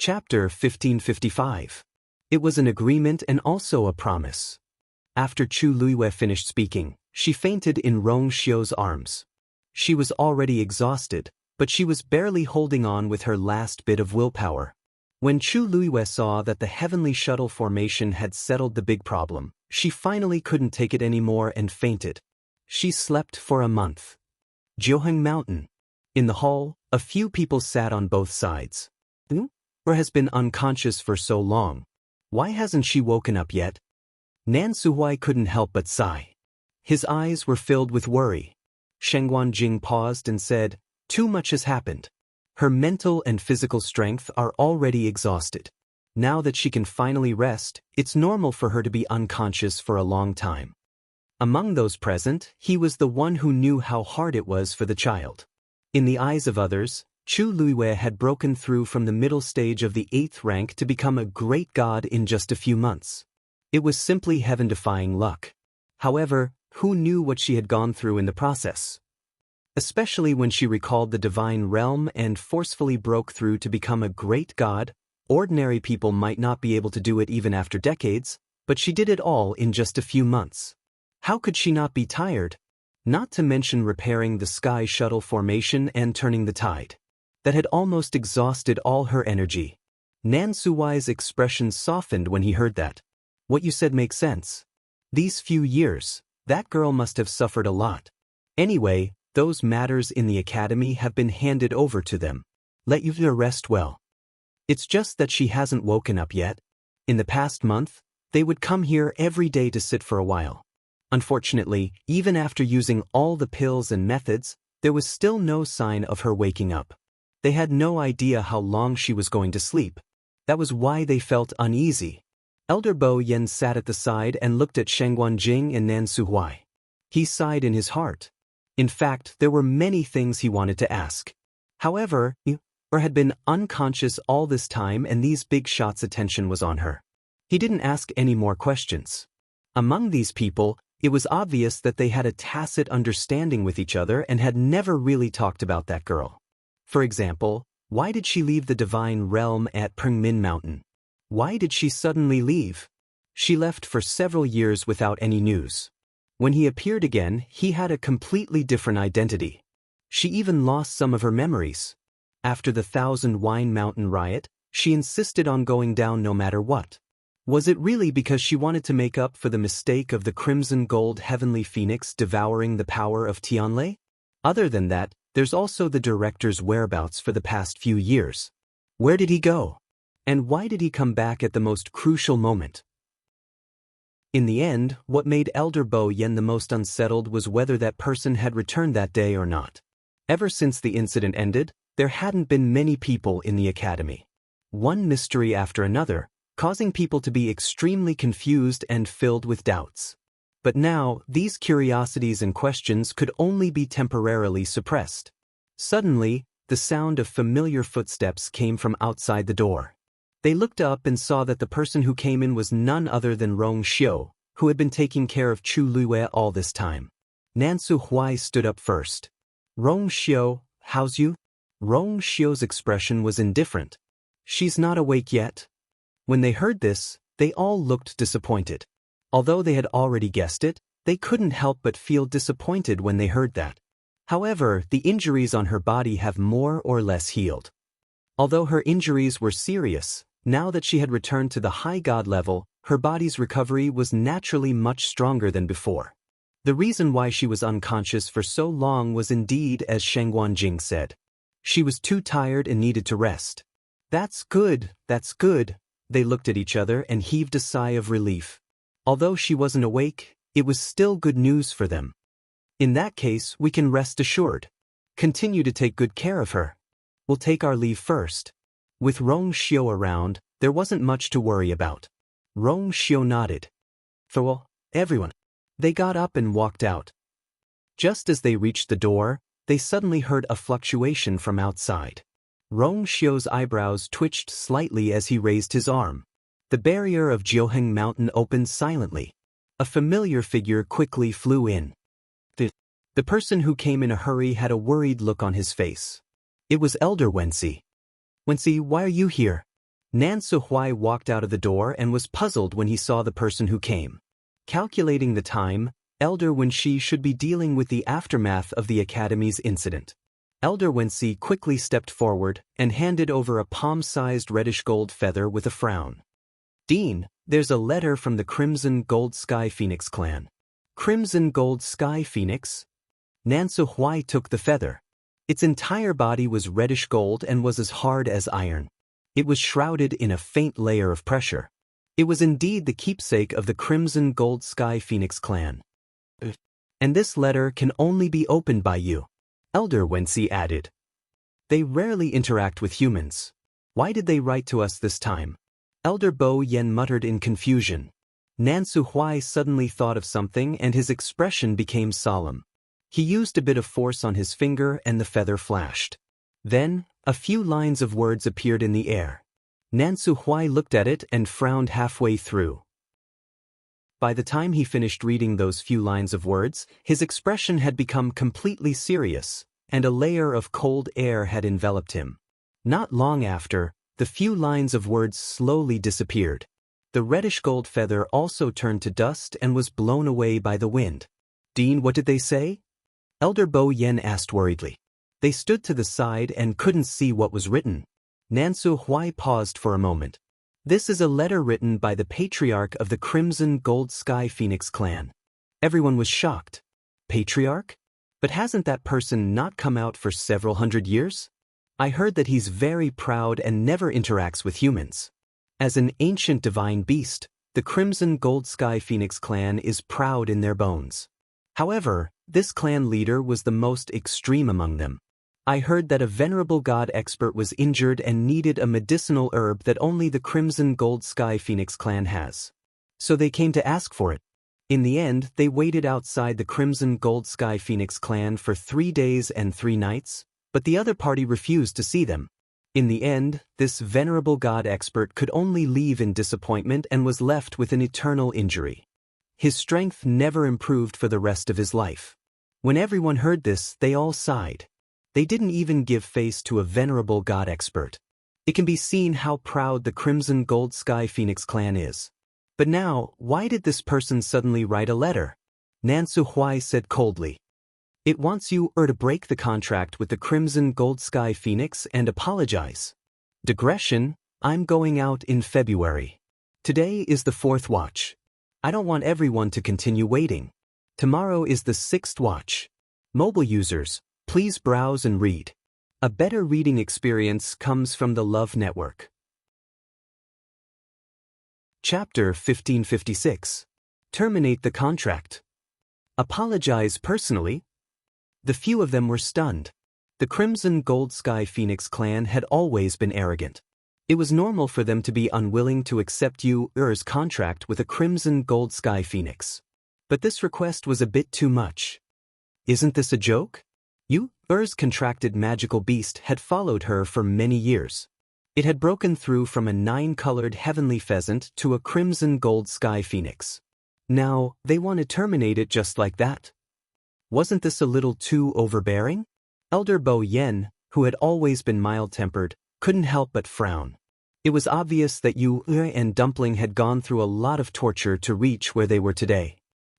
Chapter 1555. It was an agreement and also a promise. After Chu Luiyue finished speaking, she fainted in Rong Xiu's arms. She was already exhausted, but she was barely holding on with her last bit of willpower. When Chu Luiyue saw that the heavenly shuttle formation had settled the big problem, she finally couldn't take it anymore and fainted. She slept for a month. Jianghu Mountain. In the hall, a few people sat on both sides. Or has been unconscious for so long. Why hasn't she woken up yet? Nan Suhuai couldn't help but sigh. His eyes were filled with worry. Sheng Wanjing paused and said, "Too much has happened. Her mental and physical strength are already exhausted. Now that she can finally rest, it's normal for her to be unconscious for a long time." Among those present, he was the one who knew how hard it was for the child. In the eyes of others, Chu Luiyue had broken through from the middle stage of the 8th rank to become a great god in just a few months. It was simply heaven-defying luck. However, who knew what she had gone through in the process? Especially when she recalled the divine realm and forcefully broke through to become a great god. Ordinary people might not be able to do it even after decades, but she did it all in just a few months. How could she not be tired? Not to mention repairing the sky shuttle formation and turning the tide. That had almost exhausted all her energy. Nan Suhuai's expression softened when he heard that. What you said makes sense. These few years, that girl must have suffered a lot. Anyway, those matters in the academy have been handed over to them. Let you rest well. It's just that she hasn't woken up yet. In the past month, they would come here every day to sit for a while. Unfortunately, even after using all the pills and methods, there was still no sign of her waking up. They had no idea how long she was going to sleep. That was why they felt uneasy. Elder Bo Yen sat at the side and looked at Sheng Wanjing and Nan Suhuai. He sighed in his heart. In fact, there were many things he wanted to ask. However, he had been unconscious all this time and these big shots' attention was on her. He didn't ask any more questions. Among these people, it was obvious that they had a tacit understanding with each other and had never really talked about that girl. For example, why did she leave the divine realm at Pengmin Mountain? Why did she suddenly leave? She left for several years without any news. When he appeared again, he had a completely different identity. She even lost some of her memories. After the Thousand Wine Mountain riot, she insisted on going down no matter what. Was it really because she wanted to make up for the mistake of the crimson gold heavenly phoenix devouring the power of Tianlei? Other than that, there's also the director's whereabouts for the past few years. Where did he go? And why did he come back at the most crucial moment? In the end, what made Elder Bo Yen the most unsettled was whether that person had returned that day or not. Ever since the incident ended, there hadn't been many people in the academy. One mystery after another, causing people to be extremely confused and filled with doubts. But now, these curiosities and questions could only be temporarily suppressed. Suddenly, the sound of familiar footsteps came from outside the door. They looked up and saw that the person who came in was none other than Rong Xiu, who had been taking care of Chu Luiyue all this time. Nan Suhuai stood up first. "Rong Xiu, how's you?" Rong Xiu's expression was indifferent. "She's not awake yet." When they heard this, they all looked disappointed. Although they had already guessed it, they couldn't help but feel disappointed when they heard that. However, the injuries on her body have more or less healed. Although her injuries were serious, now that she had returned to the high god level, her body's recovery was naturally much stronger than before. The reason why she was unconscious for so long was indeed as Sheng Wanjing said. She was too tired and needed to rest. That's good, that's good." They looked at each other and heaved a sigh of relief. Although she wasn't awake, it was still good news for them. "In that case, we can rest assured. Continue to take good care of her. We'll take our leave first." With Rong Xiu around, there wasn't much to worry about. Rong Xiu nodded. "Farewell, everyone." They got up and walked out. Just as they reached the door, they suddenly heard a fluctuation from outside. Rong Xiu's eyebrows twitched slightly as he raised his arm. The barrier of Jianghu Mountain opened silently. A familiar figure quickly flew in. The person who came in a hurry had a worried look on his face. It was Elder Wensi. "Wensi, why are you here?" Nan Suhui walked out of the door and was puzzled when he saw the person who came. Calculating the time, Elder Wenxi should be dealing with the aftermath of the Academy's incident. Elder Wenxi quickly stepped forward and handed over a palm-sized reddish-gold feather with a frown. Dean, there's a letter from the Crimson Gold Sky Phoenix clan. Crimson Gold Sky Phoenix? Nan Suhui took the feather. Its entire body was reddish gold and was as hard as iron. It was shrouded in a faint layer of pressure. It was indeed the keepsake of the Crimson Gold Sky Phoenix clan. And this letter can only be opened by you, Elder Wenxi added. They rarely interact with humans. Why did they write to us this time? Elder Bo Yen muttered in confusion. Nan Suhui suddenly thought of something and his expression became solemn. He used a bit of force on his finger and the feather flashed. Then, a few lines of words appeared in the air. Nan Suhui looked at it and frowned halfway through. By the time he finished reading those few lines of words, his expression had become completely serious, and a layer of cold air had enveloped him. Not long after, the few lines of words slowly disappeared. The reddish-gold feather also turned to dust and was blown away by the wind. Dean, what did they say? Elder Bo Yen asked worriedly. They stood to the side and couldn't see what was written. Nan Suhui paused for a moment. This is a letter written by the patriarch of the Crimson Gold Sky Phoenix clan. Everyone was shocked. Patriarch? But hasn't that person not come out for several hundred years? I heard that he's very proud and never interacts with humans. As an ancient divine beast, the Crimson Gold Sky Phoenix clan is proud in their bones. However, this clan leader was the most extreme among them. I heard that a venerable god expert was injured and needed a medicinal herb that only the Crimson Gold Sky Phoenix clan has. So they came to ask for it. In the end, they waited outside the Crimson Gold Sky Phoenix clan for 3 days and 3 nights, but the other party refused to see them. In the end, this venerable god expert could only leave in disappointment and was left with an eternal injury. His strength never improved for the rest of his life. When everyone heard this, they all sighed. They didn't even give face to a venerable god expert. It can be seen how proud the Crimson Gold Sky Phoenix clan is. But now, why did this person suddenly write a letter? Nan Suhui said coldly. It wants you to break the contract with the Crimson Gold Sky Phoenix and apologize. Digression, I'm going out in February. Today is the 4th watch. I don't want everyone to continue waiting. Tomorrow is the 6th watch. Mobile users, please browse and read. A better reading experience comes from the Love Network. Chapter 1556. Terminate the contract. Apologize personally. The few of them were stunned. The Crimson Gold Sky Phoenix clan had always been arrogant. It was normal for them to be unwilling to accept Yu's contract with a Crimson Gold Sky Phoenix. But this request was a bit too much. Isn't this a joke? Yu's contracted magical beast had followed her for many years. It had broken through from a 9-colored heavenly pheasant to a Crimson Gold Sky Phoenix. Now, they want to terminate it just like that. Wasn't this a little too overbearing? Elder Bo Yen, who had always been mild-tempered, couldn't help but frown. It was obvious that Yu and Dumpling had gone through a lot of torture to reach where they were today.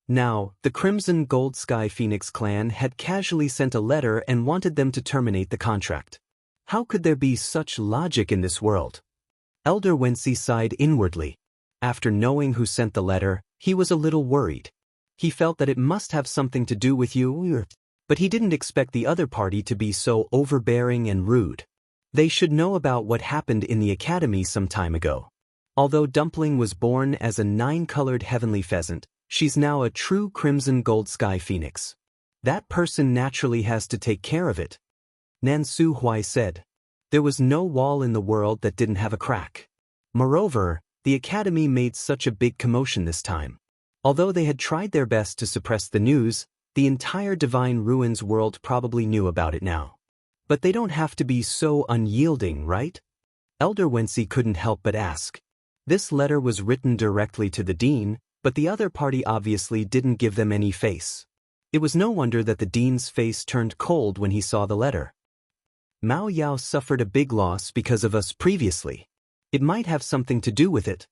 Now, the Crimson Gold Sky Phoenix clan had casually sent a letter and wanted them to terminate the contract. How could there be such logic in this world? Elder Wenxi sighed inwardly. After knowing who sent the letter, he was a little worried. He felt that it must have something to do with Yu, but he didn't expect the other party to be so overbearing and rude. They should know about what happened in the academy some time ago. Although Dumpling was born as a 9-colored heavenly pheasant, she's now a true Crimson Gold Sky Phoenix. That person naturally has to take care of it. Nan Suhui said. There was no wall in the world that didn't have a crack. Moreover, the academy made such a big commotion this time. Although they had tried their best to suppress the news, the entire Divine Ruins world probably knew about it now. But they don't have to be so unyielding, right? Elder Wenxi couldn't help but ask. This letter was written directly to the dean, but the other party obviously didn't give them any face. It was no wonder that the dean's face turned cold when he saw the letter. Mao Yao suffered a big loss because of us previously. It might have something to do with it.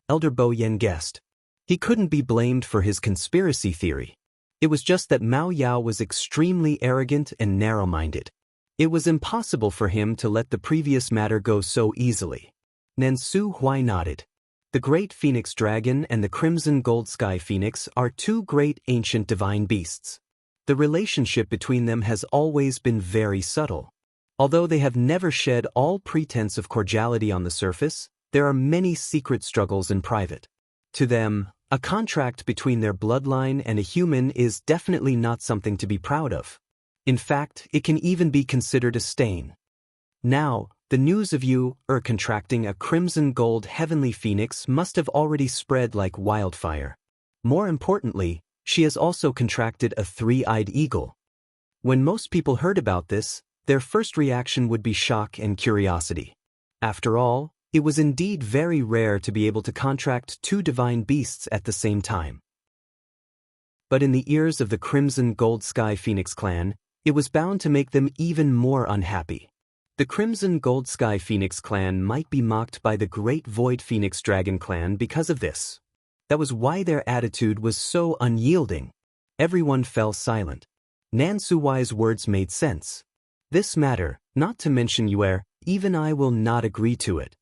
Elder Bo Yen guessed. He couldn't be blamed for his conspiracy theory. It was just that Mao Yao was extremely arrogant and narrow-minded. It was impossible for him to let the previous matter go so easily. Nansu Huai nodded. The Great Phoenix Dragon and the Crimson Gold Sky Phoenix are two great ancient divine beasts. The relationship between them has always been very subtle. Although they have never shed all pretense of cordiality on the surface, there are many secret struggles in private. To them, a contract between their bloodline and a human is definitely not something to be proud of. In fact, it can even be considered a stain. Now, the news of you contracting a crimson gold heavenly phoenix must have already spread like wildfire. More importantly, she has also contracted a three-eyed eagle. When most people heard about this, their first reaction would be shock and curiosity. After all, it was indeed very rare to be able to contract two divine beasts at the same time. But in the ears of the Crimson Gold Sky Phoenix clan, it was bound to make them even more unhappy. The Crimson Gold Sky Phoenix clan might be mocked by the Great Void Phoenix Dragon clan because of this. That was why their attitude was so unyielding. Everyone fell silent. Nansu Huai's words made sense. This matter, not to mention Yuer, even I will not agree to it.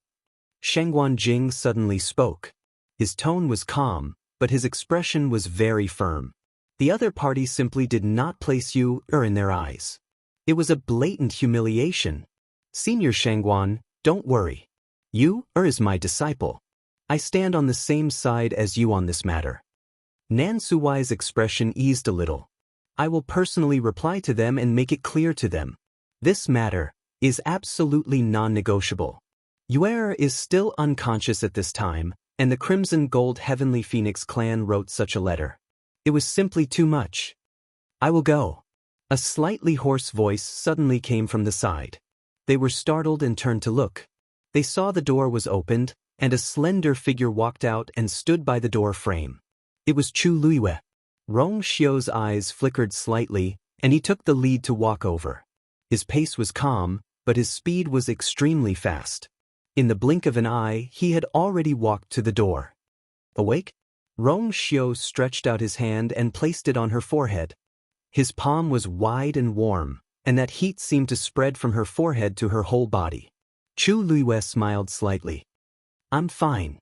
Shengguan Jing suddenly spoke. His tone was calm, but his expression was very firm. The other party simply did not place you in their eyes. It was a blatant humiliation. Senior Shengguan, don't worry. You is my disciple. I stand on the same side as you on this matter. Nansu Huai's expression eased a little. I will personally reply to them and make it clear to them. This matter is absolutely non-negotiable. Yuer is still unconscious at this time, and the Crimson Gold Heavenly Phoenix clan wrote such a letter. It was simply too much. I will go. A slightly hoarse voice suddenly came from the side. They were startled and turned to look. They saw the door was opened, and a slender figure walked out and stood by the door frame. It was Chu Luiyue. Rong Xiu's eyes flickered slightly, and he took the lead to walk over. His pace was calm, but his speed was extremely fast. In the blink of an eye, he had already walked to the door. Awake? Rong Xiu stretched out his hand and placed it on her forehead. His palm was wide and warm, and that heat seemed to spread from her forehead to her whole body. Chu Luiyue smiled slightly. I'm fine.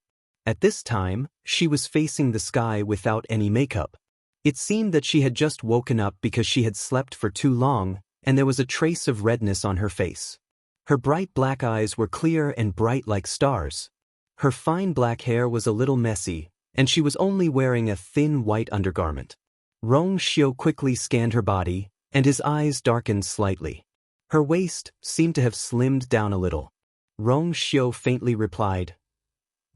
At this time, she was facing the sky without any makeup. It seemed that she had just woken up because she had slept for too long, and there was a trace of redness on her face. Her bright black eyes were clear and bright like stars. Her fine black hair was a little messy, and she was only wearing a thin white undergarment. Rong Xiu quickly scanned her body, and his eyes darkened slightly. Her waist seemed to have slimmed down a little. Rong Xiu faintly replied.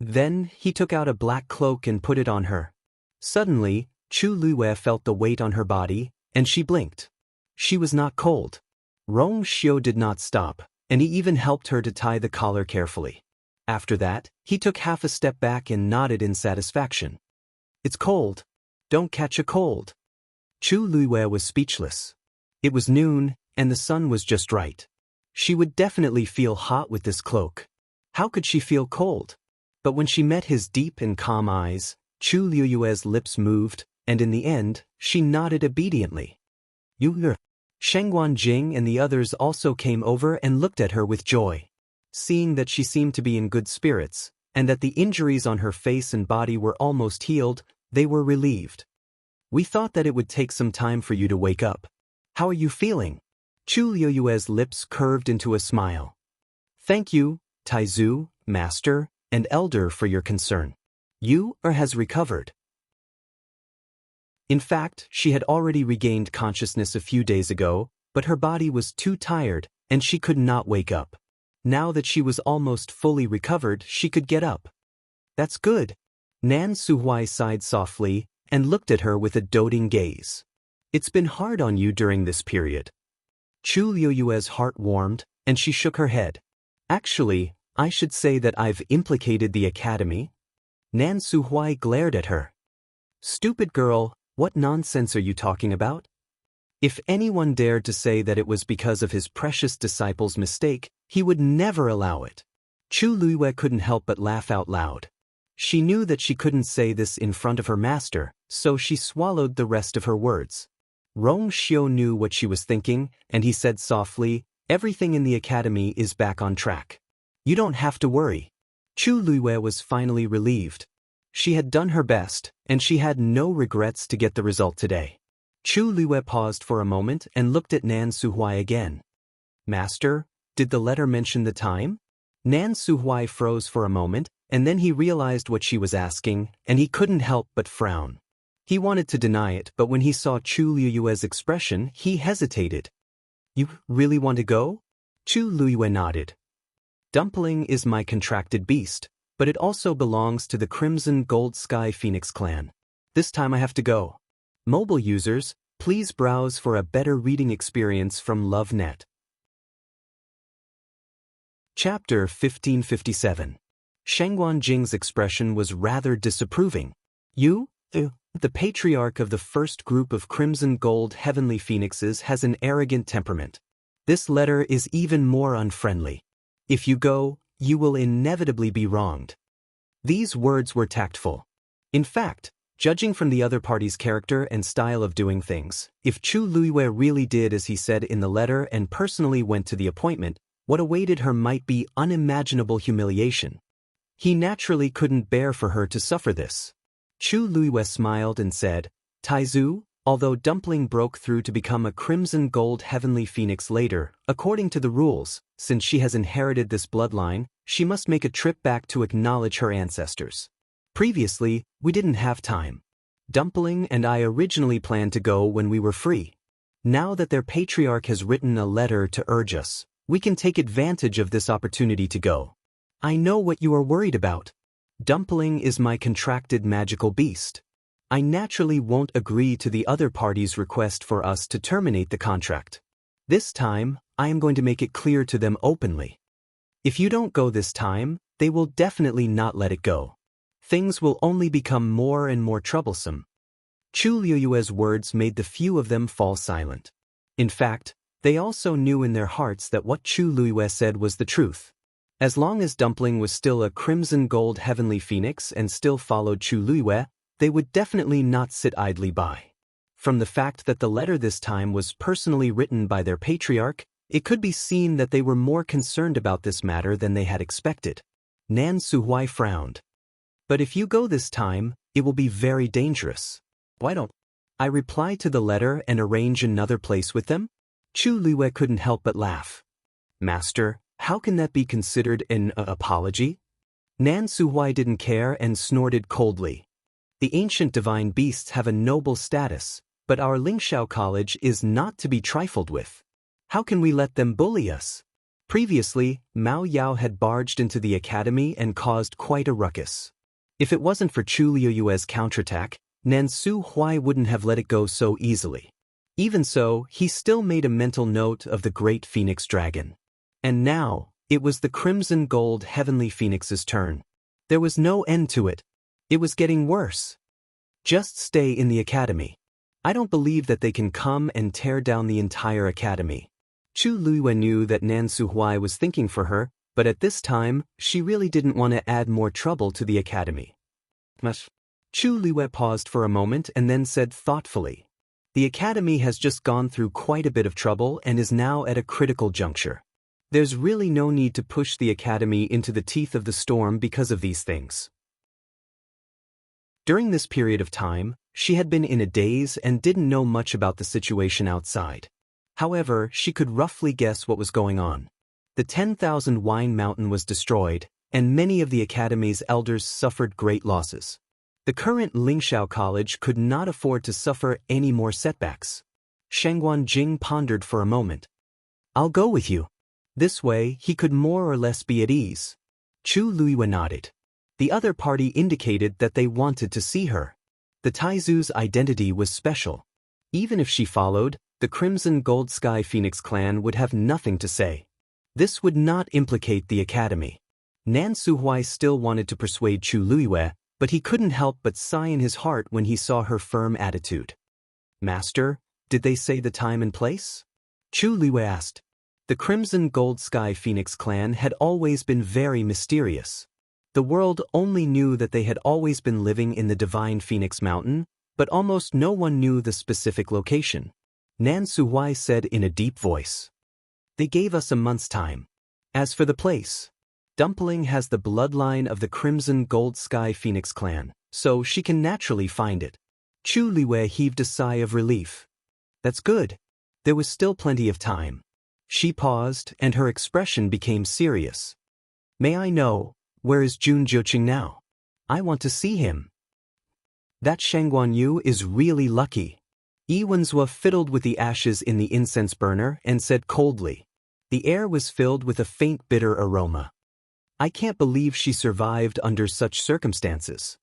Then he took out a black cloak and put it on her. Suddenly, Chu Luiyue felt the weight on her body, and she blinked. She was not cold. Rong Xiu did not stop, and he even helped her to tie the collar carefully. After that, he took half a step back and nodded in satisfaction. It's cold. Don't catch a cold. Chu Luiyue was speechless. It was noon, and the sun was just right. She would definitely feel hot with this cloak. How could she feel cold? But when she met his deep and calm eyes, Chu Luiyue's lips moved, and in the end, she nodded obediently. You. Shengguan Jing and the others also came over and looked at her with joy. Seeing that she seemed to be in good spirits, and that the injuries on her face and body were almost healed, they were relieved. We thought that it would take some time for you to wake up. How are you feeling? Chu Luiyue's lips curved into a smile. Thank you, Taizu, Master, and Elder for your concern. You has recovered. In fact, she had already regained consciousness a few days ago, but her body was too tired, and she could not wake up. Now that she was almost fully recovered, she could get up. That's good. Nansu Huai sighed softly and looked at her with a doting gaze. It's been hard on you during this period. Chu Luiyue's heart warmed, and she shook her head. Actually, I should say that I've implicated the academy. Nansu Huai glared at her. Stupid girl, what nonsense are you talking about? If anyone dared to say that it was because of his precious disciple's mistake, he would never allow it. Chu Luiyue couldn't help but laugh out loud. She knew that she couldn't say this in front of her master, so she swallowed the rest of her words. Rong Xiu knew what she was thinking, and he said softly, "Everything in the academy is back on track. You don't have to worry." Chu Luiyue was finally relieved. She had done her best, and she had no regrets to get the result today. Chu Luiyue paused for a moment and looked at Nan Suhuai again. "Master, did the letter mention the time?" Nan Suhuai froze for a moment, and then he realized what she was asking, and he couldn't help but frown. He wanted to deny it, but when he saw Chu Luiyue's expression, he hesitated. "You really want to go?" Chu Luiyue nodded. "Dumpling is my contracted beast, but it also belongs to the Crimson Gold Sky Phoenix clan. This time I have to go." Mobile users, please browse for a better reading experience from LoveNet. Chapter 1557. Shengguan Jing's expression was rather disapproving. "You, the patriarch of the first group of Crimson Gold Heavenly Phoenixes, has an arrogant temperament. This letter is even more unfriendly. If you go, you will inevitably be wronged." These words were tactful. In fact, judging from the other party's character and style of doing things, if Chu Luiyue really did as he said in the letter and personally went to the appointment, what awaited her might be unimaginable humiliation. He naturally couldn't bear for her to suffer this. Chu Luiyue smiled and said, "Taizu, although Dumpling broke through to become a Crimson Gold Heavenly Phoenix later, according to the rules, since she has inherited this bloodline, she must make a trip back to acknowledge her ancestors. Previously, we didn't have time. Dumpling and I originally planned to go when we were free. Now that their patriarch has written a letter to urge us, we can take advantage of this opportunity to go. I know what you are worried about. Dumpling is my contracted magical beast. I naturally won't agree to the other party's request for us to terminate the contract. This time, I am going to make it clear to them openly. If you don't go this time, they will definitely not let it go. Things will only become more and more troublesome." Chu Luiyue's words made the few of them fall silent. In fact, they also knew in their hearts that what Chu Luiyue said was the truth. As long as Dumpling was still a Crimson Gold Heavenly Phoenix and still followed Chu Luiyue, they would definitely not sit idly by. From the fact that the letter this time was personally written by their patriarch, it could be seen that they were more concerned about this matter than they had expected. Nan Suhuai frowned. "But if you go this time, it will be very dangerous. Why don't I reply to the letter and arrange another place with them?" Chu Luiyue couldn't help but laugh. "Master, how can that be considered an apology?" Nan Suhuai didn't care and snorted coldly. "The ancient divine beasts have a noble status, but our Lingxiao College is not to be trifled with. How can we let them bully us?" Previously, Mao Yao had barged into the academy and caused quite a ruckus. If it wasn't for Chu Luiyue's counterattack, Nan Suhuai wouldn't have let it go so easily. Even so, he still made a mental note of the great Phoenix Dragon. And now, it was the Crimson Gold Heavenly Phoenix's turn. There was no end to it. It was getting worse. "Just stay in the academy. I don't believe that they can come and tear down the entire academy." Chu Luiyue knew that Nan Suhuai was thinking for her, but at this time, she really didn't want to add more trouble to the academy. Chu Luiyue paused for a moment and then said thoughtfully, "The academy has just gone through quite a bit of trouble and is now at a critical juncture. There's really no need to push the academy into the teeth of the storm because of these things." During this period of time, she had been in a daze and didn't know much about the situation outside. However, she could roughly guess what was going on. The 10,000 Wine Mountain was destroyed, and many of the academy's elders suffered great losses. The current Lingxiao College could not afford to suffer any more setbacks. Shengguan Jing pondered for a moment. "I'll go with you." This way, he could more or less be at ease. Chu Luiyue nodded. The other party indicated that they wanted to see her. The Taizu's identity was special. Even if she followed, the Crimson Gold Sky Phoenix clan would have nothing to say. This would not implicate the academy. Nan Suhuai still wanted to persuade Chu Luiyue, but he couldn't help but sigh in his heart when he saw her firm attitude. "Master, did they say the time and place?" Chu Luiyue asked. The Crimson Gold Sky Phoenix clan had always been very mysterious. The world only knew that they had always been living in the Divine Phoenix Mountain, but almost no one knew the specific location. Nan Suhuai said in a deep voice. They gave us a month's time. As for the place, Dumpling has the bloodline of the Crimson Gold Sky Phoenix clan, so she can naturally find it. Chu Liwei heaved a sigh of relief. That's good. There was still plenty of time. She paused, and her expression became serious. May I know, where is Jun Jiuqing now? I want to see him. That Shangguan Yu is really lucky. Yi Wenzhua fiddled with the ashes in the incense burner and said coldly. The air was filled with a faint bitter aroma. I can't believe she survived under such circumstances.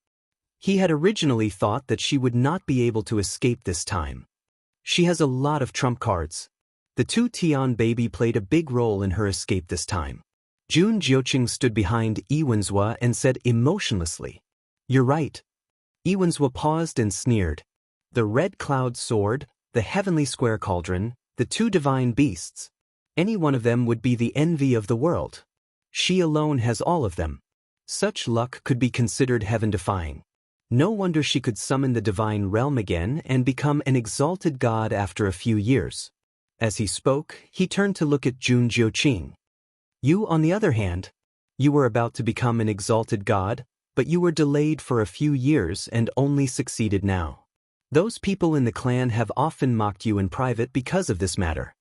He had originally thought that she would not be able to escape this time. She has a lot of trump cards. The two Tian baby played a big role in her escape this time. Jun Jiuqing stood behind Yi Wenzhua and said emotionlessly. You're right. Yi Wenzhua paused and sneered. The red cloud sword, the heavenly square cauldron, the two divine beasts. Any one of them would be the envy of the world. She alone has all of them. Such luck could be considered heaven-defying. No wonder she could summon the divine realm again and become an exalted god after a few years. As he spoke, he turned to look at Jun Jiuqing. You, on the other hand, you were about to become an exalted god, but you were delayed for a few years and only succeeded now. Those people in the clan have often mocked you in private because of this matter.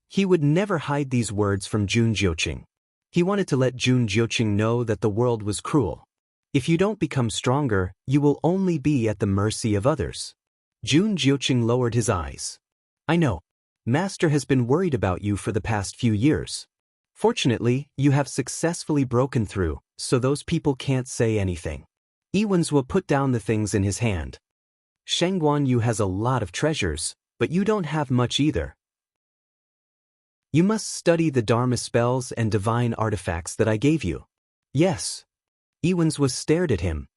He would never hide these words from Jun Jiuqing. He wanted to let Jun Jiuqing know that the world was cruel. If you don't become stronger, you will only be at the mercy of others. Jun Jiuqing lowered his eyes. I know. Master has been worried about you for the past few years. Fortunately, you have successfully broken through, so those people can't say anything. Yi Wenzhua put down the things in his hand. Shangguan Yu has a lot of treasures, but you don't have much either. You must study the Dharma spells and divine artifacts that I gave you. Yes. Yi Wenzhua stared at him.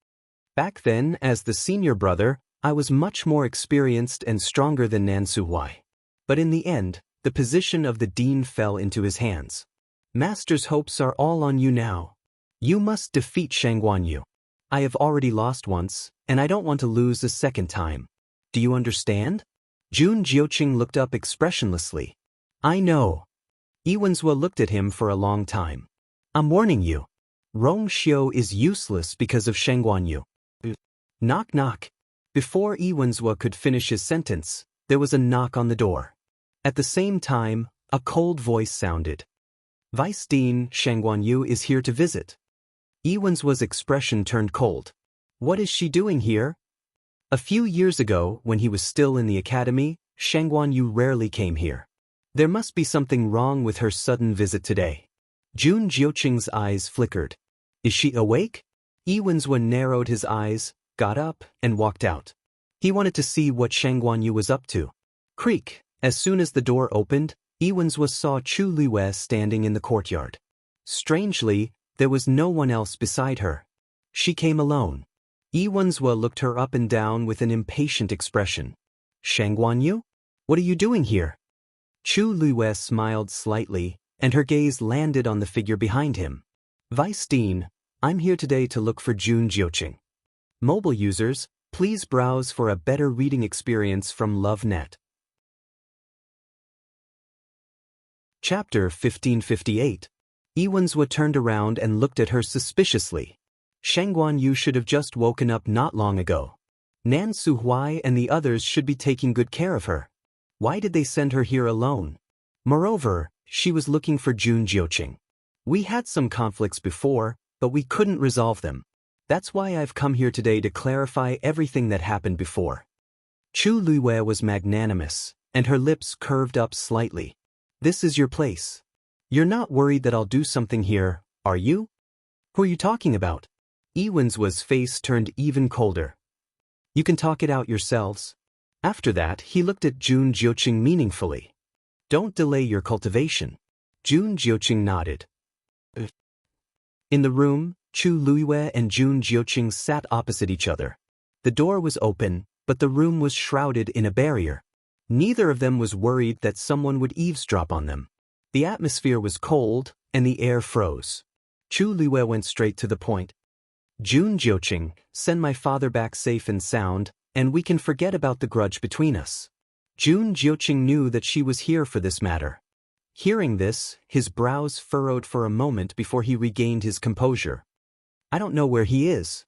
Back then, as the senior brother, I was much more experienced and stronger than Nan Suhuai. But in the end, the position of the dean fell into his hands. Master's hopes are all on you now. You must defeat Shangguan Yu. I have already lost once, and I don't want to lose a second time. Do you understand? Jun Jiuqing looked up expressionlessly. I know. Yi Wenzhua looked at him for a long time. I'm warning you. Rong Xiu is useless because of Shangguan Yu. Knock knock. Before Yi Wenzhua could finish his sentence, there was a knock on the door. At the same time, a cold voice sounded. Vice Dean Shangguan Yu is here to visit. Yi Wenzhua's expression turned cold. What is she doing here? A few years ago, when he was still in the academy, Shangguan Yu rarely came here. There must be something wrong with her sudden visit today. Jun Jiuqing's eyes flickered. Is she awake? Yi Wenzhua narrowed his eyes, got up, and walked out. He wanted to see what Shangguan Yu was up to. Creak. As soon as the door opened, Yi Wenzhua saw Chu Liwei standing in the courtyard. Strangely, there was no one else beside her. She came alone. Yi Wenzhua looked her up and down with an impatient expression. Shangguan Yu? What are you doing here? Chu Liwei smiled slightly, and her gaze landed on the figure behind him. Vice Dean, I'm here today to look for Jun Jiuqing. Mobile users, please browse for a better reading experience from LoveNet. Chapter 1558. Yi Wenzhua turned around and looked at her suspiciously. Shangguan Yu should have just woken up not long ago. Nan Suhuai and the others should be taking good care of her. Why did they send her here alone? Moreover, she was looking for Jun Jiuqing. We had some conflicts before, but we couldn't resolve them. That's why I've come here today to clarify everything that happened before. Chu Liwei was magnanimous, and her lips curved up slightly. This is your place. You're not worried that I'll do something here, are you? Who are you talking about? Yi Wenzhua's face turned even colder. You can talk it out yourselves. After that, he looked at Jun Jiuqing meaningfully. Don't delay your cultivation. Jun Jiuqing nodded. In the room, Chu Liwei and Jun Jiuqing sat opposite each other. The door was open, but the room was shrouded in a barrier. Neither of them was worried that someone would eavesdrop on them. The atmosphere was cold, and the air froze. Chu Luiwei went straight to the point. Jun Jiuqing, send my father back safe and sound, and we can forget about the grudge between us. Jun Jiuqing knew that she was here for this matter. Hearing this, his brows furrowed for a moment before he regained his composure. I don't know where he is.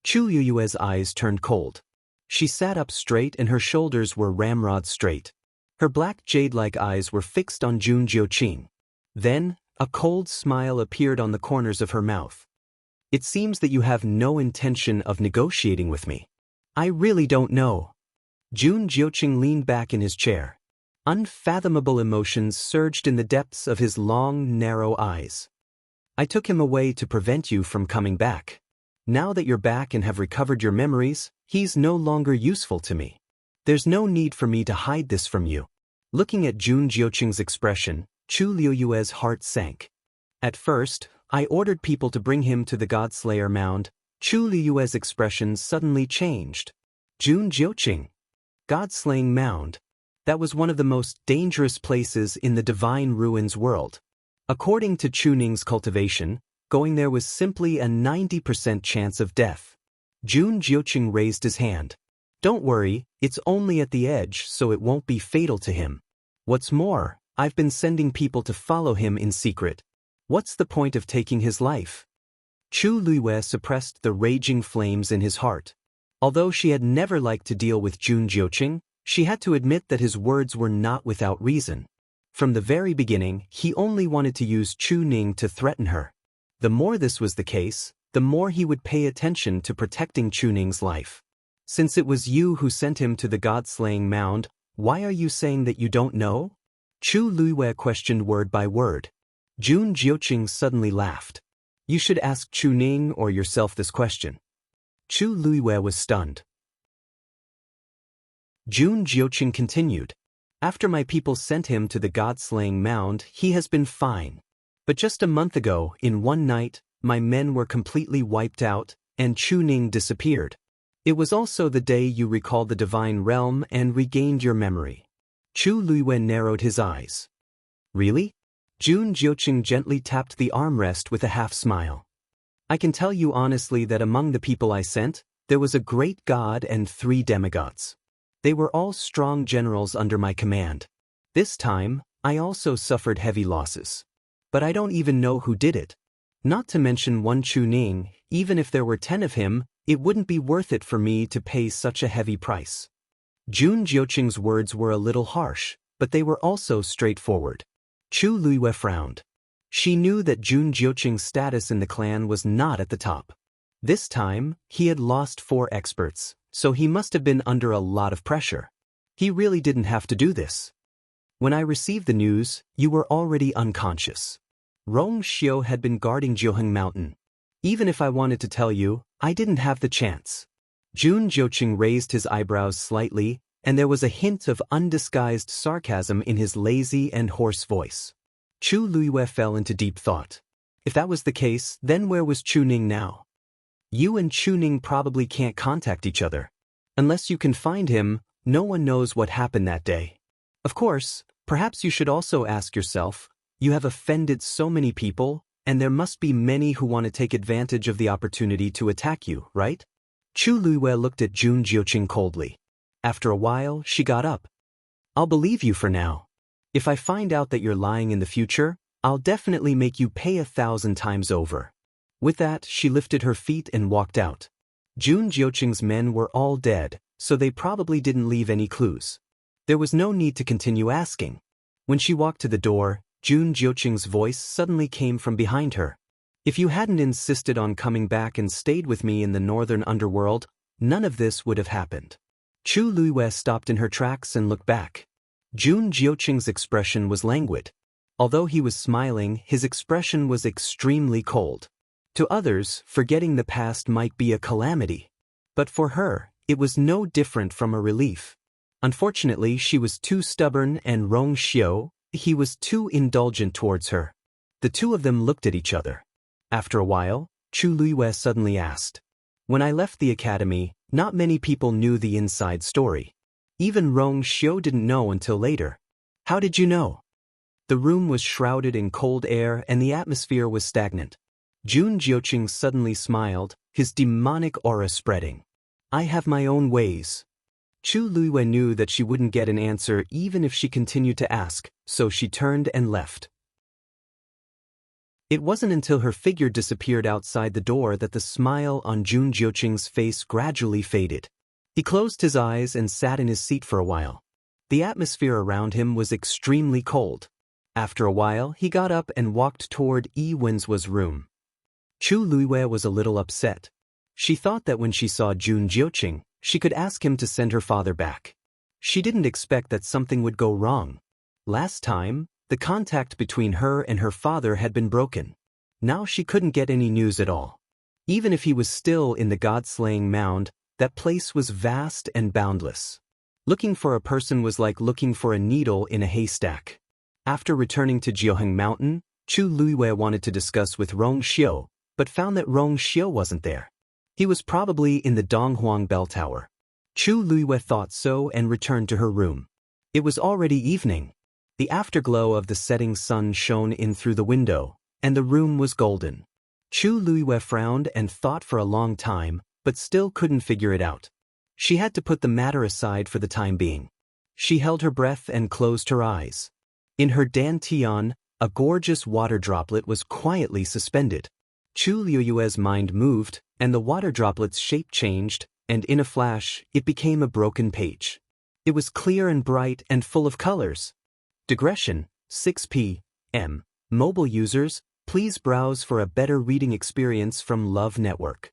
Chu Yuyue's eyes turned cold. She sat up straight and her shoulders were ramrod straight. Her black jade-like eyes were fixed on Jun Jiuqing. Then, a cold smile appeared on the corners of her mouth. It seems that you have no intention of negotiating with me. I really don't know. Jun Jiuqing leaned back in his chair. Unfathomable emotions surged in the depths of his long, narrow eyes. I took him away to prevent you from coming back. Now that you're back and have recovered your memories, he's no longer useful to me. There's no need for me to hide this from you. Looking at Jun Jiuqing's expression, Chu Liuyue's heart sank. At first, I ordered people to bring him to the Godslayer mound. Chu Liuyue's expression suddenly changed. Jun Jiuqing. God-slaying mound. That was one of the most dangerous places in the Divine Ruins world. According to Chu Ning's cultivation, going there was simply a 90% chance of death. Jun Jiuqing raised his hand. Don't worry, it's only at the edge so it won't be fatal to him. What's more, I've been sending people to follow him in secret. What's the point of taking his life? Chu Luiwei suppressed the raging flames in his heart. Although she had never liked to deal with Jun Jiuqing, she had to admit that his words were not without reason. From the very beginning, he only wanted to use Chu Ning to threaten her. The more this was the case, the more he would pay attention to protecting Chu Ning's life. Since it was you who sent him to the God-slaying mound, why are you saying that you don't know? Chu Luiwei questioned word by word. Jun Jiuqing suddenly laughed. You should ask Chu Ning or yourself this question. Chu Luiwei was stunned. Jun Jiuqing continued. After my people sent him to the God-slaying mound, he has been fine. But just a month ago, in one night, my men were completely wiped out, and Chu Ning disappeared. It was also the day you recalled the divine realm and regained your memory. Chu Luiwei narrowed his eyes. Really? Jun Jiuqing gently tapped the armrest with a half-smile. I can tell you honestly that among the people I sent, there was a great god and 3 demigods. They were all strong generals under my command. This time, I also suffered heavy losses. But I don't even know who did it. Not to mention one Chu Ning, even if there were 10 of him, it wouldn't be worth it for me to pay such a heavy price. Jun Jiuqing's words were a little harsh, but they were also straightforward. Chu Luiwei frowned. She knew that Jun Jiuqing's status in the clan was not at the top. This time, he had lost 4 experts, so he must have been under a lot of pressure. He really didn't have to do this. When I received the news, you were already unconscious. Rong Xiu had been guarding Jiuheng Mountain. Even if I wanted to tell you, I didn't have the chance. Jun Jiuqing raised his eyebrows slightly, and there was a hint of undisguised sarcasm in his lazy and hoarse voice. Chu Luiwei fell into deep thought. If that was the case, then where was Chu Ning now? You and Chu Ning probably can't contact each other. Unless you can find him, no one knows what happened that day. Of course, perhaps you should also ask yourself, you have offended so many people, and there must be many who want to take advantage of the opportunity to attack you, right? Chu Luiwei looked at Jun Jiuqing coldly. After a while, she got up. I'll believe you for now. If I find out that you're lying in the future, I'll definitely make you pay 1,000 times over. With that, she lifted her feet and walked out. Jun Jiuqing's men were all dead, so they probably didn't leave any clues. There was no need to continue asking. When she walked to the door, Jun Jiuqing's voice suddenly came from behind her. If you hadn't insisted on coming back and stayed with me in the northern underworld, none of this would have happened. Chu Luiwei stopped in her tracks and looked back. Jun Jiuqing's expression was languid. Although he was smiling, his expression was extremely cold. To others, forgetting the past might be a calamity. But for her, it was no different from a relief. Unfortunately, she was too stubborn and Rong Xiu, he was too indulgent towards her. The two of them looked at each other. After a while, Chu Luiwei suddenly asked. When I left the academy, not many people knew the inside story. Even Rong Xiu didn't know until later. How did you know? The room was shrouded in cold air and the atmosphere was stagnant. Jun Jiuqing suddenly smiled, his demonic aura spreading. I have my own ways. Chu Luiyue knew that she wouldn't get an answer even if she continued to ask, so she turned and left. It wasn't until her figure disappeared outside the door that the smile on Jun Jiuqing's face gradually faded. He closed his eyes and sat in his seat for a while. The atmosphere around him was extremely cold. After a while, he got up and walked toward Yi Wenzu's room. Chu Luiyue was a little upset. She thought that when she saw Jun Jiuqing, she could ask him to send her father back. She didn't expect that something would go wrong. Last time, the contact between her and her father had been broken. Now she couldn't get any news at all. Even if he was still in the god-slaying mound, that place was vast and boundless. Looking for a person was like looking for a needle in a haystack. After returning to Jianghu Mountain, Chu Luiyue wanted to discuss with Rong Xiu, but found that Rong Xiu wasn't there. He was probably in the Donghuang bell tower. Chu Luiyue thought so and returned to her room. It was already evening. The afterglow of the setting sun shone in through the window, and the room was golden. Chu Luiyue frowned and thought for a long time, but still couldn't figure it out. She had to put the matter aside for the time being. She held her breath and closed her eyes. In her dantian, a gorgeous water droplet was quietly suspended. Chu Luiyue's mind moved, and the water droplet's shape changed, and in a flash, it became a broken page. It was clear and bright and full of colors. Digression, 6 p.m. Mobile users, please browse for a better reading experience from Love Network.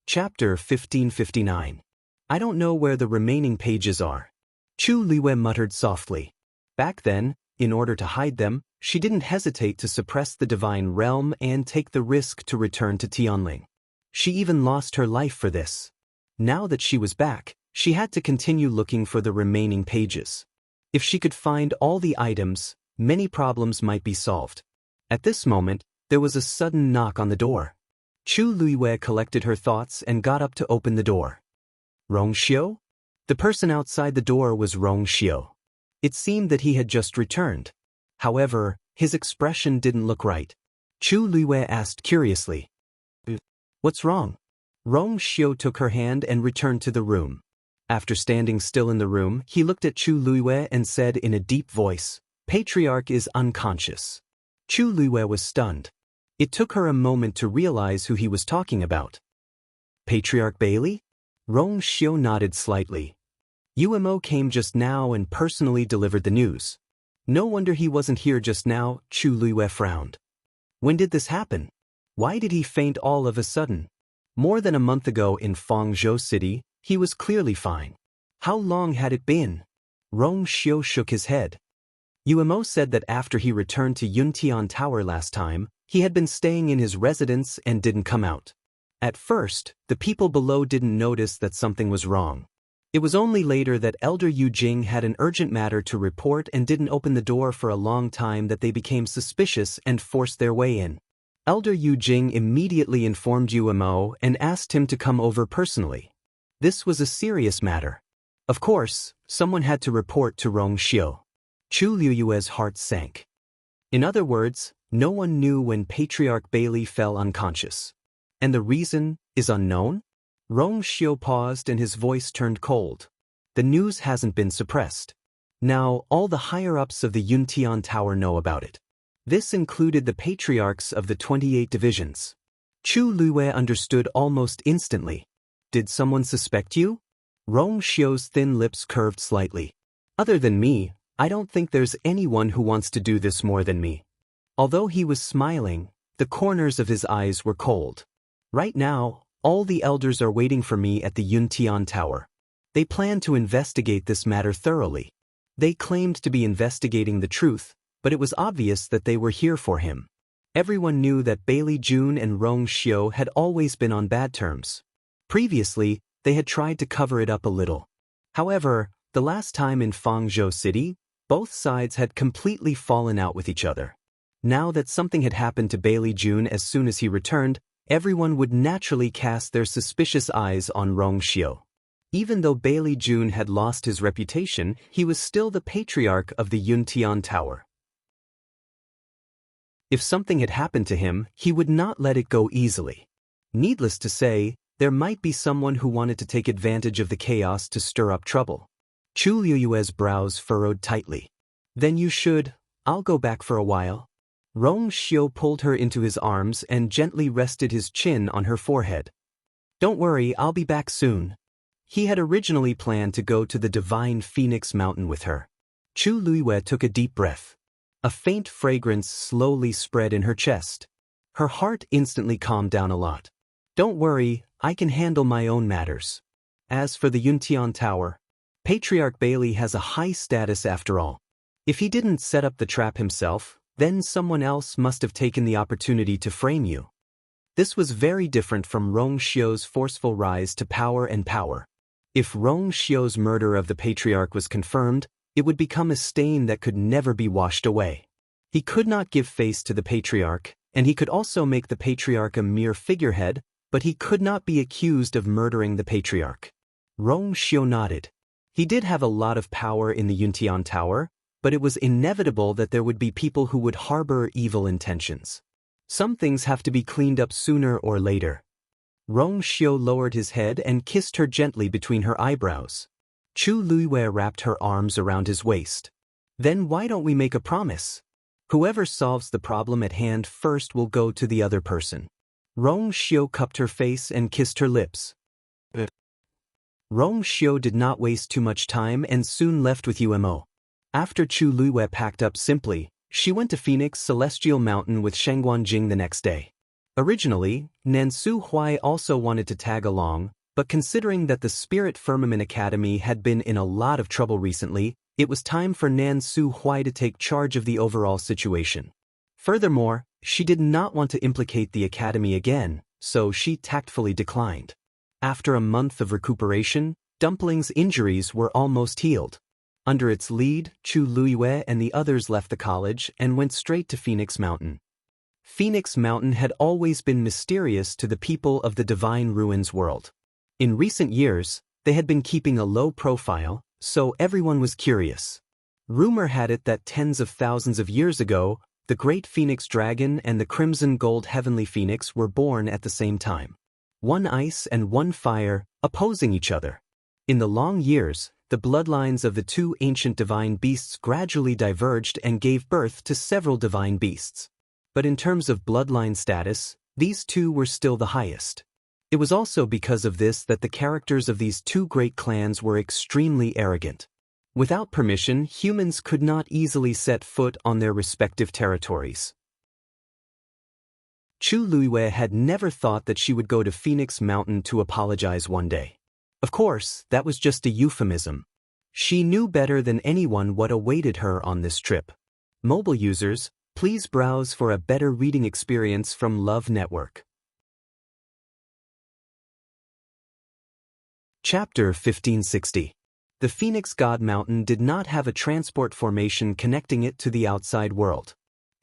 Chapter 1559. I don't know where the remaining pages are. Chu Luiyue muttered softly. Back then, in order to hide them, she didn't hesitate to suppress the divine realm and take the risk to return to Tianling. She even lost her life for this. Now that she was back, she had to continue looking for the remaining pages. If she could find all the items, many problems might be solved. At this moment, there was a sudden knock on the door. Chu Luiyue collected her thoughts and got up to open the door. Rong Xiu? The person outside the door was Rong Xiu. It seemed that he had just returned. However, his expression didn't look right. Chu Luiyue asked curiously, "What's wrong?" Rong Xiu took her hand and returned to the room. After standing still in the room, he looked at Chu Luiyue and said in a deep voice, "Patriarch is unconscious." Chu Luiyue was stunned. It took her a moment to realize who he was talking about. Patriarch Bailey? Rong Xiu nodded slightly. Umo came just now and personally delivered the news. No wonder he wasn't here just now, Chu Luiyue frowned. When did this happen? Why did he faint all of a sudden? More than a month ago in Fangzhou City, he was clearly fine. How long had it been? Rong Xiu shook his head. Umo said that after he returned to Yuntian Tower last time, he had been staying in his residence and didn't come out. At first, the people below didn't notice that something was wrong. It was only later that Elder Yu Jing had an urgent matter to report and didn't open the door for a long time that they became suspicious and forced their way in. Elder Yu Jing immediately informed Umo and asked him to come over personally. This was a serious matter. Of course, someone had to report to Rong Xiu. Chu Luiyue's heart sank. In other words, no one knew when Patriarch Bailey fell unconscious. And the reason is unknown? Rong Xiu paused and his voice turned cold. The news hasn't been suppressed. Now, all the higher-ups of the Yuntian Tower know about it. This included the patriarchs of the 28 divisions. Chu Luiyue understood almost instantly. Did someone suspect you? Rong Xiu's thin lips curved slightly. Other than me, I don't think there's anyone who wants to do this more than me. Although he was smiling, the corners of his eyes were cold. Right now, all the elders are waiting for me at the Yuntian Tower. They plan to investigate this matter thoroughly. They claimed to be investigating the truth, but it was obvious that they were here for him. Everyone knew that Bailey Jun and Rong Xiu had always been on bad terms. Previously, they had tried to cover it up a little. However, the last time in Fangzhou City, both sides had completely fallen out with each other. Now that something had happened to Bailey Jun as soon as he returned, everyone would naturally cast their suspicious eyes on Rong Xiu. Even though Bailey Jun had lost his reputation, he was still the patriarch of the Yuntian Tower. If something had happened to him, he would not let it go easily. Needless to say, there might be someone who wanted to take advantage of the chaos to stir up trouble. Chu Liyue's brows furrowed tightly. Then I'll go back for a while. Rong Xiu pulled her into his arms and gently rested his chin on her forehead. Don't worry, I'll be back soon. He had originally planned to go to the divine Phoenix Mountain with her. Chu Liyue took a deep breath. A faint fragrance slowly spread in her chest. Her heart instantly calmed down a lot. Don't worry, I can handle my own matters. As for the Yuntian Tower, Patriarch Bailey has a high status after all. If he didn't set up the trap himself, then someone else must have taken the opportunity to frame you. This was very different from Rong Xiu's forceful rise to power and power. If Rong Xiu's murder of the Patriarch was confirmed, it would become a stain that could never be washed away. He could not give face to the Patriarch, and he could also make the Patriarch a mere figurehead, but he could not be accused of murdering the Patriarch. Rong Xiu nodded. He did have a lot of power in the Yuntian Tower, but it was inevitable that there would be people who would harbor evil intentions. Some things have to be cleaned up sooner or later. Rong Xiu lowered his head and kissed her gently between her eyebrows. Chu Liyue wrapped her arms around his waist. Then why don't we make a promise? Whoever solves the problem at hand first will go to the other person. Rong Xiu cupped her face and kissed her lips. Rong Xiu did not waste too much time and soon left with Umo. After Chu Liyue packed up simply, she went to Phoenix Celestial Mountain with Shengguanjing the next day. Originally, Nansu Huai also wanted to tag along, but considering that the Spirit Firmament Academy had been in a lot of trouble recently, it was time for Nansu Huai to take charge of the overall situation. Furthermore, she did not want to implicate the academy again, so she tactfully declined. After a month of recuperation, Dumpling's injuries were almost healed. Under its lead, Chu Liyue and the others left the college and went straight to Phoenix Mountain. Phoenix Mountain had always been mysterious to the people of the Divine Ruins world. In recent years, they had been keeping a low profile, so everyone was curious. Rumor had it that tens of thousands of years ago, the Great Phoenix Dragon and the Crimson Gold Heavenly Phoenix were born at the same time. One ice and one fire, opposing each other. In the long years, the bloodlines of the two ancient divine beasts gradually diverged and gave birth to several divine beasts. But in terms of bloodline status, these two were still the highest. It was also because of this that the characters of these two great clans were extremely arrogant. Without permission, humans could not easily set foot on their respective territories. Chu Liyue had never thought that she would go to Phoenix Mountain to apologize one day. Of course, that was just a euphemism. She knew better than anyone what awaited her on this trip. Mobile users, please browse for a better reading experience from Love Network. Chapter 1560. The Phoenix God Mountain did not have a transport formation connecting it to the outside world.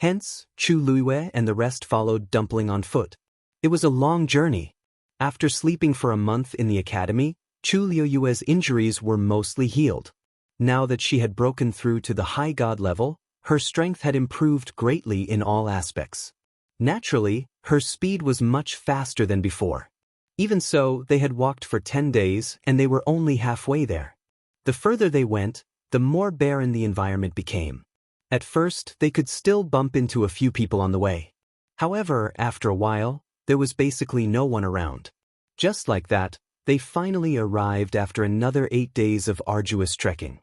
Hence, Chu Liyue and the rest followed Dumpling on foot. It was a long journey. After sleeping for a month in the academy, Chu Liyue's injuries were mostly healed. Now that she had broken through to the high god level, her strength had improved greatly in all aspects. Naturally, her speed was much faster than before. Even so, they had walked for 10 days and they were only halfway there. The further they went, the more barren the environment became. At first, they could still bump into a few people on the way. However, after a while, there was basically no one around. Just like that, they finally arrived after another 8 days of arduous trekking.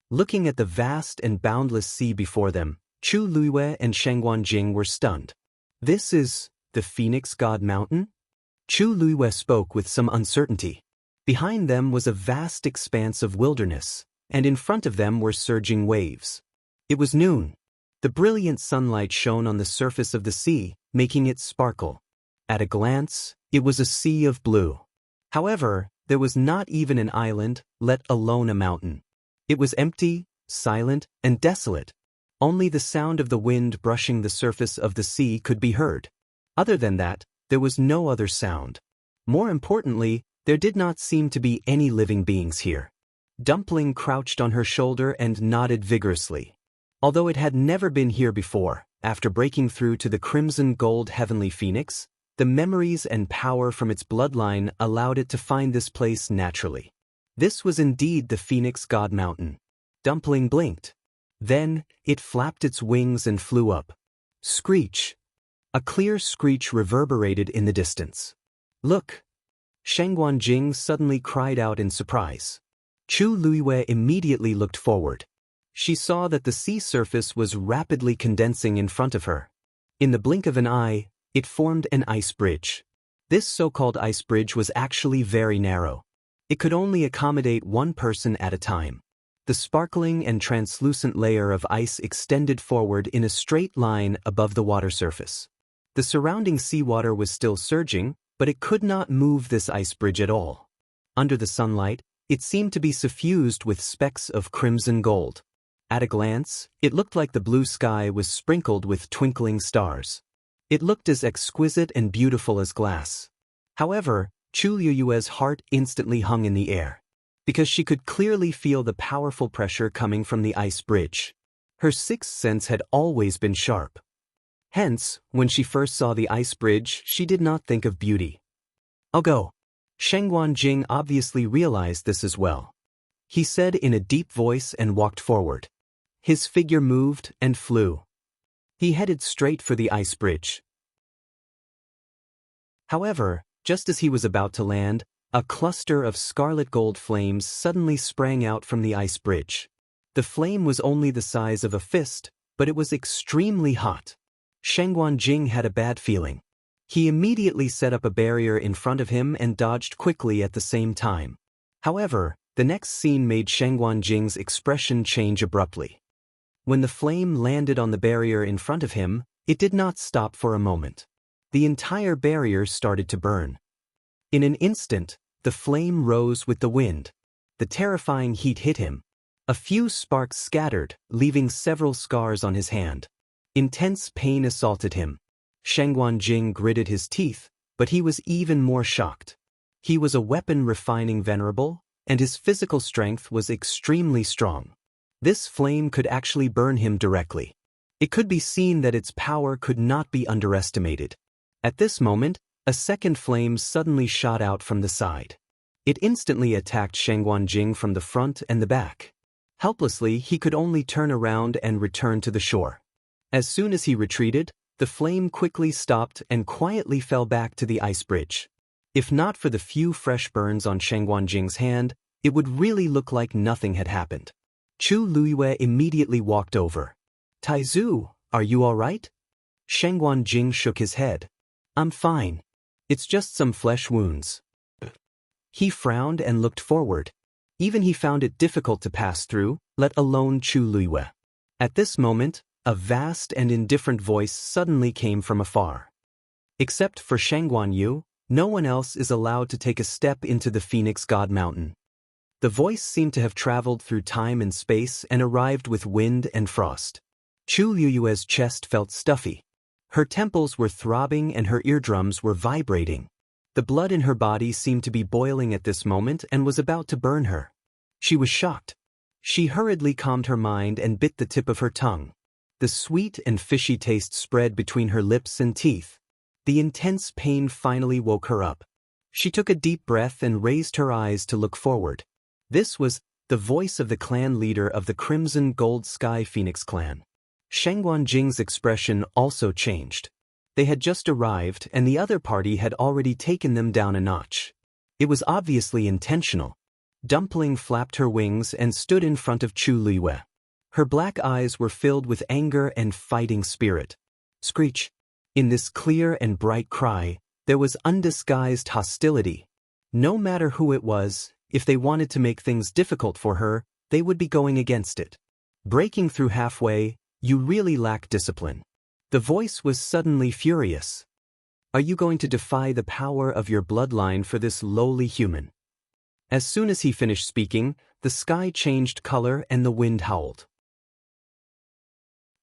Looking at the vast and boundless sea before them, Chu Liyue and Shengguanjing were stunned. This is the Phoenix God Mountain? Chu Liyue spoke with some uncertainty. Behind them was a vast expanse of wilderness, and in front of them were surging waves. It was noon. The brilliant sunlight shone on the surface of the sea, making it sparkle. At a glance, it was a sea of blue. However, there was not even an island, let alone a mountain. It was empty, silent, and desolate. Only the sound of the wind brushing the surface of the sea could be heard. Other than that, there was no other sound. More importantly, There did not seem to be any living beings here. Dumpling crouched on her shoulder and nodded vigorously. Although it had never been here before, after breaking through to the crimson gold heavenly phoenix, the memories and power from its bloodline allowed it to find this place naturally. This was indeed the Phoenix God Mountain. Dumpling blinked. Then, it flapped its wings and flew up. Screech! A clear screech reverberated in the distance. Look! Shangguan Jing suddenly cried out in surprise. Chu Luiwei immediately looked forward. She saw that the sea surface was rapidly condensing in front of her. In the blink of an eye, it formed an ice bridge. This so-called ice bridge was actually very narrow. It could only accommodate one person at a time. The sparkling and translucent layer of ice extended forward in a straight line above the water surface. The surrounding seawater was still surging, but it could not move this ice bridge at all. Under the sunlight, it seemed to be suffused with specks of crimson gold. At a glance, it looked like the blue sky was sprinkled with twinkling stars. It looked as exquisite and beautiful as glass. However, Chu Liyue's heart instantly hung in the air, because she could clearly feel the powerful pressure coming from the ice bridge. Her sixth sense had always been sharp. Hence, when she first saw the ice bridge, she did not think of beauty. I'll go. Shangguan Jing obviously realized this as well. He said in a deep voice and walked forward. His figure moved and flew. He headed straight for the ice bridge. However, just as he was about to land, a cluster of scarlet gold flames suddenly sprang out from the ice bridge. The flame was only the size of a fist, but it was extremely hot. Shangguan Jing had a bad feeling. He immediately set up a barrier in front of him and dodged quickly at the same time. However, the next scene made Shangguan Jing's expression change abruptly. When the flame landed on the barrier in front of him, it did not stop for a moment. The entire barrier started to burn. In an instant, the flame rose with the wind. The terrifying heat hit him. A few sparks scattered, leaving several scars on his hand. Intense pain assaulted him. Shangguan Jing gritted his teeth, but he was even more shocked. He was a weapon-refining venerable, and his physical strength was extremely strong. This flame could actually burn him directly. It could be seen that its power could not be underestimated. At this moment, a second flame suddenly shot out from the side. It instantly attacked Shangguan Jing from the front and the back. Helplessly, he could only turn around and return to the shore. As soon as he retreated, the flame quickly stopped and quietly fell back to the ice bridge. If not for the few fresh burns on Shangguan Jing's hand, it would really look like nothing had happened. Chu Luiwei immediately walked over. Taizu, are you all right? Shangguan Jing shook his head. I'm fine. It's just some flesh wounds. He frowned and looked forward. Even he found it difficult to pass through, let alone Chu Luiwei. At this moment, a vast and indifferent voice suddenly came from afar. Except for Shangguan Yu, no one else is allowed to take a step into the Phoenix God Mountain. The voice seemed to have traveled through time and space and arrived with wind and frost. Chu Liyue's chest felt stuffy. Her temples were throbbing and her eardrums were vibrating. The blood in her body seemed to be boiling at this moment and was about to burn her. She was shocked. She hurriedly calmed her mind and bit the tip of her tongue. The sweet and fishy taste spread between her lips and teeth. The intense pain finally woke her up. She took a deep breath and raised her eyes to look forward. This was the voice of the clan leader of the Crimson Gold Sky Phoenix clan. Shangguan Jing's expression also changed. They had just arrived and the other party had already taken them down a notch. It was obviously intentional. Dumpling flapped her wings and stood in front of Chu Luiwei. Her black eyes were filled with anger and fighting spirit. Screech! In this clear and bright cry, there was undisguised hostility. No matter who it was, if they wanted to make things difficult for her, they would be going against it. Breaking through halfway, you really lack discipline. The voice was suddenly furious. Are you going to defy the power of your bloodline for this lowly human? As soon as he finished speaking, the sky changed color and the wind howled.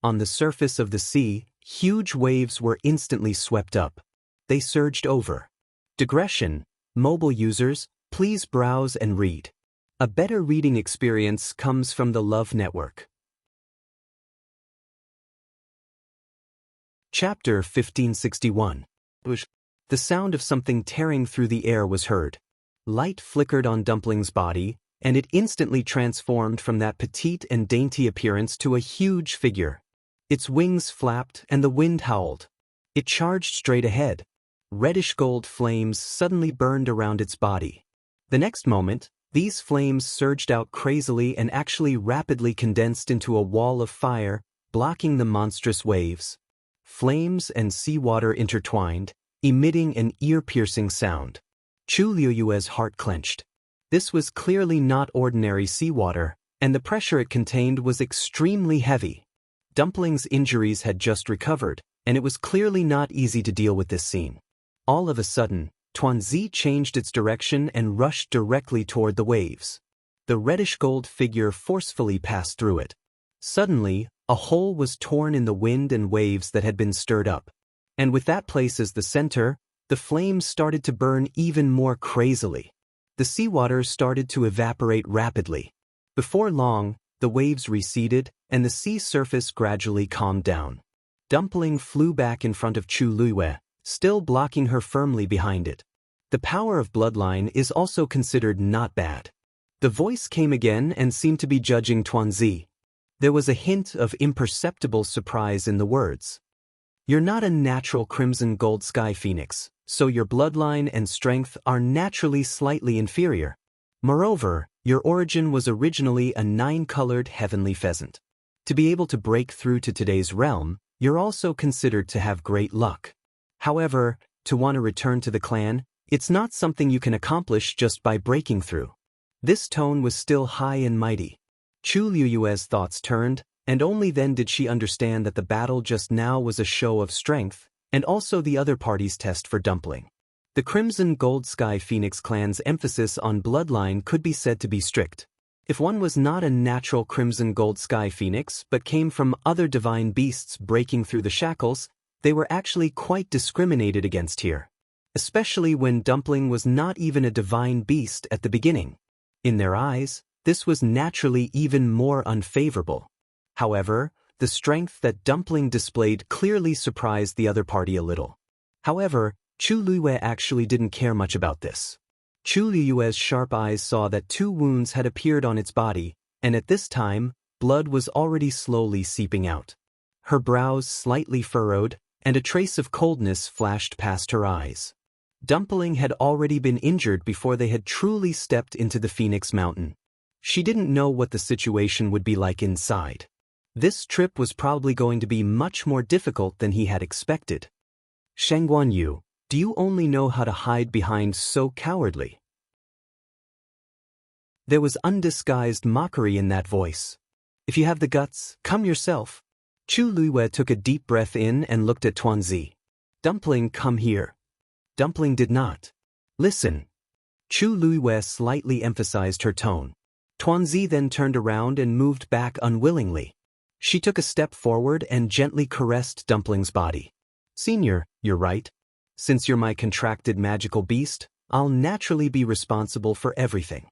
On the surface of the sea, huge waves were instantly swept up. They surged over. Digression, mobile users, Please browse and read. A better reading experience comes from the Love Network. Chapter 1561. The sound of something tearing through the air was heard. Light flickered on Dumpling's body, and it instantly transformed from that petite and dainty appearance to a huge figure. Its wings flapped and the wind howled. It charged straight ahead. Reddish-gold flames suddenly burned around its body. The next moment, these flames surged out crazily and actually rapidly condensed into a wall of fire, blocking the monstrous waves. Flames and seawater intertwined, emitting an ear-piercing sound. Chu Liuyue's heart clenched. This was clearly not ordinary seawater, and the pressure it contained was extremely heavy. Dumpling's injuries had just recovered, and it was clearly not easy to deal with this scene. All of a sudden, Tuanzi changed its direction and rushed directly toward the waves. The reddish-gold figure forcefully passed through it. Suddenly, a hole was torn in the wind and waves that had been stirred up. And with that place as the center, the flames started to burn even more crazily. The seawater started to evaporate rapidly. Before long, the waves receded, and the sea surface gradually calmed down. Dumpling flew back in front of Chu Luiyue, still blocking her firmly behind it. The power of bloodline is also considered not bad. The voice came again and seemed to be judging Tuanzi. There was a hint of imperceptible surprise in the words. You're not a natural crimson gold sky phoenix, so your bloodline and strength are naturally slightly inferior. Moreover, your origin was originally a 9-colored heavenly pheasant. To be able to break through to today's realm, you're also considered to have great luck. However, to want to return to the clan, it's not something you can accomplish just by breaking through. This tone was still high and mighty. Chu Liuyue's thoughts turned, and only then did she understand that the battle just now was a show of strength, and also the other party's test for Dumpling. The Crimson Gold Sky Phoenix clan's emphasis on bloodline could be said to be strict. If one was not a natural Crimson Gold Sky Phoenix but came from other divine beasts breaking through the shackles, they were actually quite discriminated against here. Especially when Dumpling was not even a divine beast at the beginning. In their eyes, this was naturally even more unfavorable. However, the strength that Dumpling displayed clearly surprised the other party a little. However, Chu Luiyue actually didn't care much about this. Chu Liuyue's sharp eyes saw that 2 wounds had appeared on its body, and at this time, blood was already slowly seeping out. Her brows slightly furrowed, and a trace of coldness flashed past her eyes. Dumpling had already been injured before they had truly stepped into the Phoenix Mountain. She didn't know what the situation would be like inside. This trip was probably going to be much more difficult than he had expected. Shengguan Yu, do you only know how to hide behind so cowardly? There was undisguised mockery in that voice. If you have the guts, come yourself. Chu Luiyue took a deep breath in and looked at Tuanzi. Dumpling, come here. Dumpling did not. Listen. Chu Luiyue slightly emphasized her tone. Tuanzi then turned around and moved back unwillingly. She took a step forward and gently caressed Dumpling's body. Senior, you're right. Since you're my contracted magical beast, I'll naturally be responsible for everything.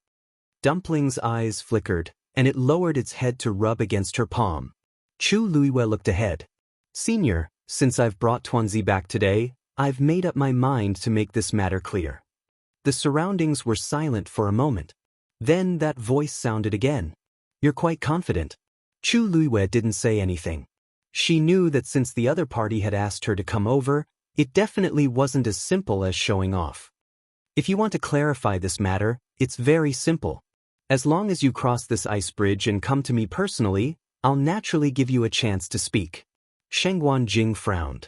Dumpling's eyes flickered, and it lowered its head to rub against her palm. Chu Luiyue looked ahead. Senior, since I've brought Tuanzi back today, I've made up my mind to make this matter clear. The surroundings were silent for a moment. Then that voice sounded again. You're quite confident. Chu Luiyue didn't say anything. She knew that since the other party had asked her to come over, it definitely wasn't as simple as showing off. If you want to clarify this matter, it's very simple. As long as you cross this ice bridge and come to me personally, I'll naturally give you a chance to speak. Shengguan Jing frowned.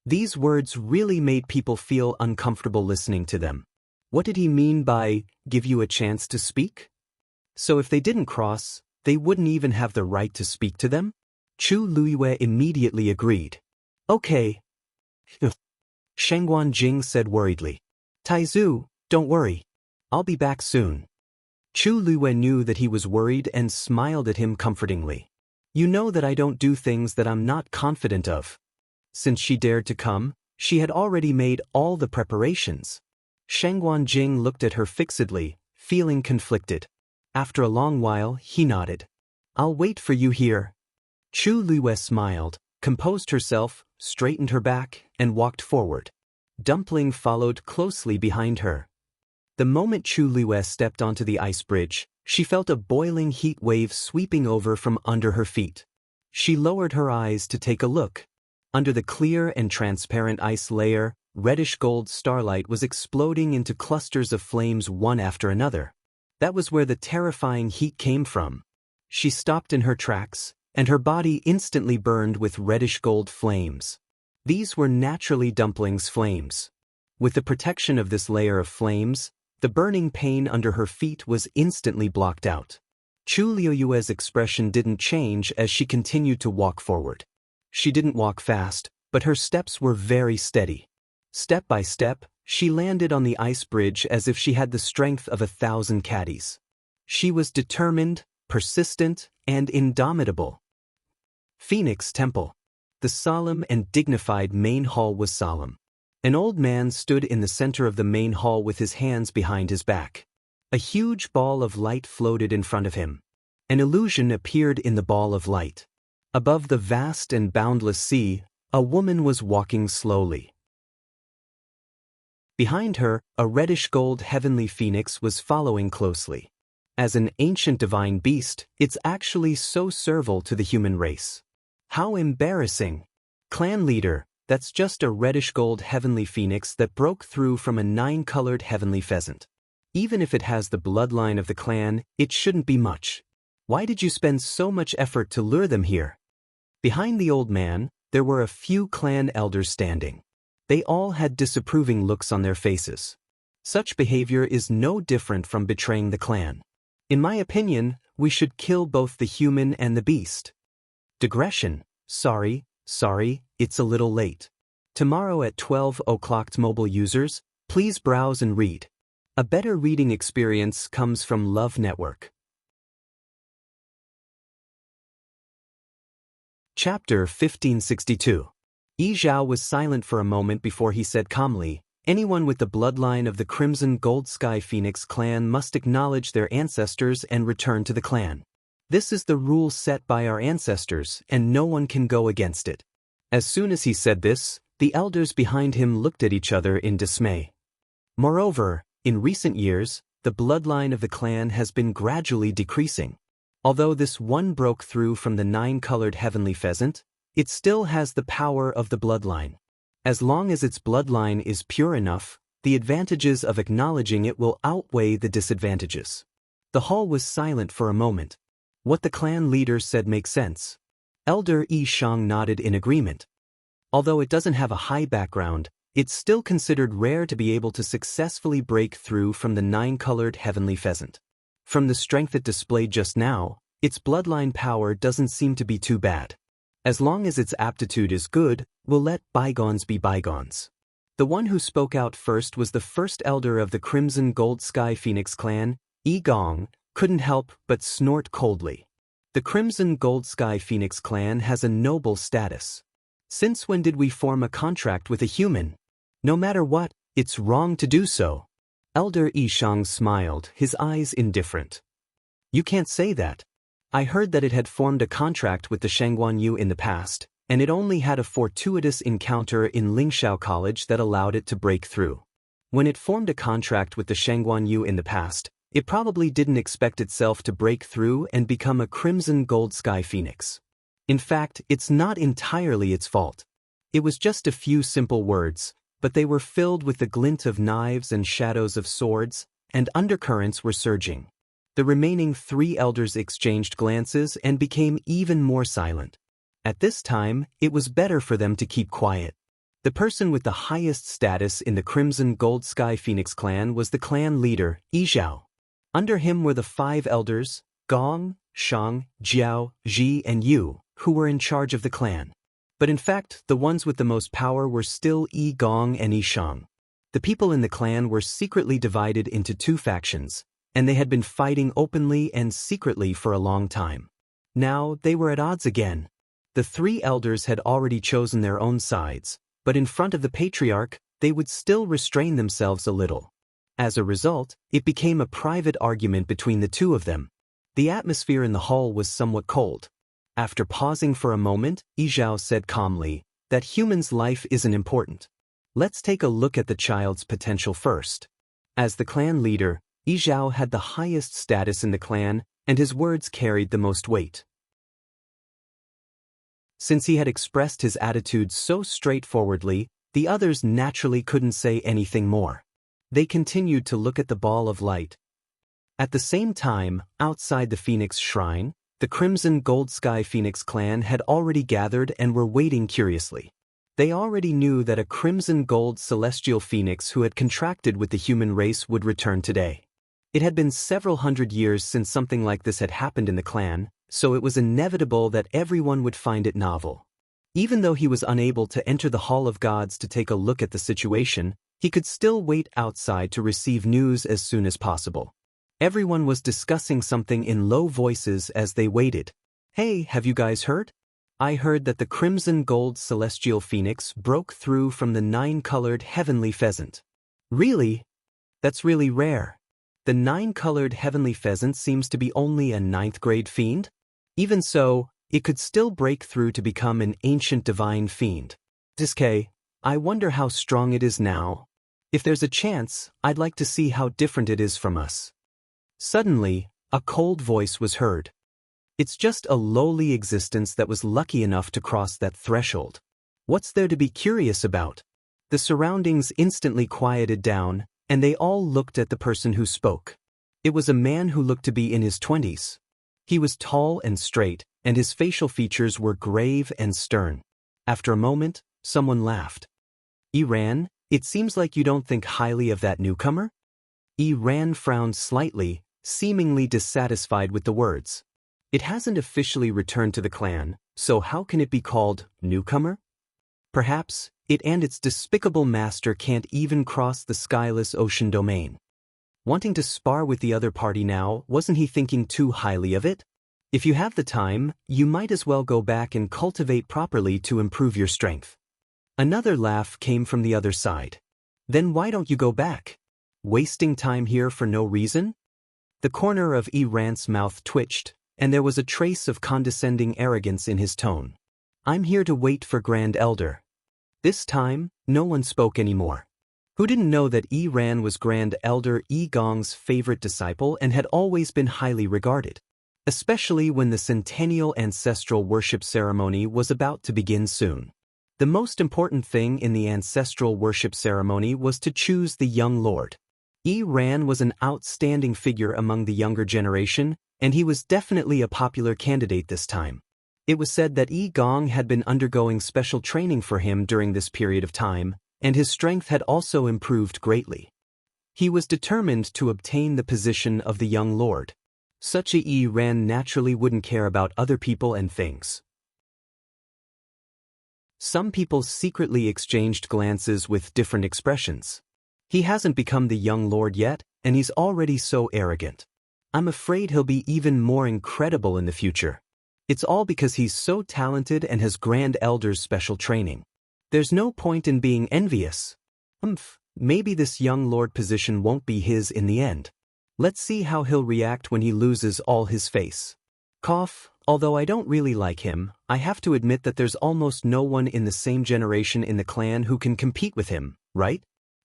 These words really made people feel uncomfortable listening to them. What did he mean by, give you a chance to speak? So if they didn't cross, they wouldn't even have the right to speak to them? Chu Luiyue immediately agreed. Okay. Shengguan Jing said worriedly. Taizu, don't worry. I'll be back soon. Chu Luiyue knew that he was worried and smiled at him comfortingly. You know that I don't do things that I'm not confident of. Since she dared to come, she had already made all the preparations. Shengguan Jing looked at her fixedly, feeling conflicted. After a long while, he nodded. "I'll wait for you here." Chu Liyue smiled, composed herself, straightened her back, and walked forward. Dumpling followed closely behind her. The moment Chu Liyue stepped onto the ice bridge, she felt a boiling heat wave sweeping over from under her feet. She lowered her eyes to take a look. Under the clear and transparent ice layer, reddish-gold starlight was exploding into clusters of flames one after another. That was where the terrifying heat came from. She stopped in her tracks, and her body instantly burned with reddish-gold flames. These were naturally Dumpling's flames. With the protection of this layer of flames, the burning pain under her feet was instantly blocked out. Chu Liyue's expression didn't change as she continued to walk forward. She didn't walk fast, but her steps were very steady. Step by step, she landed on the ice bridge as if she had the strength of 1,000 caddies. She was determined, persistent, and indomitable. Phoenix Temple. The solemn and dignified main hall was solemn. An old man stood in the center of the main hall with his hands behind his back. A huge ball of light floated in front of him. An illusion appeared in the ball of light. Above the vast and boundless sea, a woman was walking slowly. Behind her, a reddish-gold heavenly phoenix was following closely. As an ancient divine beast, it's actually so servile to the human race. How embarrassing! Clan leader, that's just a reddish-gold heavenly phoenix that broke through from a 9-colored heavenly pheasant. Even if it has the bloodline of the clan, it shouldn't be much. Why did you spend so much effort to lure them here? Behind the old man, there were a few clan elders standing. They all had disapproving looks on their faces. Such behavior is no different from betraying the clan. In my opinion, we should kill both the human and the beast. Digression. Sorry, it's a little late. Tomorrow at 12 o'clock. Mobile users, please browse and read. A better reading experience comes from Love Network. Chapter 1562. Yi Zhao was silent for a moment before he said calmly, "Anyone with the bloodline of the Crimson Gold Sky Phoenix clan must acknowledge their ancestors and return to the clan. This is the rule set by our ancestors, and no one can go against it." As soon as he said this, the elders behind him looked at each other in dismay. Moreover, in recent years, the bloodline of the clan has been gradually decreasing. Although this one broke through from the 9-colored heavenly pheasant, it still has the power of the bloodline. As long as its bloodline is pure enough, the advantages of acknowledging it will outweigh the disadvantages. The hall was silent for a moment. What the clan leader said makes sense. Elder Yi Shang nodded in agreement. Although it doesn't have a high background, it's still considered rare to be able to successfully break through from the 9-colored heavenly pheasant. From the strength it displayed just now, its bloodline power doesn't seem to be too bad. As long as its aptitude is good, we'll let bygones be bygones. The one who spoke out first was the first elder of the Crimson Gold Sky Phoenix clan, Yi Gong, couldn't help but snort coldly. The Crimson Gold Sky Phoenix clan has a noble status. Since when did we form a contract with a human? No matter what, it's wrong to do so. Elder Yi Shang smiled, his eyes indifferent. You can't say that. I heard that it had formed a contract with the Shangguanyu in the past, and it only had a fortuitous encounter in Lingxiao College that allowed it to break through. When it formed a contract with the Shangguanyu in the past, it probably didn't expect itself to break through and become a Crimson Gold Sky Phoenix. In fact, it's not entirely its fault. It was just a few simple words, but they were filled with the glint of knives and shadows of swords, and undercurrents were surging. The remaining 3 elders exchanged glances and became even more silent. At this time, it was better for them to keep quiet. The person with the highest status in the Crimson Gold Sky Phoenix clan was the clan leader, Yi Zhao. Under him were the 5 elders, Gong, Shang, Jiao, Ji and Yu, who were in charge of the clan. But in fact, the ones with the most power were still Yi Gong and Yi Shang. The people in the clan were secretly divided into 2 factions, and they had been fighting openly and secretly for a long time. Now, they were at odds again. The 3 elders had already chosen their own sides, but in front of the patriarch, they would still restrain themselves a little. As a result, it became a private argument between the two of them. The atmosphere in the hall was somewhat cold. After pausing for a moment, Yizhao said calmly that humans' life isn't important. Let's take a look at the child's potential first. As the clan leader, Yizhao had the highest status in the clan, and his words carried the most weight. Since he had expressed his attitude so straightforwardly, the others naturally couldn't say anything more. They continued to look at the ball of light. At the same time, outside the Phoenix Shrine, the Crimson Gold Sky Phoenix clan had already gathered and were waiting curiously. They already knew that a Crimson Gold Celestial Phoenix who had contracted with the human race would return today. It had been several hundred years since something like this had happened in the clan, so it was inevitable that everyone would find it novel. Even though he was unable to enter the Hall of Gods to take a look at the situation, he could still wait outside to receive news as soon as possible. Everyone was discussing something in low voices as they waited. Hey, have you guys heard? I heard that the Crimson Gold Celestial Phoenix broke through from the 9-colored Heavenly Pheasant. Really? That's really rare. The 9-colored Heavenly Pheasant seems to be only a 9th-grade fiend? Even so, it could still break through to become an ancient divine fiend. Diske, I wonder how strong it is now. If there's a chance, I'd like to see how different it is from us. Suddenly, a cold voice was heard. It's just a lowly existence that was lucky enough to cross that threshold. What's there to be curious about? The surroundings instantly quieted down, and they all looked at the person who spoke. It was a man who looked to be in his 20s. He was tall and straight, and his facial features were grave and stern. After a moment, someone laughed. Iran, it seems like you don't think highly of that newcomer? Iran frowned slightly, seemingly dissatisfied with the words. It hasn't officially returned to the clan, so how can it be called newcomer? Perhaps it and its despicable master can't even cross the skyless ocean domain. Wanting to spar with the other party now, wasn't he thinking too highly of it? If you have the time, you might as well go back and cultivate properly to improve your strength. Another laugh came from the other side. Then why don't you go back? Wasting time here for no reason? The corner of Iran's mouth twitched, and there was a trace of condescending arrogance in his tone. I'm here to wait for Grand Elder. This time, no one spoke anymore. Who didn't know that Iran was Grand Elder Yi Gong's favorite disciple and had always been highly regarded? Especially when the centennial ancestral worship ceremony was about to begin soon. The most important thing in the ancestral worship ceremony was to choose the young lord. Iran was an outstanding figure among the younger generation, and he was definitely a popular candidate this time. It was said that Yi Gong had been undergoing special training for him during this period of time, and his strength had also improved greatly. He was determined to obtain the position of the young lord. Such a Iran naturally wouldn't care about other people and things. Some people secretly exchanged glances with different expressions. He hasn't become the young lord yet, and he's already so arrogant. I'm afraid he'll be even more incredible in the future. It's all because he's so talented and has Grand Elder's special training. There's no point in being envious. Maybe this young lord position won't be his in the end. Let's see how he'll react when he loses all his face. Cough. Although I don't really like him, I have to admit that there's almost no one in the same generation in the clan who can compete with him, right?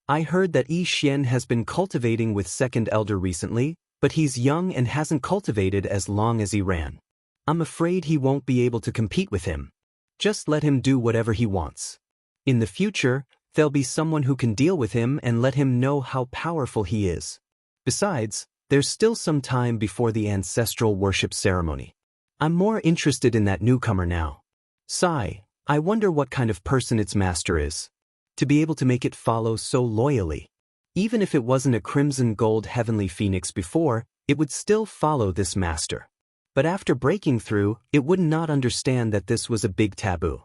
I heard that Yi Xian has been cultivating with Second Elder recently, but he's young and hasn't cultivated as long as he ran. I'm afraid he won't be able to compete with him. Just let him do whatever he wants. In the future, there'll be someone who can deal with him and let him know how powerful he is. Besides, there's still some time before the ancestral worship ceremony. I'm more interested in that newcomer now. Sigh, I wonder what kind of person its master is. To be able to make it follow so loyally. Even if it wasn't a crimson gold heavenly phoenix before, it would still follow this master. But after breaking through, it would not understand that this was a big taboo.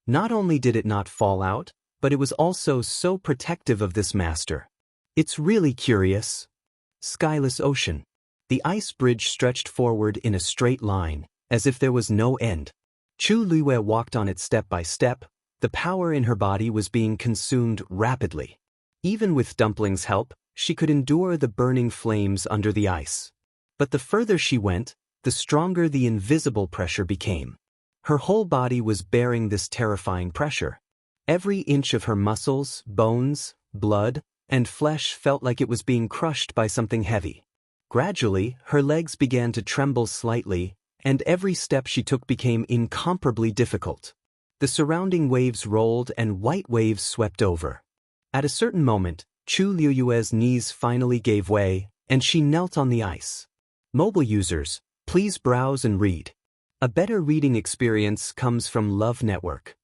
Not only did it not fall out, but it was also so protective of this master. It's really curious. Skyless ocean. The ice bridge stretched forward in a straight line, as if there was no end. Chu Luiwei walked on it step by step. The power in her body was being consumed rapidly. Even with Dumpling's help, she could endure the burning flames under the ice. But the further she went, the stronger the invisible pressure became. Her whole body was bearing this terrifying pressure. Every inch of her muscles, bones, blood, and flesh felt like it was being crushed by something heavy. Gradually, her legs began to tremble slightly, and every step she took became incomparably difficult. The surrounding waves rolled and white waves swept over. At a certain moment, Chu Liyue's knees finally gave way, and she knelt on the ice. Mobile users, please browse and read. A better reading experience comes from Love Network.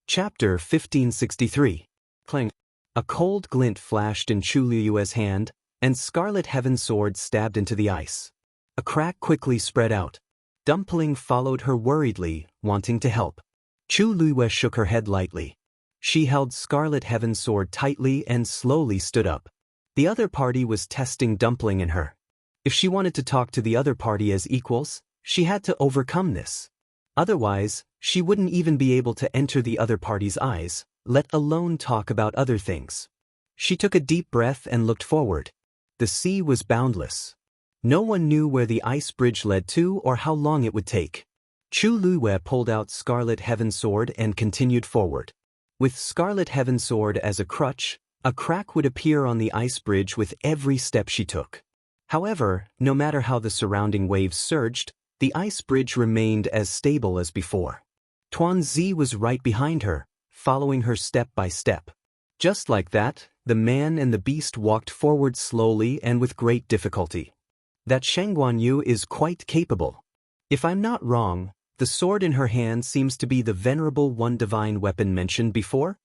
Chapter 1563. Clang. A cold glint flashed in Chu Liyue's hand, and Scarlet Heaven's sword stabbed into the ice. A crack quickly spread out. Dumpling followed her worriedly, wanting to help. Chu Liyue shook her head lightly. She held Scarlet Heaven's sword tightly and slowly stood up. The other party was testing Dumpling and her. If she wanted to talk to the other party as equals, she had to overcome this. Otherwise, she wouldn't even be able to enter the other party's eyes, let alone talk about other things. She took a deep breath and looked forward. The sea was boundless. No one knew where the ice bridge led to or how long it would take. Chu Liyue pulled out Scarlet Heaven's sword and continued forward. With Scarlet Heaven's sword as a crutch, a crack would appear on the ice bridge with every step she took. However, no matter how the surrounding waves surged, the ice bridge remained as stable as before. Tuanzi was right behind her, following her step by step. Just like that, the man and the beast walked forward slowly and with great difficulty. That Shangguanyu is quite capable. If I'm not wrong, the sword in her hand seems to be the venerable one divine weapon mentioned before?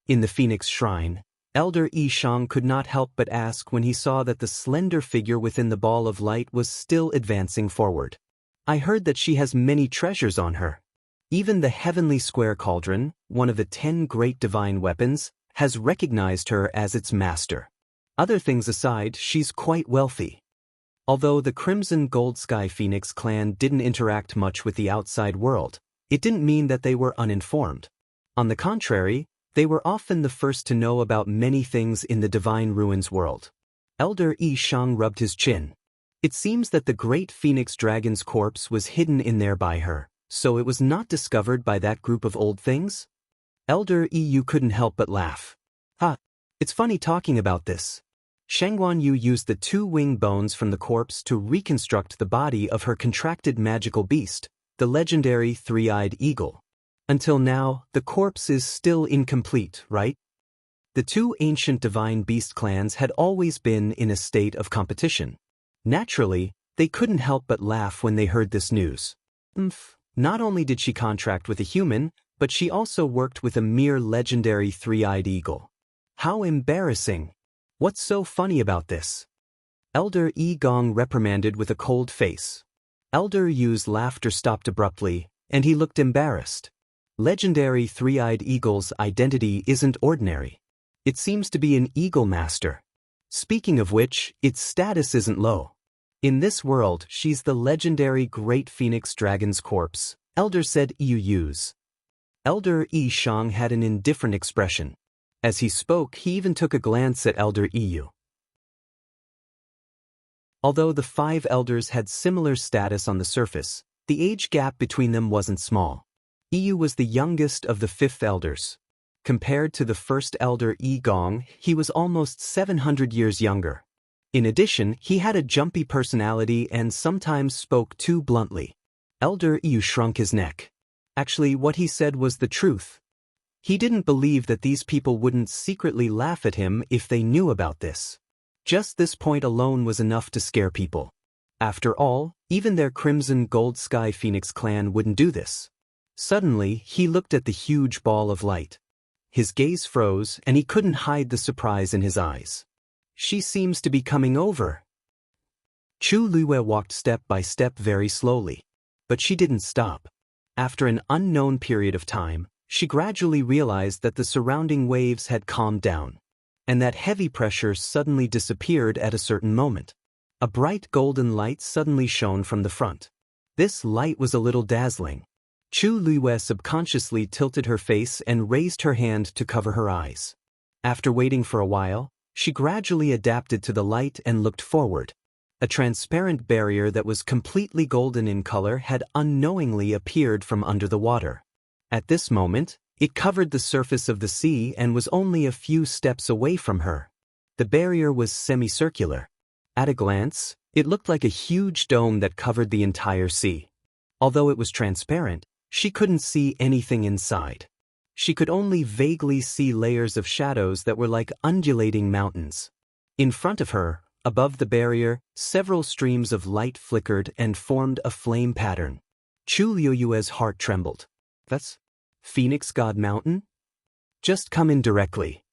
In the Phoenix Shrine, Elder Yi Shang could not help but ask when he saw that the slender figure within the ball of light was still advancing forward. I heard that she has many treasures on her. Even the Heavenly Square Cauldron, one of the 10 great divine weapons, has recognized her as its master. Other things aside, she's quite wealthy. Although the Crimson Gold Sky Phoenix clan didn't interact much with the outside world, it didn't mean that they were uninformed. On the contrary, they were often the first to know about many things in the Divine Ruins world. Elder Yi Shang rubbed his chin. It seems that the great Phoenix Dragon's corpse was hidden in there by her, so it was not discovered by that group of old things? Elder Yu couldn't help but laugh. It's funny talking about this. Shangguanyu used the 2 wing bones from the corpse to reconstruct the body of her contracted magical beast, the legendary 3-eyed eagle. Until now, the corpse is still incomplete, right? The 2 ancient divine beast clans had always been in a state of competition. Naturally, they couldn't help but laugh when they heard this news. Not only did she contract with a human, but she also worked with a mere legendary 3-eyed eagle. How embarrassing! What's so funny about this? Elder Yi Gong reprimanded with a cold face. Elder Yu's laughter stopped abruptly, and he looked embarrassed. Legendary 3-eyed eagle's identity isn't ordinary. It seems to be an eagle master. Speaking of which, its status isn't low. In this world, she's the legendary Great Phoenix Dragon's corpse, Elder said Yuyu's. Elder Yi Shang had an indifferent expression. As he spoke, he even took a glance at Elder Yu. Although the 5 elders had similar status on the surface, the age gap between them wasn't small. Yu was the youngest of the 5th elders. Compared to the first elder Yi Gong, he was almost 700 years younger. In addition, he had a jumpy personality and sometimes spoke too bluntly. Elder Yu shrunk his neck. Actually, what he said was the truth. He didn't believe that these people wouldn't secretly laugh at him if they knew about this. Just this point alone was enough to scare people. After all, even their Crimson Gold Sky Phoenix clan wouldn't do this. Suddenly, he looked at the huge ball of light. His gaze froze, and he couldn't hide the surprise in his eyes. She seems to be coming over. Chu Liyue walked step by step very slowly. But she didn't stop. After an unknown period of time, she gradually realized that the surrounding waves had calmed down, and that heavy pressure suddenly disappeared at a certain moment. A bright golden light suddenly shone from the front. This light was a little dazzling. Chu Luiyue subconsciously tilted her face and raised her hand to cover her eyes. After waiting for a while, she gradually adapted to the light and looked forward. A transparent barrier that was completely golden in color had unknowingly appeared from under the water. At this moment, it covered the surface of the sea and was only a few steps away from her. The barrier was semicircular. At a glance, it looked like a huge dome that covered the entire sea. Although it was transparent, she couldn't see anything inside. She could only vaguely see layers of shadows that were like undulating mountains. In front of her, above the barrier, several streams of light flickered and formed a flame pattern. Chu Luiyue's heart trembled. That's Phoenix God Mountain? Just come in directly.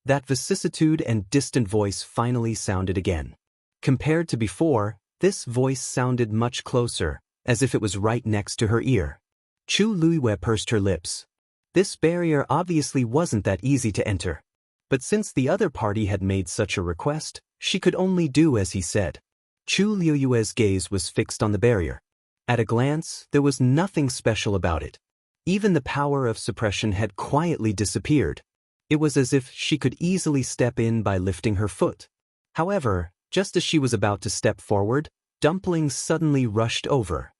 That vicissitude and distant voice finally sounded again. Compared to before, this voice sounded much closer, as if it was right next to her ear. Chu Luiyue pursed her lips. This barrier obviously wasn't that easy to enter. But since the other party had made such a request, she could only do as he said. Chu Luiyue's gaze was fixed on the barrier. At a glance, there was nothing special about it. Even the power of suppression had quietly disappeared. It was as if she could easily step in by lifting her foot. However, just as she was about to step forward, Dumpling suddenly rushed over.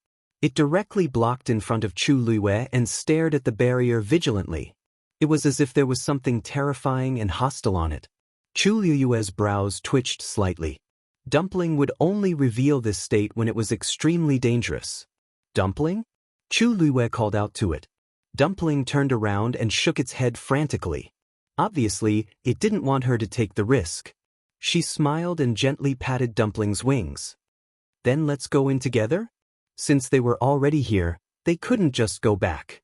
It directly blocked in front of Chu Luiyue and stared at the barrier vigilantly. It was as if there was something terrifying and hostile on it. Chu Luiyue's brows twitched slightly. Dumpling would only reveal this state when it was extremely dangerous. Dumpling? Chu Luiyue called out to it. Dumpling turned around and shook its head frantically. Obviously, it didn't want her to take the risk. She smiled and gently patted Dumpling's wings. Then let's go in together? Since they were already here, they couldn't just go back.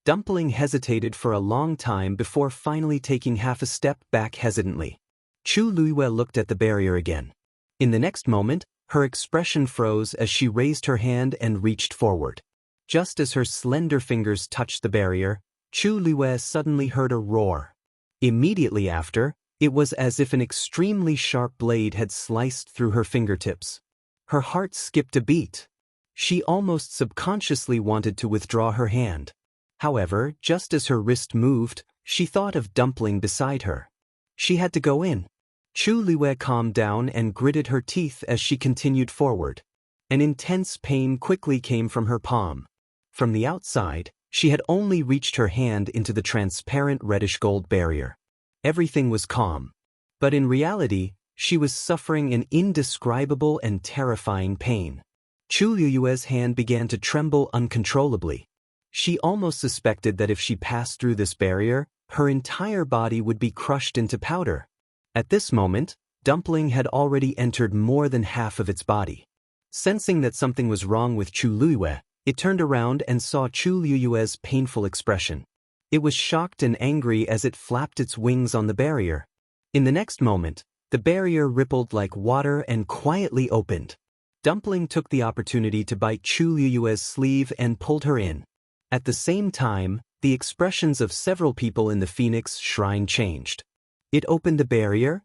Dumpling hesitated for a long time before finally taking half a step back hesitantly. Chu Luiyue looked at the barrier again. In the next moment, her expression froze as she raised her hand and reached forward. Just as her slender fingers touched the barrier, Chu Luiyue suddenly heard a roar. Immediately after, it was as if an extremely sharp blade had sliced through her fingertips. Her heart skipped a beat. She almost subconsciously wanted to withdraw her hand. However, just as her wrist moved, she thought of Dumpling beside her. She had to go in. Chu Luiyue calmed down and gritted her teeth as she continued forward. An intense pain quickly came from her palm. From the outside, she had only reached her hand into the transparent reddish-gold barrier. Everything was calm. But in reality, she was suffering an indescribable and terrifying pain. Chu Luiyue's hand began to tremble uncontrollably. She almost suspected that if she passed through this barrier, her entire body would be crushed into powder. At this moment, Dumpling had already entered more than half of its body. Sensing that something was wrong with Chu Luiyue, it turned around and saw Chu Luiyue's painful expression. It was shocked and angry as it flapped its wings on the barrier. In the next moment, the barrier rippled like water and quietly opened. Dumpling took the opportunity to bite Chu Luiyue's sleeve and pulled her in. At the same time, the expressions of several people in the Phoenix Shrine changed. It opened the barrier.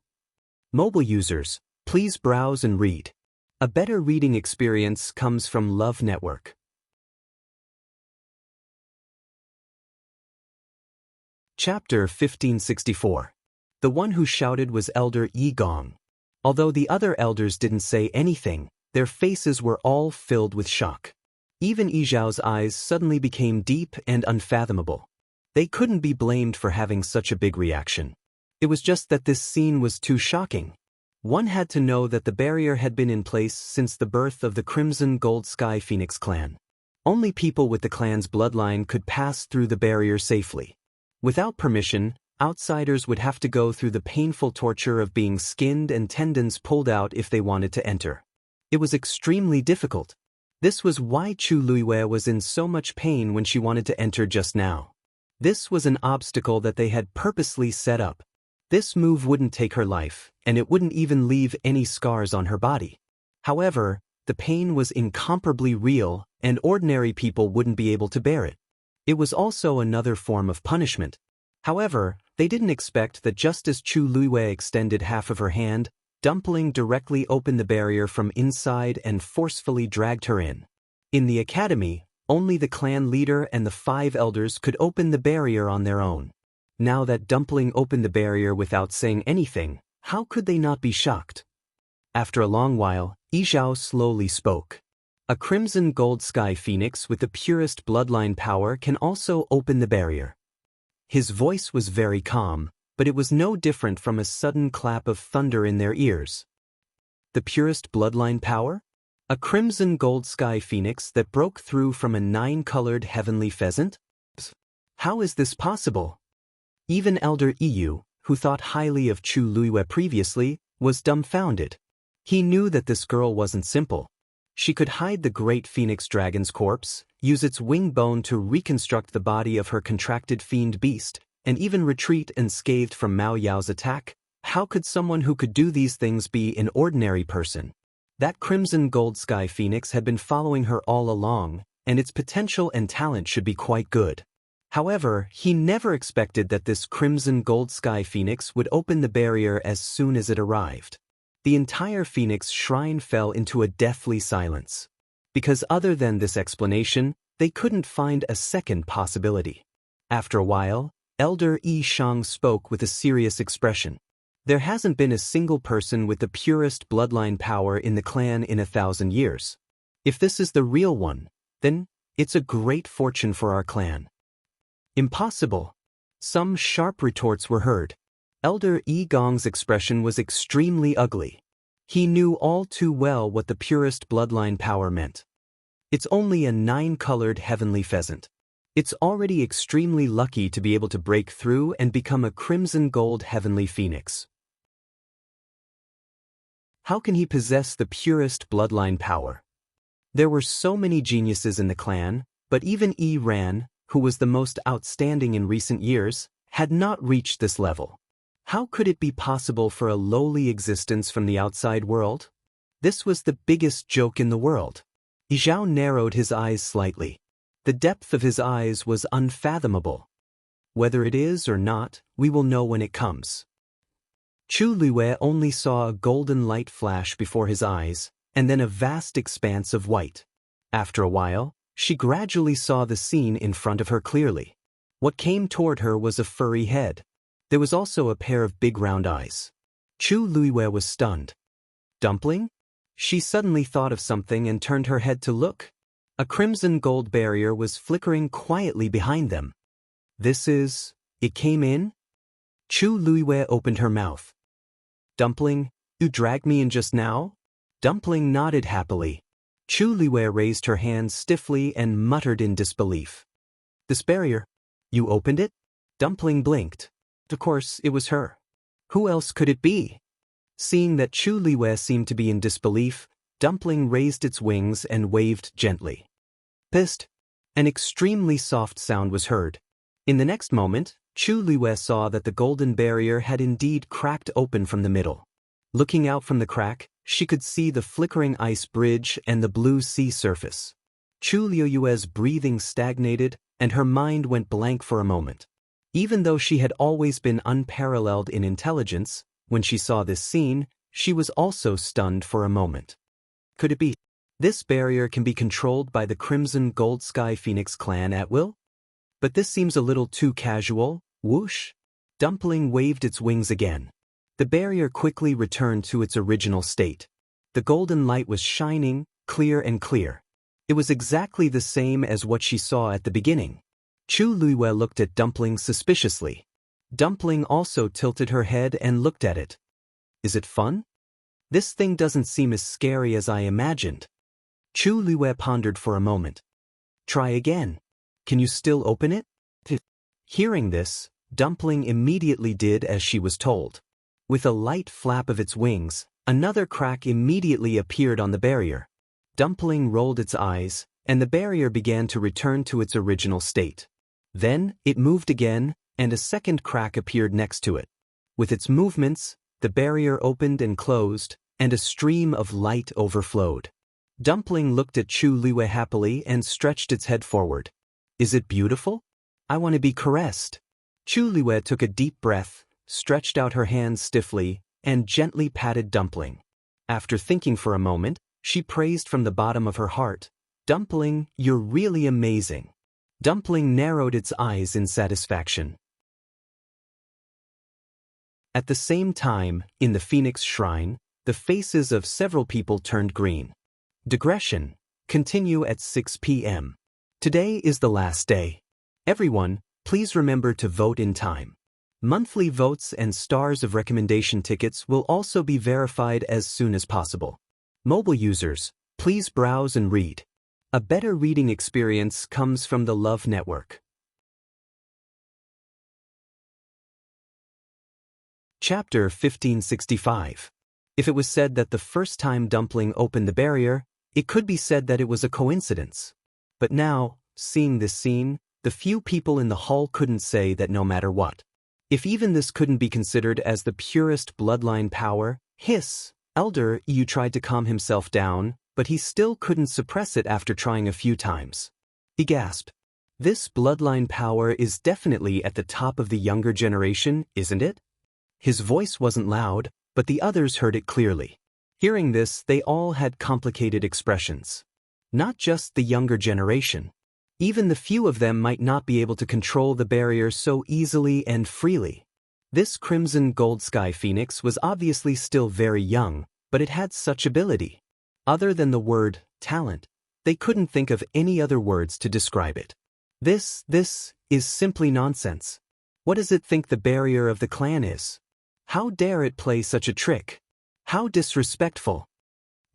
Mobile users, please browse and read. A better reading experience comes from Love Network. Chapter 1564. The one who shouted was Elder Yi Gong. Although the other elders didn't say anything, their faces were all filled with shock. Even Yi Zhao's eyes suddenly became deep and unfathomable. They couldn't be blamed for having such a big reaction. It was just that this scene was too shocking. One had to know that the barrier had been in place since the birth of the Crimson Gold Sky Phoenix clan. Only people with the clan's bloodline could pass through the barrier safely. Without permission, outsiders would have to go through the painful torture of being skinned and tendons pulled out if they wanted to enter. It was extremely difficult. This was why Chu Luiyue was in so much pain when she wanted to enter just now. This was an obstacle that they had purposely set up. This move wouldn't take her life, and it wouldn't even leave any scars on her body. However, the pain was incomparably real, and ordinary people wouldn't be able to bear it. It was also another form of punishment. However, they didn't expect that just as Chu Luiyue extended half of her hand, Dumpling directly opened the barrier from inside and forcefully dragged her in. In the academy, only the clan leader and the 5 elders could open the barrier on their own. Now that Dumpling opened the barrier without saying anything, how could they not be shocked? After a long while, Yizhao slowly spoke. A crimson gold sky phoenix with the purest bloodline power can also open the barrier. His voice was very calm, but it was no different from a sudden clap of thunder in their ears. The purest bloodline power? A crimson gold sky phoenix that broke through from a 9-colored heavenly pheasant? How is this possible? Even Elder Yu, who thought highly of Chu Luiyue previously, was dumbfounded. He knew that this girl wasn't simple. She could hide the great phoenix dragon's corpse, use its wing bone to reconstruct the body of her contracted fiend beast, and even retreat unscathed from Mao Yao's attack. How could someone who could do these things be an ordinary person? That crimson gold sky phoenix had been following her all along, and its potential and talent should be quite good. However, he never expected that this crimson gold sky phoenix would open the barrier as soon as it arrived. The entire phoenix shrine fell into a deathly silence. Because other than this explanation, they couldn't find a second possibility. After a while, Elder Yi Shang spoke with a serious expression. There hasn't been a single person with the purest bloodline power in the clan in 1,000 years. If this is the real one, then it's a great fortune for our clan. Impossible. Some sharp retorts were heard. Elder Yi Gong's expression was extremely ugly. He knew all too well what the purest bloodline power meant. It's only a 9-colored heavenly pheasant. It's already extremely lucky to be able to break through and become a crimson gold heavenly phoenix. How can he possess the purest bloodline power? There were so many geniuses in the clan, but even Yi Ran, who was the most outstanding in recent years, had not reached this level. How could it be possible for a lowly existence from the outside world? This was the biggest joke in the world. Yizhao narrowed his eyes slightly. The depth of his eyes was unfathomable. Whether it is or not, we will know when it comes. Chu Luiyue only saw a golden light flash before his eyes, and then a vast expanse of white. After a while, she gradually saw the scene in front of her clearly. What came toward her was a furry head. There was also a pair of big round eyes. Chu Luiyue was stunned. Dumpling? She suddenly thought of something and turned her head to look. A crimson gold barrier was flickering quietly behind them. It came in? Chu Luiyue opened her mouth. Dumpling, you dragged me in just now? Dumpling nodded happily. Chu Luiyue raised her hands stiffly and muttered in disbelief. This barrier? You opened it? Dumpling blinked. Of course, it was her. Who else could it be? Seeing that Chu Luiyue seemed to be in disbelief, Dumpling raised its wings and waved gently. Pissed. An extremely soft sound was heard. In the next moment, Chu Luiyue saw that the golden barrier had indeed cracked open from the middle. Looking out from the crack, she could see the flickering ice bridge and the blue sea surface. Chu Luiyue's breathing stagnated, and her mind went blank for a moment. Even though she had always been unparalleled in intelligence, when she saw this scene, she was also stunned for a moment. Could it be? This barrier can be controlled by the Crimson Gold Sky Phoenix clan at will? But this seems a little too casual. Whoosh! Dumpling waved its wings again. The barrier quickly returned to its original state. The golden light was shining, clear and clear. It was exactly the same as what she saw at the beginning. Chu Luiyue looked at Dumpling suspiciously. Dumpling also tilted her head and looked at it. Is it fun? This thing doesn't seem as scary as I imagined. Chu Luiyue pondered for a moment. Try again. Can you still open it? Hearing this, Dumpling immediately did as she was told. With a light flap of its wings, another crack immediately appeared on the barrier. Dumpling rolled its eyes, and the barrier began to return to its original state. Then, it moved again, and a second crack appeared next to it. With its movements, the barrier opened and closed, and a stream of light overflowed. Dumpling looked at Chu Luiyue happily and stretched its head forward. Is it beautiful? I want to be caressed. Chu Luiyue took a deep breath, stretched out her hands stiffly, and gently patted Dumpling. After thinking for a moment, she praised from the bottom of her heart, Dumpling, you're really amazing. Dumpling narrowed its eyes in satisfaction. At the same time, in the Phoenix Shrine, the faces of several people turned green. Digression. Continue at 6 p.m. Today is the last day. Everyone, please remember to vote in time. Monthly votes and stars of recommendation tickets will also be verified as soon as possible. Mobile users, please browse and read. A better reading experience comes from the Love Network. Chapter 1565. If it was said that the first time Dumpling opened the barrier, it could be said that it was a coincidence. But now, seeing this scene, the few people in the hall couldn't say that no matter what. If even this couldn't be considered as the purest bloodline power, Elder Yu tried to calm himself down, but he still couldn't suppress it after trying a few times. He gasped. This bloodline power is definitely at the top of the younger generation, isn't it? His voice wasn't loud, but the others heard it clearly. Hearing this, they all had complicated expressions. Not just the younger generation. Even the few of them might not be able to control the barrier so easily and freely. This Crimson Gold Sky Phoenix was obviously still very young, but it had such ability. Other than the word talent, they couldn't think of any other words to describe it. This is simply nonsense. What does it think the barrier of the clan is? How dare it play such a trick? How disrespectful.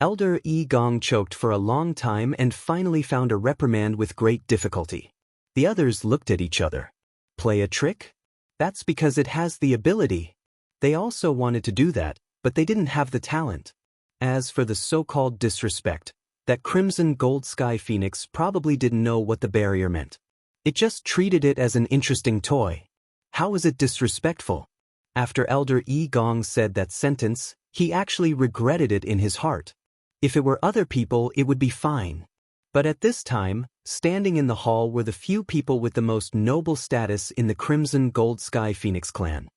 Elder Yi Gong choked for a long time and finally found a reprimand with great difficulty. The others looked at each other. Play a trick? That's because it has the ability. They also wanted to do that, but they didn't have the talent. As for the so-called disrespect, that Crimson Gold Sky Phoenix probably didn't know what the barrier meant. It just treated it as an interesting toy. How is it disrespectful? After Elder Yi Gong said that sentence, he actually regretted it in his heart. If it were other people, it would be fine. But at this time, standing in the hall were the few people with the most noble status in the Crimson Gold Sky Phoenix clan.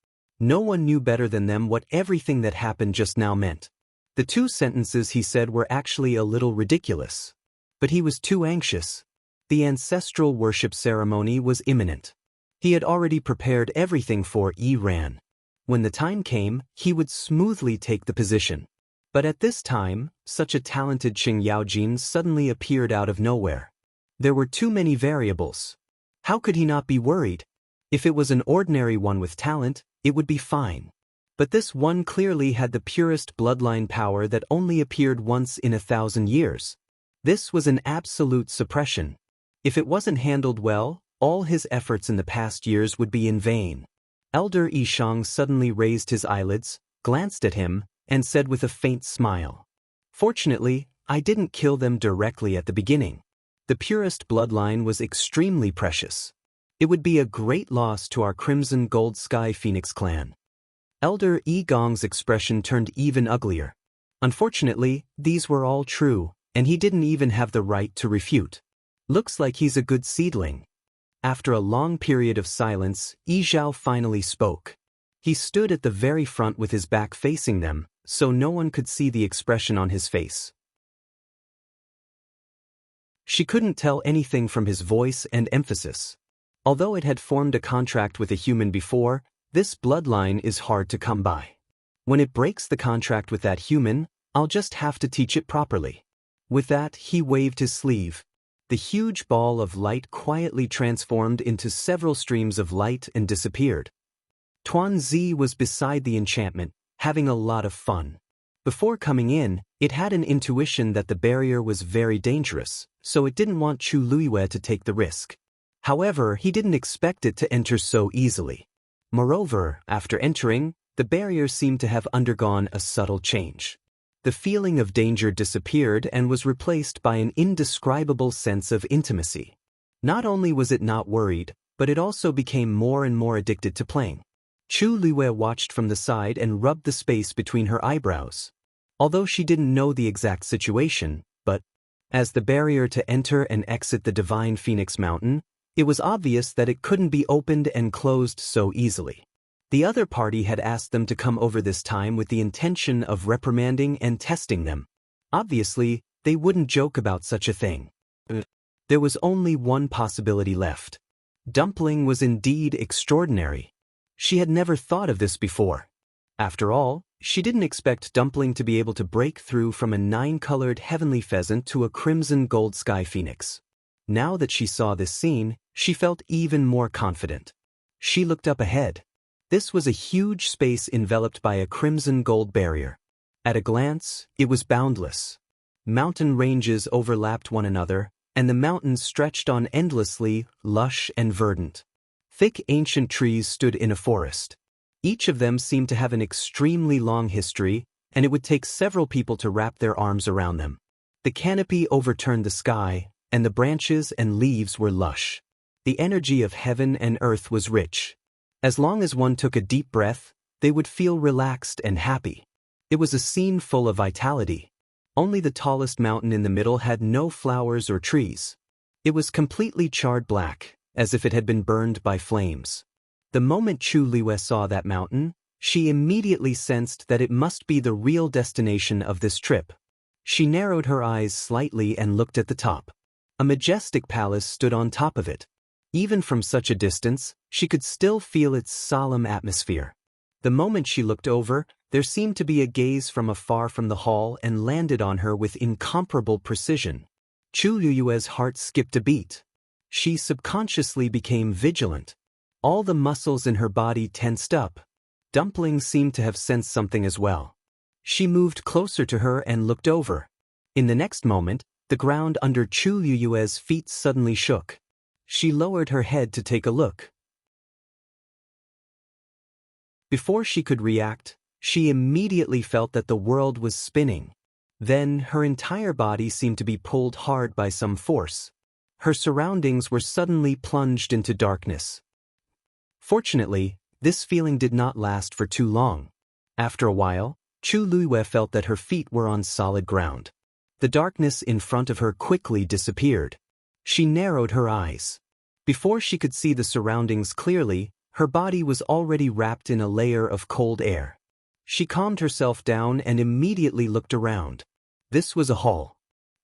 No one knew better than them what everything that happened just now meant. The two sentences he said were actually a little ridiculous. But he was too anxious. The ancestral worship ceremony was imminent. He had already prepared everything for Ran. When the time came, he would smoothly take the position. But at this time, such a talented Qing Yaojin suddenly appeared out of nowhere. There were too many variables. How could he not be worried? If it was an ordinary one with talent, it would be fine. But this one clearly had the purest bloodline power that only appeared once in 1,000 years. This was an absolute suppression. If it wasn't handled well, all his efforts in the past years would be in vain. Elder Yishang suddenly raised his eyelids, glanced at him, and said with a faint smile, "Fortunately, I didn't kill them directly at the beginning. The purest bloodline was extremely precious. It would be a great loss to our Crimson Gold Sky Phoenix clan." Elder Yi Gong's expression turned even uglier. Unfortunately, these were all true, and he didn't even have the right to refute. Looks like he's a good seedling. After a long period of silence, Yi Zhao finally spoke. He stood at the very front with his back facing them, so no one could see the expression on his face. She couldn't tell anything from his voice and emphasis. Although it had formed a contract with a human before, this bloodline is hard to come by. When it breaks the contract with that human, I'll just have to teach it properly. With that, he waved his sleeve. The huge ball of light quietly transformed into several streams of light and disappeared. Tuan Zi was beside the enchantment, having a lot of fun. Before coming in, it had an intuition that the barrier was very dangerous, so it didn't want Chu Luiyue to take the risk. However, he didn't expect it to enter so easily. Moreover, after entering, the barrier seemed to have undergone a subtle change. The feeling of danger disappeared and was replaced by an indescribable sense of intimacy. Not only was it not worried, but it also became more and more addicted to playing. Chu Luiyue watched from the side and rubbed the space between her eyebrows. Although she didn't know the exact situation, but as the barrier to enter and exit the Divine Phoenix Mountain, it was obvious that it couldn't be opened and closed so easily. The other party had asked them to come over this time with the intention of reprimanding and testing them. Obviously, they wouldn't joke about such a thing. There was only one possibility left. Dumpling was indeed extraordinary. She had never thought of this before. After all, she didn't expect Dumpling to be able to break through from a 9-colored heavenly pheasant to a crimson gold sky phoenix. Now that she saw this scene, she felt even more confident. She looked up ahead. This was a huge space enveloped by a crimson gold barrier. At a glance, it was boundless. Mountain ranges overlapped one another, and the mountains stretched on endlessly, lush and verdant. Thick ancient trees stood in a forest. Each of them seemed to have an extremely long history, and it would take several people to wrap their arms around them. The canopy overturned the sky, and the branches and leaves were lush. The energy of heaven and earth was rich. As long as one took a deep breath, they would feel relaxed and happy. It was a scene full of vitality. Only the tallest mountain in the middle had no flowers or trees. It was completely charred black, as if it had been burned by flames. The moment Chu Liwei saw that mountain, she immediately sensed that it must be the real destination of this trip. She narrowed her eyes slightly and looked at the top. A majestic palace stood on top of it. Even from such a distance, she could still feel its solemn atmosphere. The moment she looked over, there seemed to be a gaze from afar from the hall and landed on her with incomparable precision. Chu Liwei's heart skipped a beat. She subconsciously became vigilant. All the muscles in her body tensed up. Dumpling seemed to have sensed something as well. She moved closer to her and looked over. In the next moment, the ground under Chu Liwei's feet suddenly shook. She lowered her head to take a look. Before she could react, she immediately felt that the world was spinning. Then, her entire body seemed to be pulled hard by some force. Her surroundings were suddenly plunged into darkness. Fortunately, this feeling did not last for too long. After a while, Chu Liwei felt that her feet were on solid ground. The darkness in front of her quickly disappeared. She narrowed her eyes. Before she could see the surroundings clearly, her body was already wrapped in a layer of cold air. She calmed herself down and immediately looked around. This was a hall.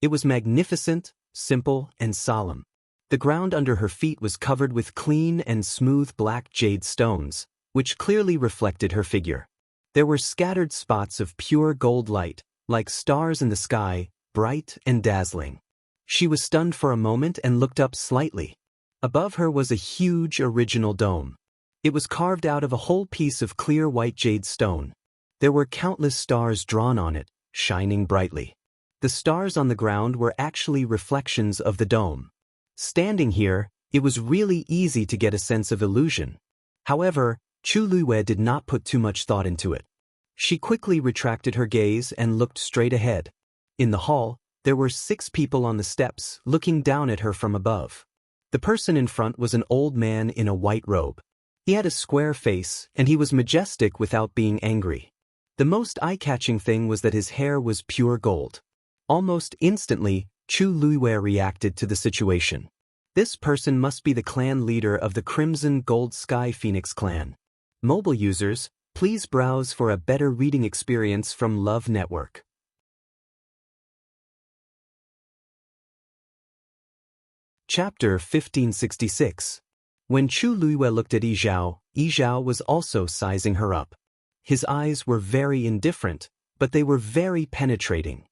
It was magnificent, simple, and solemn. The ground under her feet was covered with clean and smooth black jade stones, which clearly reflected her figure. There were scattered spots of pure gold light, like stars in the sky, bright and dazzling. She was stunned for a moment and looked up slightly. Above her was a huge original dome. It was carved out of a whole piece of clear white jade stone. There were countless stars drawn on it, shining brightly. The stars on the ground were actually reflections of the dome. Standing here, it was really easy to get a sense of illusion. However, Chu Liwei did not put too much thought into it. She quickly retracted her gaze and looked straight ahead. In the hall, there were 6 people on the steps, looking down at her from above. The person in front was an old man in a white robe. He had a square face, and he was majestic without being angry. The most eye-catching thing was that his hair was pure gold. Almost instantly, Chu Liwei reacted to the situation. This person must be the clan leader of the Crimson Gold Sky Phoenix clan. Mobile users, please browse for a better reading experience from Love Network. Chapter 1566. When Chu Liwei looked at Yizhao was also sizing her up. His eyes were very indifferent, but they were very penetrating.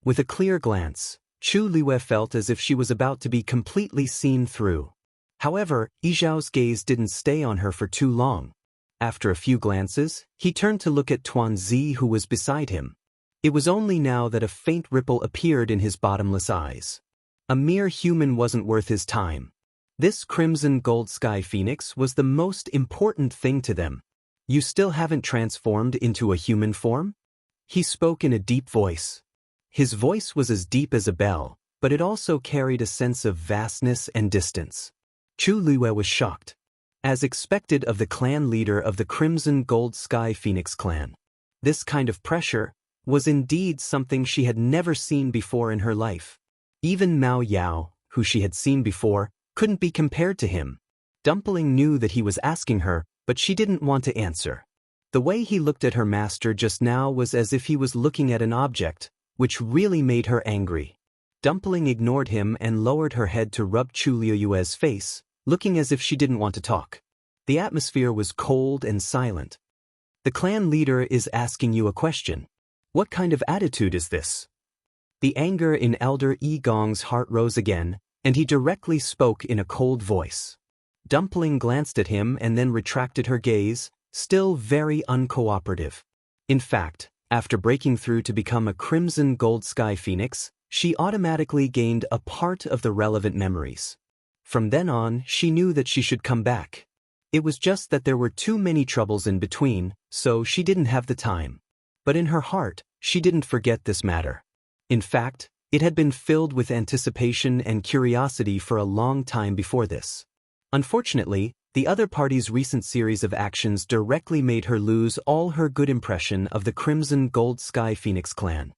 With a clear glance, Chu Liwei felt as if she was about to be completely seen through. However, Yizhao's gaze didn't stay on her for too long. After a few glances, he turned to look at Tuanzi, who was beside him. It was only now that a faint ripple appeared in his bottomless eyes. A mere human wasn't worth his time. This crimson gold sky phoenix was the most important thing to them. You still haven't transformed into a human form? He spoke in a deep voice. His voice was as deep as a bell, but it also carried a sense of vastness and distance. Chu Liwei was shocked. As expected of the clan leader of the Crimson Gold Sky Phoenix clan. This kind of pressure was indeed something she had never seen before in her life. Even Mao Yao, who she had seen before, couldn't be compared to him. Dumpling knew that he was asking her, but she didn't want to answer. The way he looked at her master just now was as if he was looking at an object, which really made her angry. Dumpling ignored him and lowered her head to rub Chu Liuyue's face, looking as if she didn't want to talk. The atmosphere was cold and silent. The clan leader is asking you a question. What kind of attitude is this? The anger in Elder Yi Gong's heart rose again, and he directly spoke in a cold voice. Dumpling glanced at him and then retracted her gaze, still very uncooperative. In fact, after breaking through to become a Crimson Gold Sky Phoenix, she automatically gained a part of the relevant memories. From then on, she knew that she should come back. It was just that there were too many troubles in between, so she didn't have the time. But in her heart, she didn't forget this matter. In fact, it had been filled with anticipation and curiosity for a long time before this. Unfortunately, the other party's recent series of actions directly made her lose all her good impression of the Crimson Gold Sky Phoenix clan.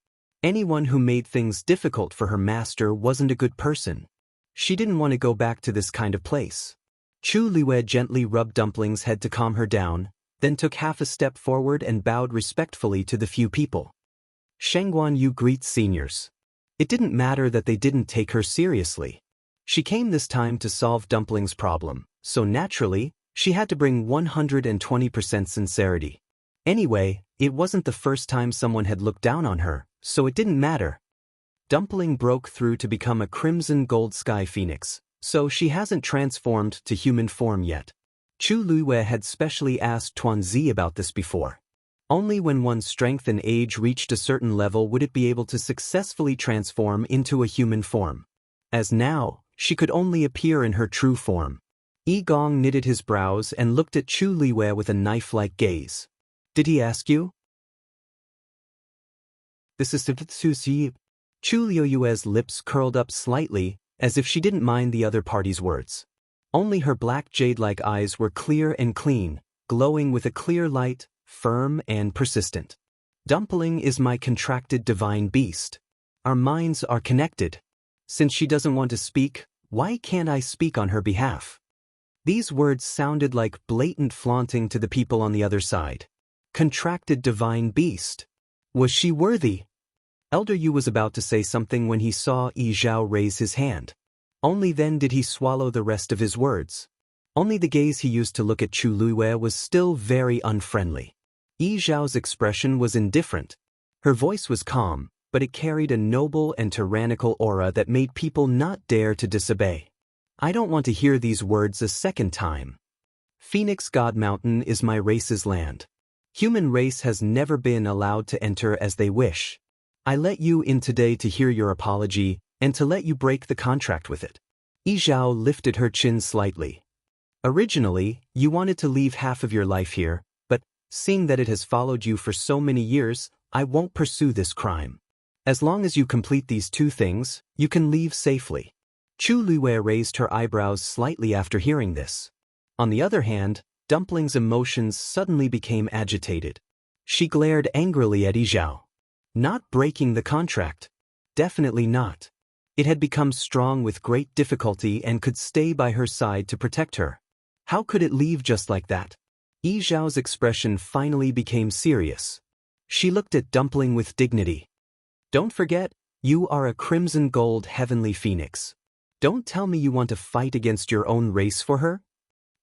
Anyone who made things difficult for her master wasn't a good person. She didn't want to go back to this kind of place. Chu Liue gently rubbed Dumpling's head to calm her down, then took half a step forward and bowed respectfully to the few people. Shengguan Yu greets seniors. It didn't matter that they didn't take her seriously. She came this time to solve Dumpling's problem, so naturally, she had to bring 120% sincerity. Anyway, it wasn't the first time someone had looked down on her, so it didn't matter. Dumpling broke through to become a Crimson Gold Sky Phoenix, so she hasn't transformed to human form yet. Chu Liue had specially asked Tuanzi about this before. Only when one's strength and age reached a certain level would it be able to successfully transform into a human form. As now, she could only appear in her true form. Yi Gong knitted his brows and looked at Chu Liue with a knife-like gaze. Did he ask you? This is Tsuzi. Chu Liuyue's lips curled up slightly, as if she didn't mind the other party's words. Only her black jade-like eyes were clear and clean, glowing with a clear light, firm and persistent. Dumpling is my contracted divine beast. Our minds are connected. Since she doesn't want to speak, why can't I speak on her behalf? These words sounded like blatant flaunting to the people on the other side. Contracted divine beast. Was she worthy? Elder Yu was about to say something when he saw Yi Zhao raise his hand. Only then did he swallow the rest of his words. Only the gaze he used to look at Chu Liue was still very unfriendly. Yi Zhao's expression was indifferent. Her voice was calm, but it carried a noble and tyrannical aura that made people not dare to disobey. I don't want to hear these words a second time. Phoenix God Mountain is my race's land. Human race has never been allowed to enter as they wish. I let you in today to hear your apology and to let you break the contract with it. Yi Zhao lifted her chin slightly. Originally, you wanted to leave half of your life here, but seeing that it has followed you for so many years, I won't pursue this crime. As long as you complete these two things, you can leave safely. Chu Liue raised her eyebrows slightly after hearing this. On the other hand, Dumpling's emotions suddenly became agitated. She glared angrily at Yi Zhao. Not breaking the contract. Definitely not. It had become strong with great difficulty and could stay by her side to protect her. How could it leave just like that? Yi Zhao's expression finally became serious. She looked at Dumpling with dignity. Don't forget, you are a Crimson Gold Heavenly Phoenix. Don't tell me you want to fight against your own race for her?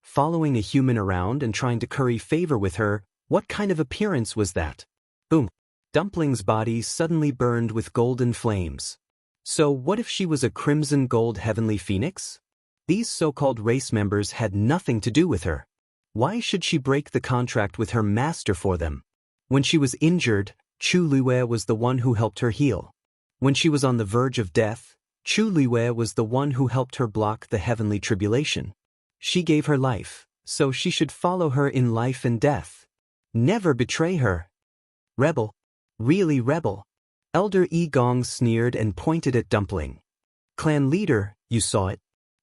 Following a human around and trying to curry favor with her, what kind of appearance was that? Boom. Dumpling's body suddenly burned with golden flames. So what if she was a Crimson Gold Heavenly Phoenix? These so-called race members had nothing to do with her. Why should she break the contract with her master for them? When she was injured, Chu Liue was the one who helped her heal. When she was on the verge of death, Chu Liue was the one who helped her block the heavenly tribulation. She gave her life, so she should follow her in life and death. Never betray her. Rebel. Really rebel. Elder Yi Gong sneered and pointed at Dumpling. Clan leader, you saw it.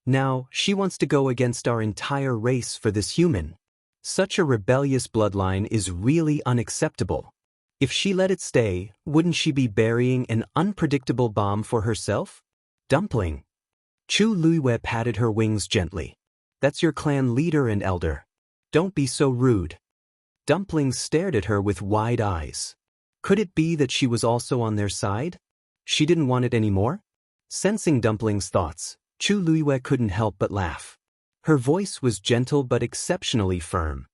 Now, she wants to go against our entire race for this human. Such a rebellious bloodline is really unacceptable. If she let it stay, wouldn't she be burying an unpredictable bomb for herself? Dumpling. Chu Liue patted her wings gently. That's your clan leader and elder. Don't be so rude. Dumpling stared at her with wide eyes. Could it be that she was also on their side? She didn't want it anymore? Sensing Dumpling's thoughts, Chu Luiyue couldn't help but laugh. Her voice was gentle but exceptionally firm.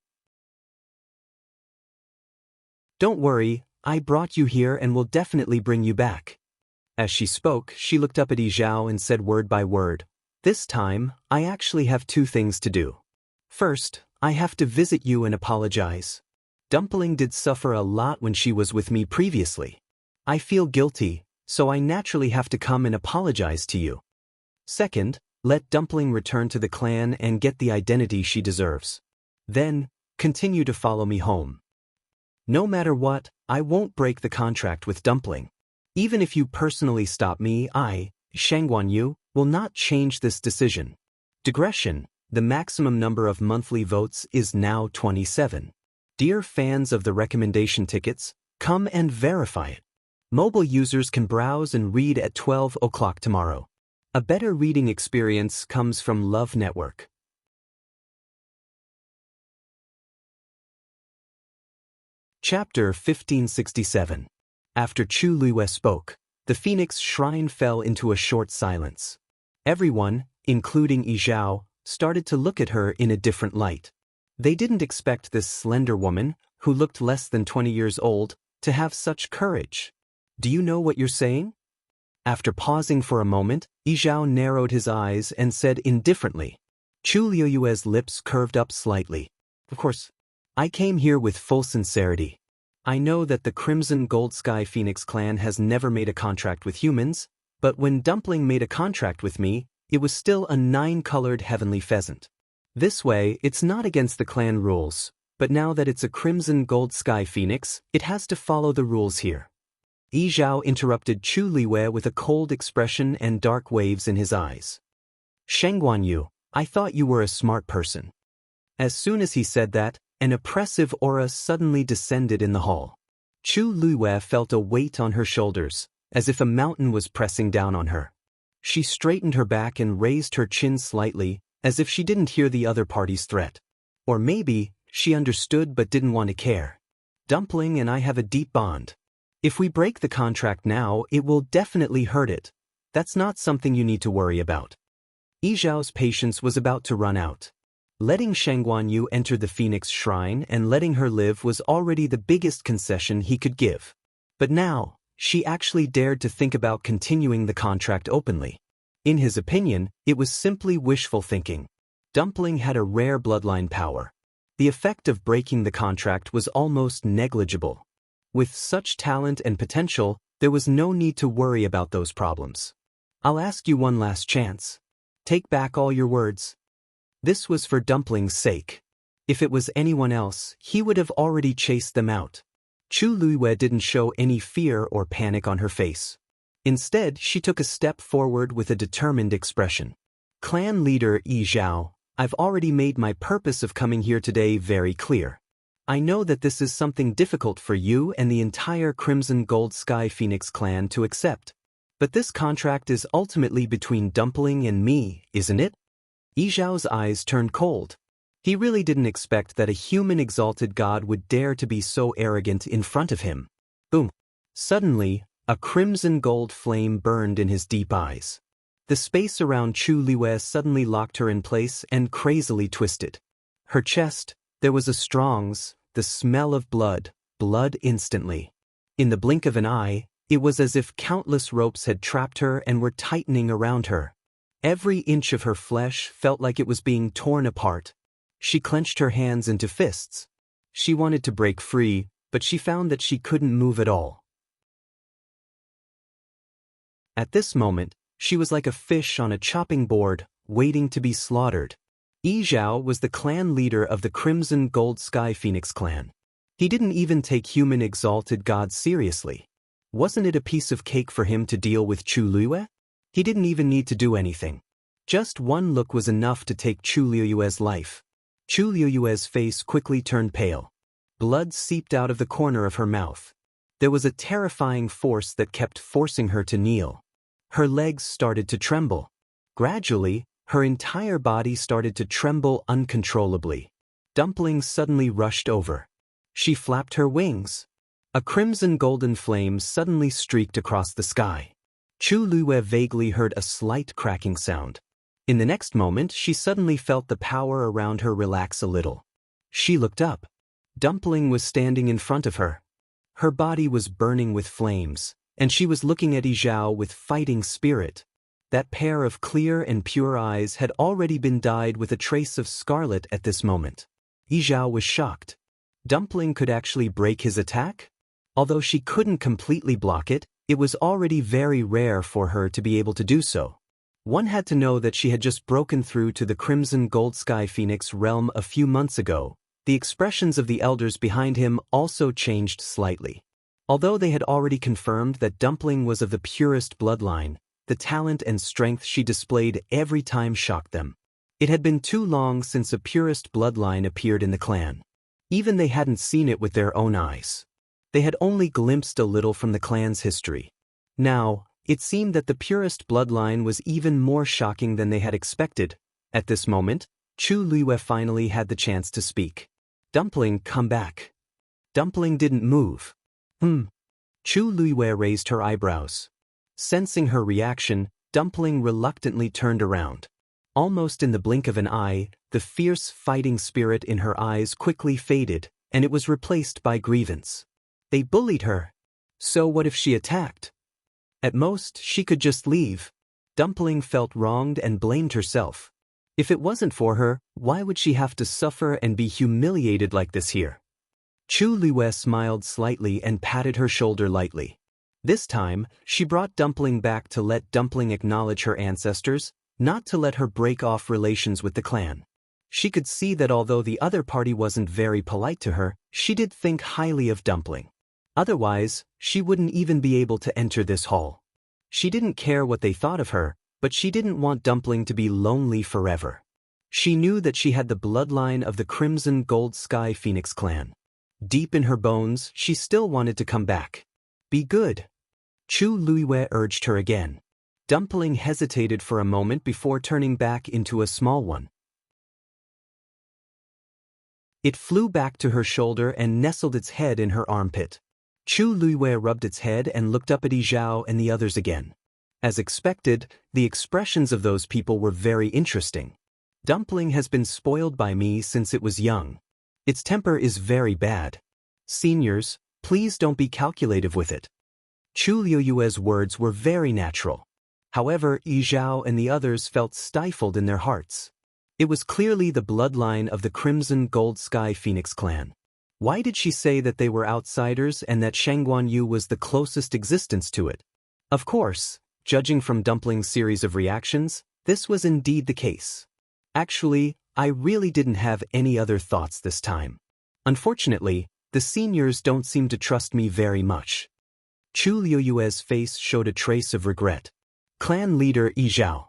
Don't worry, I brought you here and will definitely bring you back. As she spoke, she looked up at Yi Zhao and said word by word, this time, I actually have two things to do. First, I have to visit you and apologize. Dumpling did suffer a lot when she was with me previously. I feel guilty, so I naturally have to come and apologize to you. Second, let Dumpling return to the clan and get the identity she deserves. Then, continue to follow me home. No matter what, I won't break the contract with Dumpling. Even if you personally stop me, I, Shang Guanyu, will not change this decision. Digression, the maximum number of monthly votes is now 27. Dear fans of the recommendation tickets, come and verify it. Mobile users can browse and read at 12 o'clock tomorrow. A better reading experience comes from Love Network. Chapter 1567. After Chu Luiyue spoke, the Phoenix Shrine fell into a short silence. Everyone, including Yi Zhao, started to look at her in a different light. They didn't expect this slender woman, who looked less than 20 years old, to have such courage. Do you know what you're saying? After pausing for a moment, Yi Zhao narrowed his eyes and said indifferently. Chu Luiyue's lips curved up slightly. Of course, I came here with full sincerity. I know that the Crimson Gold Sky Phoenix clan has never made a contract with humans, but when Dumpling made a contract with me, it was still a 9-colored heavenly pheasant. This way, it's not against the clan rules, but now that it's a Crimson Gold Sky Phoenix, it has to follow the rules here. Yi Zhao interrupted Chu Luiyue with a cold expression and dark waves in his eyes. Sheng Guanyu, I thought you were a smart person. As soon as he said that, an oppressive aura suddenly descended in the hall. Chu Luiyue felt a weight on her shoulders, as if a mountain was pressing down on her. She straightened her back and raised her chin slightly, as if she didn't hear the other party's threat. Or maybe, she understood but didn't want to care. Dumpling and I have a deep bond. If we break the contract now, it will definitely hurt it. That's not something you need to worry about. Yi Zhao's patience was about to run out. Letting Shang Guanyu enter the Phoenix Shrine and letting her live was already the biggest concession he could give. But now, she actually dared to think about continuing the contract openly. In his opinion, it was simply wishful thinking. Dumpling had a rare bloodline power. The effect of breaking the contract was almost negligible. With such talent and potential, there was no need to worry about those problems. I'll ask you one last chance. Take back all your words. This was for Dumpling's sake. If it was anyone else, he would have already chased them out. Chu Luiyue didn't show any fear or panic on her face. Instead, she took a step forward with a determined expression. Clan leader Yi Zhao, I've already made my purpose of coming here today very clear. I know that this is something difficult for you and the entire Crimson Gold Sky Phoenix clan to accept. But this contract is ultimately between Dumpling and me, isn't it? Yi Zhao's eyes turned cold. He really didn't expect that a human exalted god would dare to be so arrogant in front of him. Boom. Suddenly, a crimson gold flame burned in his deep eyes. The space around Chu Luiyue suddenly locked her in place and crazily twisted. Her chest, there was a the smell of blood instantly. In the blink of an eye, it was as if countless ropes had trapped her and were tightening around her. Every inch of her flesh felt like it was being torn apart. She clenched her hands into fists. She wanted to break free, but she found that she couldn't move at all. At this moment, she was like a fish on a chopping board, waiting to be slaughtered. Yi Zhao was the clan leader of the Crimson Gold Sky Phoenix clan. He didn't even take human exalted gods seriously. Wasn't it a piece of cake for him to deal with Chu Luiyue? He didn't even need to do anything. Just one look was enough to take Chu Luiyue's life. Chu Luiyue's face quickly turned pale. Blood seeped out of the corner of her mouth. There was a terrifying force that kept forcing her to kneel. Her legs started to tremble. Gradually, her entire body started to tremble uncontrollably. Dumpling suddenly rushed over. She flapped her wings. A crimson golden flame suddenly streaked across the sky. Chu Luiyue vaguely heard a slight cracking sound. In the next moment, she suddenly felt the power around her relax a little. She looked up. Dumpling was standing in front of her. Her body was burning with flames, and she was looking at Yizhao with fighting spirit. That pair of clear and pure eyes had already been dyed with a trace of scarlet at this moment. Yizhao was shocked. Dumpling could actually break his attack? Although she couldn't completely block it, it was already very rare for her to be able to do so. One had to know that she had just broken through to the Crimson Gold Sky Phoenix realm a few months ago. The expressions of the elders behind him also changed slightly. Although they had already confirmed that Dumpling was of the purest bloodline, the talent and strength she displayed every time shocked them. It had been too long since a purest bloodline appeared in the clan. Even they hadn't seen it with their own eyes. They had only glimpsed a little from the clan's history. Now, it seemed that the purest bloodline was even more shocking than they had expected. At this moment, Chu Luiyue finally had the chance to speak. Dumpling, come back. Dumpling didn't move. Chu Luiyue raised her eyebrows. Sensing her reaction, Dumpling reluctantly turned around. Almost in the blink of an eye, the fierce fighting spirit in her eyes quickly faded, and it was replaced by grievance. They bullied her. So what if she attacked? At most, she could just leave. Dumpling felt wronged and blamed herself. If it wasn't for her, why would she have to suffer and be humiliated like this here? Chu Luiyue smiled slightly and patted her shoulder lightly. This time, she brought Dumpling back to let Dumpling acknowledge her ancestors, not to let her break off relations with the clan. She could see that although the other party wasn't very polite to her, she did think highly of Dumpling. Otherwise, she wouldn't even be able to enter this hall. She didn't care what they thought of her, but she didn't want Dumpling to be lonely forever. She knew that she had the bloodline of the Crimson Gold Sky Phoenix clan. Deep in her bones, she still wanted to come back. Be good. Chu Luiyue urged her again. Dumpling hesitated for a moment before turning back into a small one. It flew back to her shoulder and nestled its head in her armpit. Chu Luiyue rubbed its head and looked up at Yizhao and the others again. As expected, the expressions of those people were very interesting. Dumpling has been spoiled by me since it was young. Its temper is very bad. Seniors, please don't be calculative with it. Chu Luiyue's words were very natural. However, Yizhao and the others felt stifled in their hearts. It was clearly the bloodline of the Crimson Gold Sky Phoenix clan. Why did she say that they were outsiders and that Shangguanyu was the closest existence to it? Of course, judging from Dumpling's series of reactions, this was indeed the case. Actually, I really didn't have any other thoughts this time. Unfortunately, the seniors don't seem to trust me very much. Chu Luiyue's face showed a trace of regret. Clan leader Yizhao,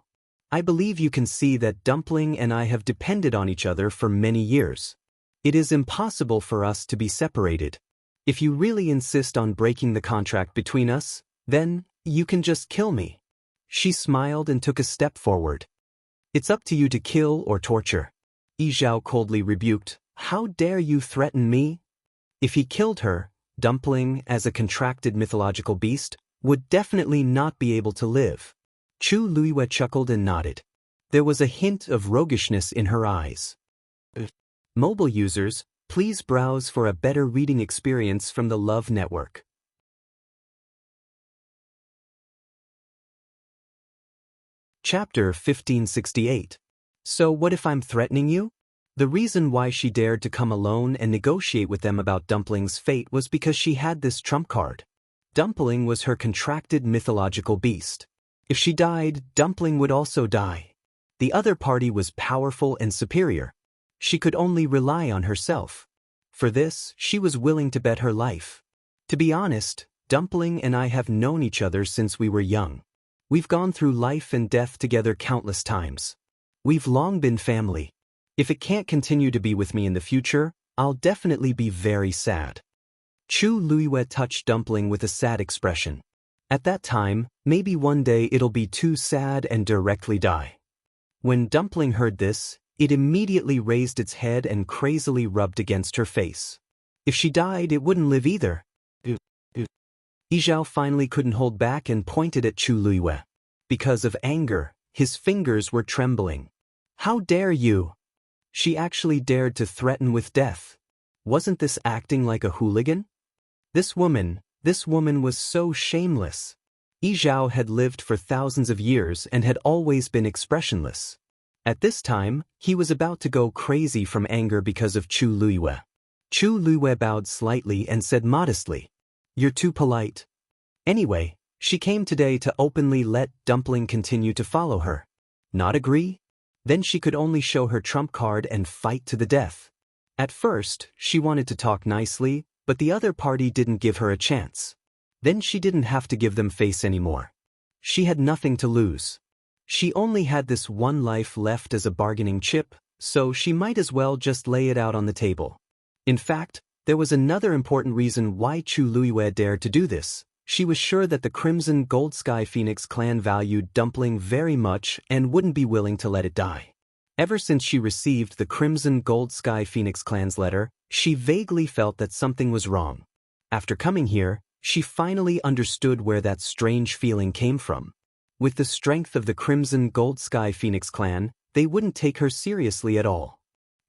I believe you can see that Dumpling and I have depended on each other for many years. It is impossible for us to be separated. If you really insist on breaking the contract between us, then you can just kill me. She smiled and took a step forward. It's up to you to kill or torture. Yizhao coldly rebuked, how dare you threaten me? If he killed her, Dumpling, as a contracted mythological beast, would definitely not be able to live. Chu Luiyue chuckled and nodded. There was a hint of roguishness in her eyes. Mobile users, please browse for a better reading experience from the Love Network. Chapter 1568. So what if I'm threatening you? The reason why she dared to come alone and negotiate with them about Dumpling's fate was because she had this trump card. Dumpling was her contracted mythological beast. If she died, Dumpling would also die. The other party was powerful and superior. She could only rely on herself. For this, she was willing to bet her life. To be honest, Dumpling and I have known each other since we were young. We've gone through life and death together countless times. We've long been family. If it can't continue to be with me in the future, I'll definitely be very sad. Chu Luiyue touched Dumpling with a sad expression. At that time, maybe one day it'll be too sad and directly die. When Dumpling heard this, it immediately raised its head and crazily rubbed against her face. If she died, it wouldn't live either. Yizhao finally couldn't hold back and pointed at Chu Luiyue. Because of anger, his fingers were trembling. How dare you? She actually dared to threaten with death. Wasn't this acting like a hooligan? This woman was so shameless. Yizhao had lived for thousands of years and had always been expressionless. At this time, he was about to go crazy from anger because of Chu Luiyue. Chu Luiyue bowed slightly and said modestly, "You're too polite." Anyway, she came today to openly let Dumpling continue to follow her. Not agree? Then she could only show her trump card and fight to the death. At first, she wanted to talk nicely, but the other party didn't give her a chance. Then she didn't have to give them face anymore. She had nothing to lose. She only had this one life left as a bargaining chip, so she might as well just lay it out on the table. In fact, there was another important reason why Chu Luiyue dared to do this. She was sure that the Crimson Gold Sky Phoenix clan valued Dumpling very much and wouldn't be willing to let it die. Ever since she received the Crimson Gold Sky Phoenix clan's letter, she vaguely felt that something was wrong. After coming here, she finally understood where that strange feeling came from. With the strength of the Crimson Gold Sky Phoenix clan, they wouldn't take her seriously at all.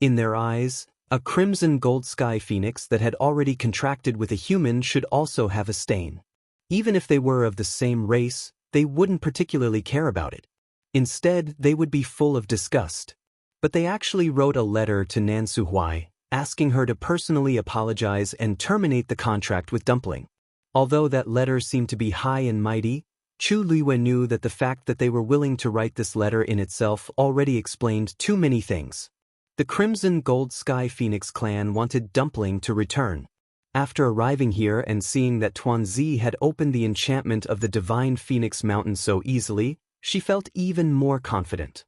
In their eyes, a Crimson Gold Sky Phoenix that had already contracted with a human should also have a stain. Even if they were of the same race, they wouldn't particularly care about it. Instead, they would be full of disgust. But they actually wrote a letter to Nan Suhuai, asking her to personally apologize and terminate the contract with Dumpling. Although that letter seemed to be high and mighty, Chu Luiyue knew that the fact that they were willing to write this letter in itself already explained too many things. The Crimson Gold Sky Phoenix clan wanted Dumpling to return. After arriving here and seeing that Tuanzi had opened the enchantment of the Divine Phoenix Mountain so easily, she felt even more confident.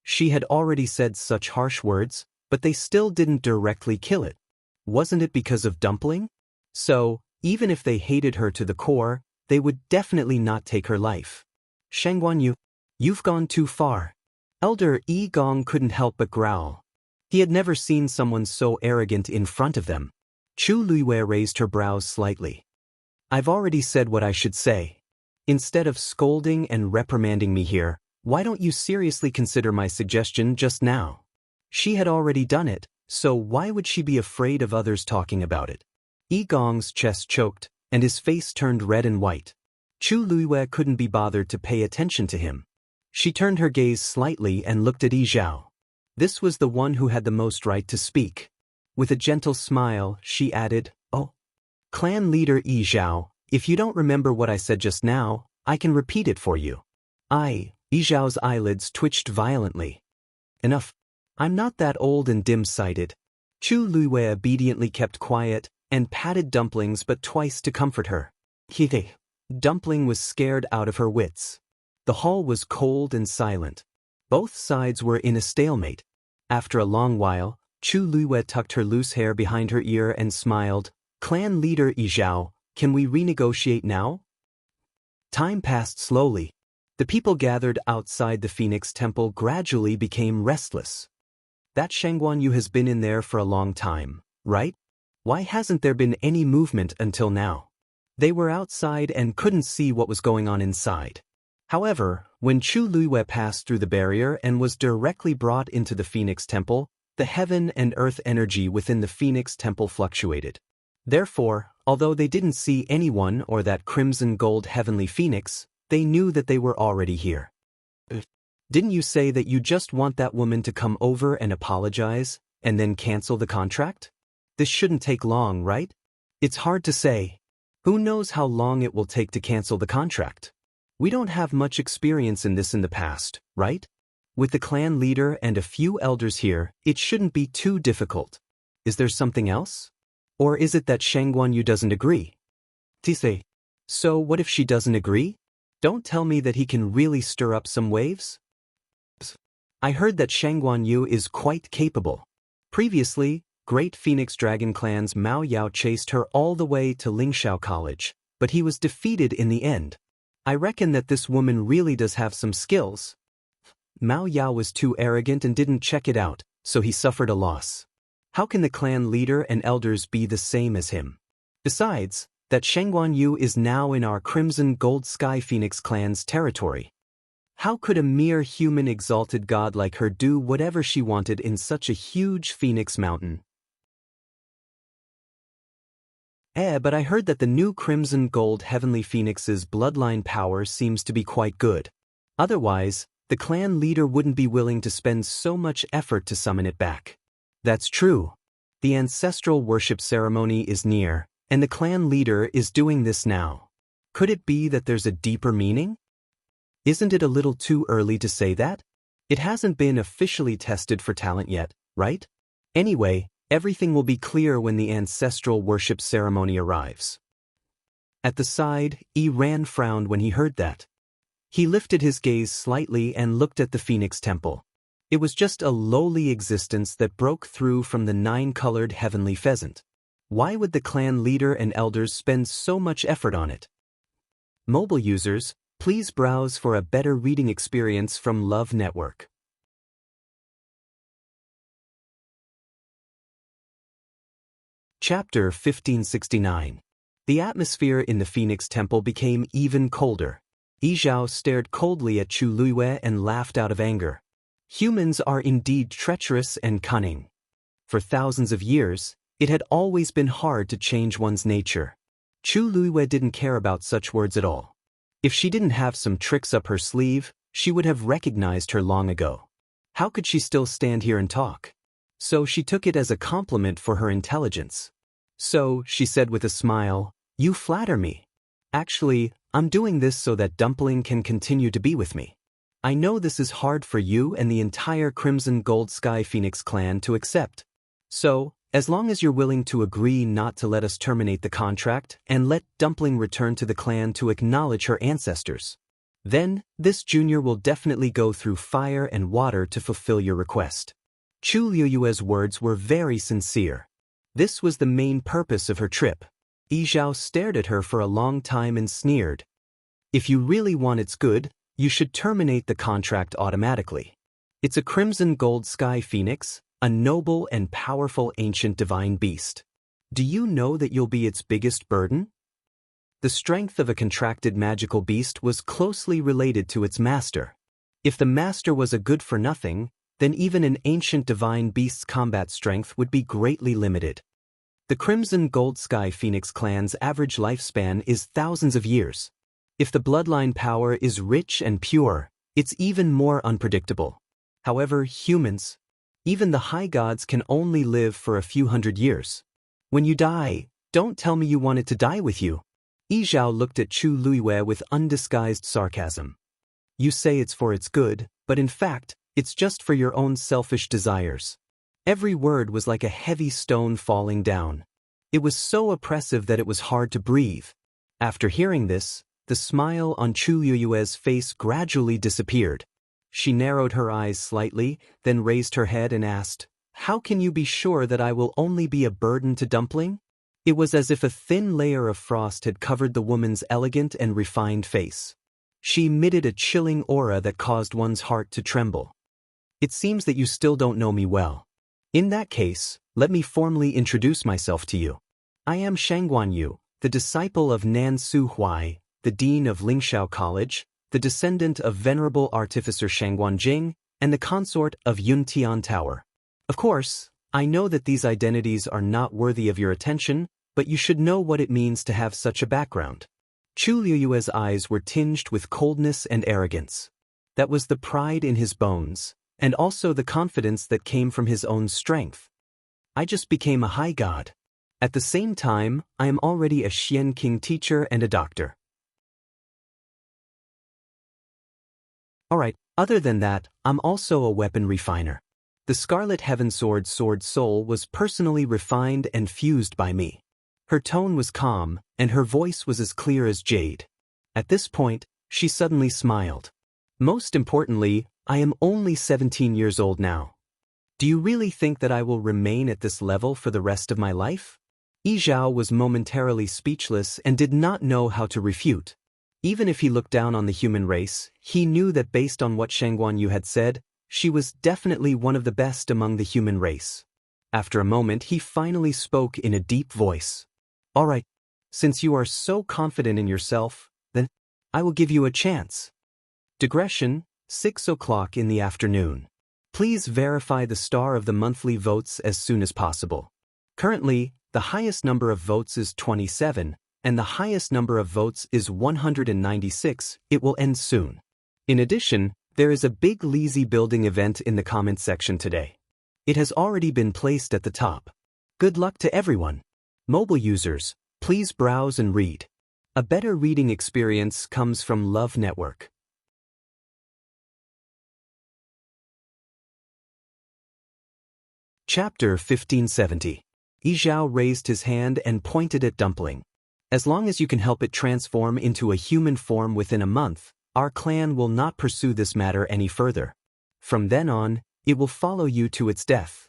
She had already said such harsh words, but they still didn't directly kill it. Wasn't it because of Dumpling? So, even if they hated her to the core, they would definitely not take her life. Shangguan, you've gone too far. Elder Yi Gong couldn't help but growl. He had never seen someone so arrogant in front of them. Chu Luiyue raised her brows slightly. I've already said what I should say. Instead of scolding and reprimanding me here, why don't you seriously consider my suggestion just now? She had already done it, so why would she be afraid of others talking about it? Yi Gong's chest choked, and his face turned red and white. Chu Luiyue couldn't be bothered to pay attention to him. She turned her gaze slightly and looked at Yizhao. This was the one who had the most right to speak. With a gentle smile, she added, "Oh, clan leader Yizhao, if you don't remember what I said just now, I can repeat it for you." Yizhao's eyelids twitched violently. Enough. I'm not that old and dim-sighted. Chu Luiyue obediently kept quiet and patted Dumplings but twice to comfort her. Dumpling was scared out of her wits. The hall was cold and silent. Both sides were in a stalemate. After a long while, Chu Luiyue tucked her loose hair behind her ear and smiled. Clan leader Yizhao, can we renegotiate now? Time passed slowly. The people gathered outside the Phoenix Temple gradually became restless. That Shangguan Yu has been in there for a long time, right? Why hasn't there been any movement until now? They were outside and couldn't see what was going on inside. However, when Chu Luiyue passed through the barrier and was directly brought into the Phoenix Temple, the heaven and earth energy within the Phoenix Temple fluctuated. Therefore, although they didn't see anyone or that crimson gold heavenly phoenix, they knew that they were already here. Didn't you say that you just want that woman to come over and apologize, and then cancel the contract? This shouldn't take long, right? It's hard to say. Who knows how long it will take to cancel the contract? We don't have much experience in this in the past, right? With the clan leader and a few elders here, it shouldn't be too difficult. Is there something else? Or is it that Shangguan Yu doesn't agree? Tise. So what if she doesn't agree? Don't tell me that he can really stir up some waves? I heard that Shangguan Yu is quite capable. Previously, Great Phoenix Dragon Clan's Mao Yao chased her all the way to Lingxiao College, but he was defeated in the end. I reckon that this woman really does have some skills. Mao Yao was too arrogant and didn't check it out, so he suffered a loss. How can the clan leader and elders be the same as him? Besides, that Shangguan is now in our Crimson Gold Sky Phoenix clan's territory. How could a mere human exalted god like her do whatever she wanted in such a huge phoenix mountain? But I heard that the new Crimson Gold Heavenly Phoenix's bloodline power seems to be quite good. Otherwise, the clan leader wouldn't be willing to spend so much effort to summon it back. That's true. The ancestral worship ceremony is near, and the clan leader is doing this now. Could it be that there's a deeper meaning? Isn't it a little too early to say that? It hasn't been officially tested for talent yet, right? Anyway, everything will be clear when the ancestral worship ceremony arrives. At the side, Ran frowned when he heard that. He lifted his gaze slightly and looked at the Phoenix Temple. It was just a lowly existence that broke through from the nine-colored heavenly pheasant. Why would the clan leader and elders spend so much effort on it? Mobile users, please browse for a better reading experience from Love Network. Chapter 1569. The atmosphere in the Phoenix Temple became even colder. Yizhao stared coldly at Chu Luiyue and laughed out of anger. Humans are indeed treacherous and cunning. For thousands of years, it had always been hard to change one's nature. Chu Luiyue didn't care about such words at all. If she didn't have some tricks up her sleeve, she would have recognized her long ago. How could she still stand here and talk? So she took it as a compliment for her intelligence. So, she said with a smile, "You flatter me. Actually, I'm doing this so that Dumpling can continue to be with me. I know this is hard for you and the entire Crimson Gold Sky Phoenix clan to accept. So, as long as you're willing to agree not to let us terminate the contract and let Dumpling return to the clan to acknowledge her ancestors, then this junior will definitely go through fire and water to fulfill your request." Chu Luiyue's words were very sincere. This was the main purpose of her trip. Yizhao stared at her for a long time and sneered. "If you really want its good, you should terminate the contract automatically. It's a Crimson Gold Sky Phoenix, a noble and powerful ancient divine beast. Do you know that you'll be its biggest burden?" The strength of a contracted magical beast was closely related to its master. If the master was a good-for-nothing, then even an ancient divine beast's combat strength would be greatly limited. The Crimson Gold Sky Phoenix clan's average lifespan is thousands of years. If the bloodline power is rich and pure, it's even more unpredictable. However, humans, even the high gods, can only live for a few hundred years. When you die, don't tell me you want it to die with you. Yizhao looked at Chu Luiyue with undisguised sarcasm. You say it's for its good, but in fact, it's just for your own selfish desires. Every word was like a heavy stone falling down. It was so oppressive that it was hard to breathe. After hearing this, the smile on Chu Luiyue's face gradually disappeared. She narrowed her eyes slightly, then raised her head and asked, "How can you be sure that I will only be a burden to Dumpling?" It was as if a thin layer of frost had covered the woman's elegant and refined face. She emitted a chilling aura that caused one's heart to tremble. "It seems that you still don't know me well. In that case, let me formally introduce myself to you. I am Shangguan Yu, the disciple of Nan Su Huai, the dean of Lingxiao College, the descendant of venerable artificer Shangguan Jing, and the consort of Yuntian Tower. Of course, I know that these identities are not worthy of your attention, but you should know what it means to have such a background." Chu Luiyue's eyes were tinged with coldness and arrogance. That was the pride in his bones, and also the confidence that came from his own strength. "I just became a high god. At the same time, I am already a Xian King teacher and a doctor." Alright, other than that, I'm also a weapon refiner. The Scarlet Heaven Sword Soul was personally refined and fused by me. Her tone was calm, and her voice was as clear as jade. At this point, she suddenly smiled. "Most importantly, I am only 17 years old now. Do you really think that I will remain at this level for the rest of my life?" Yizhao was momentarily speechless and did not know how to refute. Even if he looked down on the human race, he knew that based on what Shangguan Yu had said, she was definitely one of the best among the human race. After a moment he finally spoke in a deep voice. All right, since you are so confident in yourself, then I will give you a chance. Digression, 6 o'clock in the afternoon. Please verify the star of the monthly votes as soon as possible. Currently, the highest number of votes is 27, and the highest number of votes is 196. It will end soon. In addition, there is a big lazy building event in the comments section today. It has already been placed at the top. Good luck to everyone. Mobile users, please browse and read. A better reading experience comes from Love Network. Chapter 1570. Yi Zhao raised his hand and pointed at Dumpling. As long as you can help it transform into a human form within a month, our clan will not pursue this matter any further. From then on, it will follow you to its death.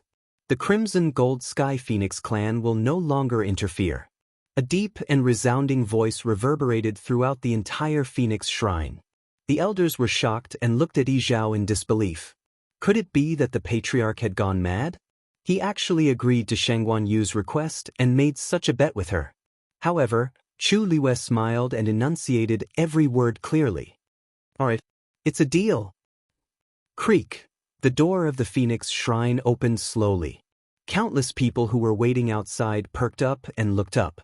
The Crimson Gold Sky Phoenix clan will no longer interfere. A deep and resounding voice reverberated throughout the entire Phoenix Shrine. The elders were shocked and looked at Yi Zhao in disbelief. Could it be that the patriarch had gone mad? He actually agreed to Shang Guanyu's request and made such a bet with her. However, Chu Liwei smiled and enunciated every word clearly. All right, it's a deal. Creak. The door of the Phoenix Shrine opened slowly. Countless people who were waiting outside perked up and looked up.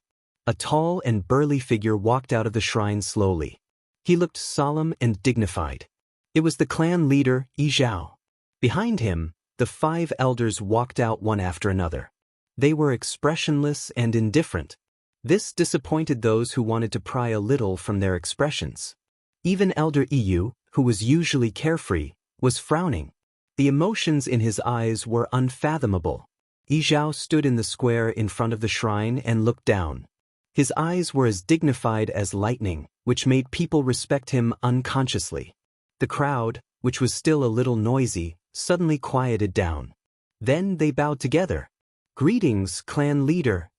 A tall and burly figure walked out of the shrine slowly. He looked solemn and dignified. It was the clan leader, Yi Zhao. Behind him, the 5 elders walked out one after another. They were expressionless and indifferent. This disappointed those who wanted to pry a little from their expressions. Even Elder Yu, who was usually carefree, was frowning. The emotions in his eyes were unfathomable. Yi Zhao stood in the square in front of the shrine and looked down. His eyes were as dignified as lightning, which made people respect him unconsciously. The crowd, which was still a little noisy, suddenly quieted down. Then they bowed together. Greetings, clan leader.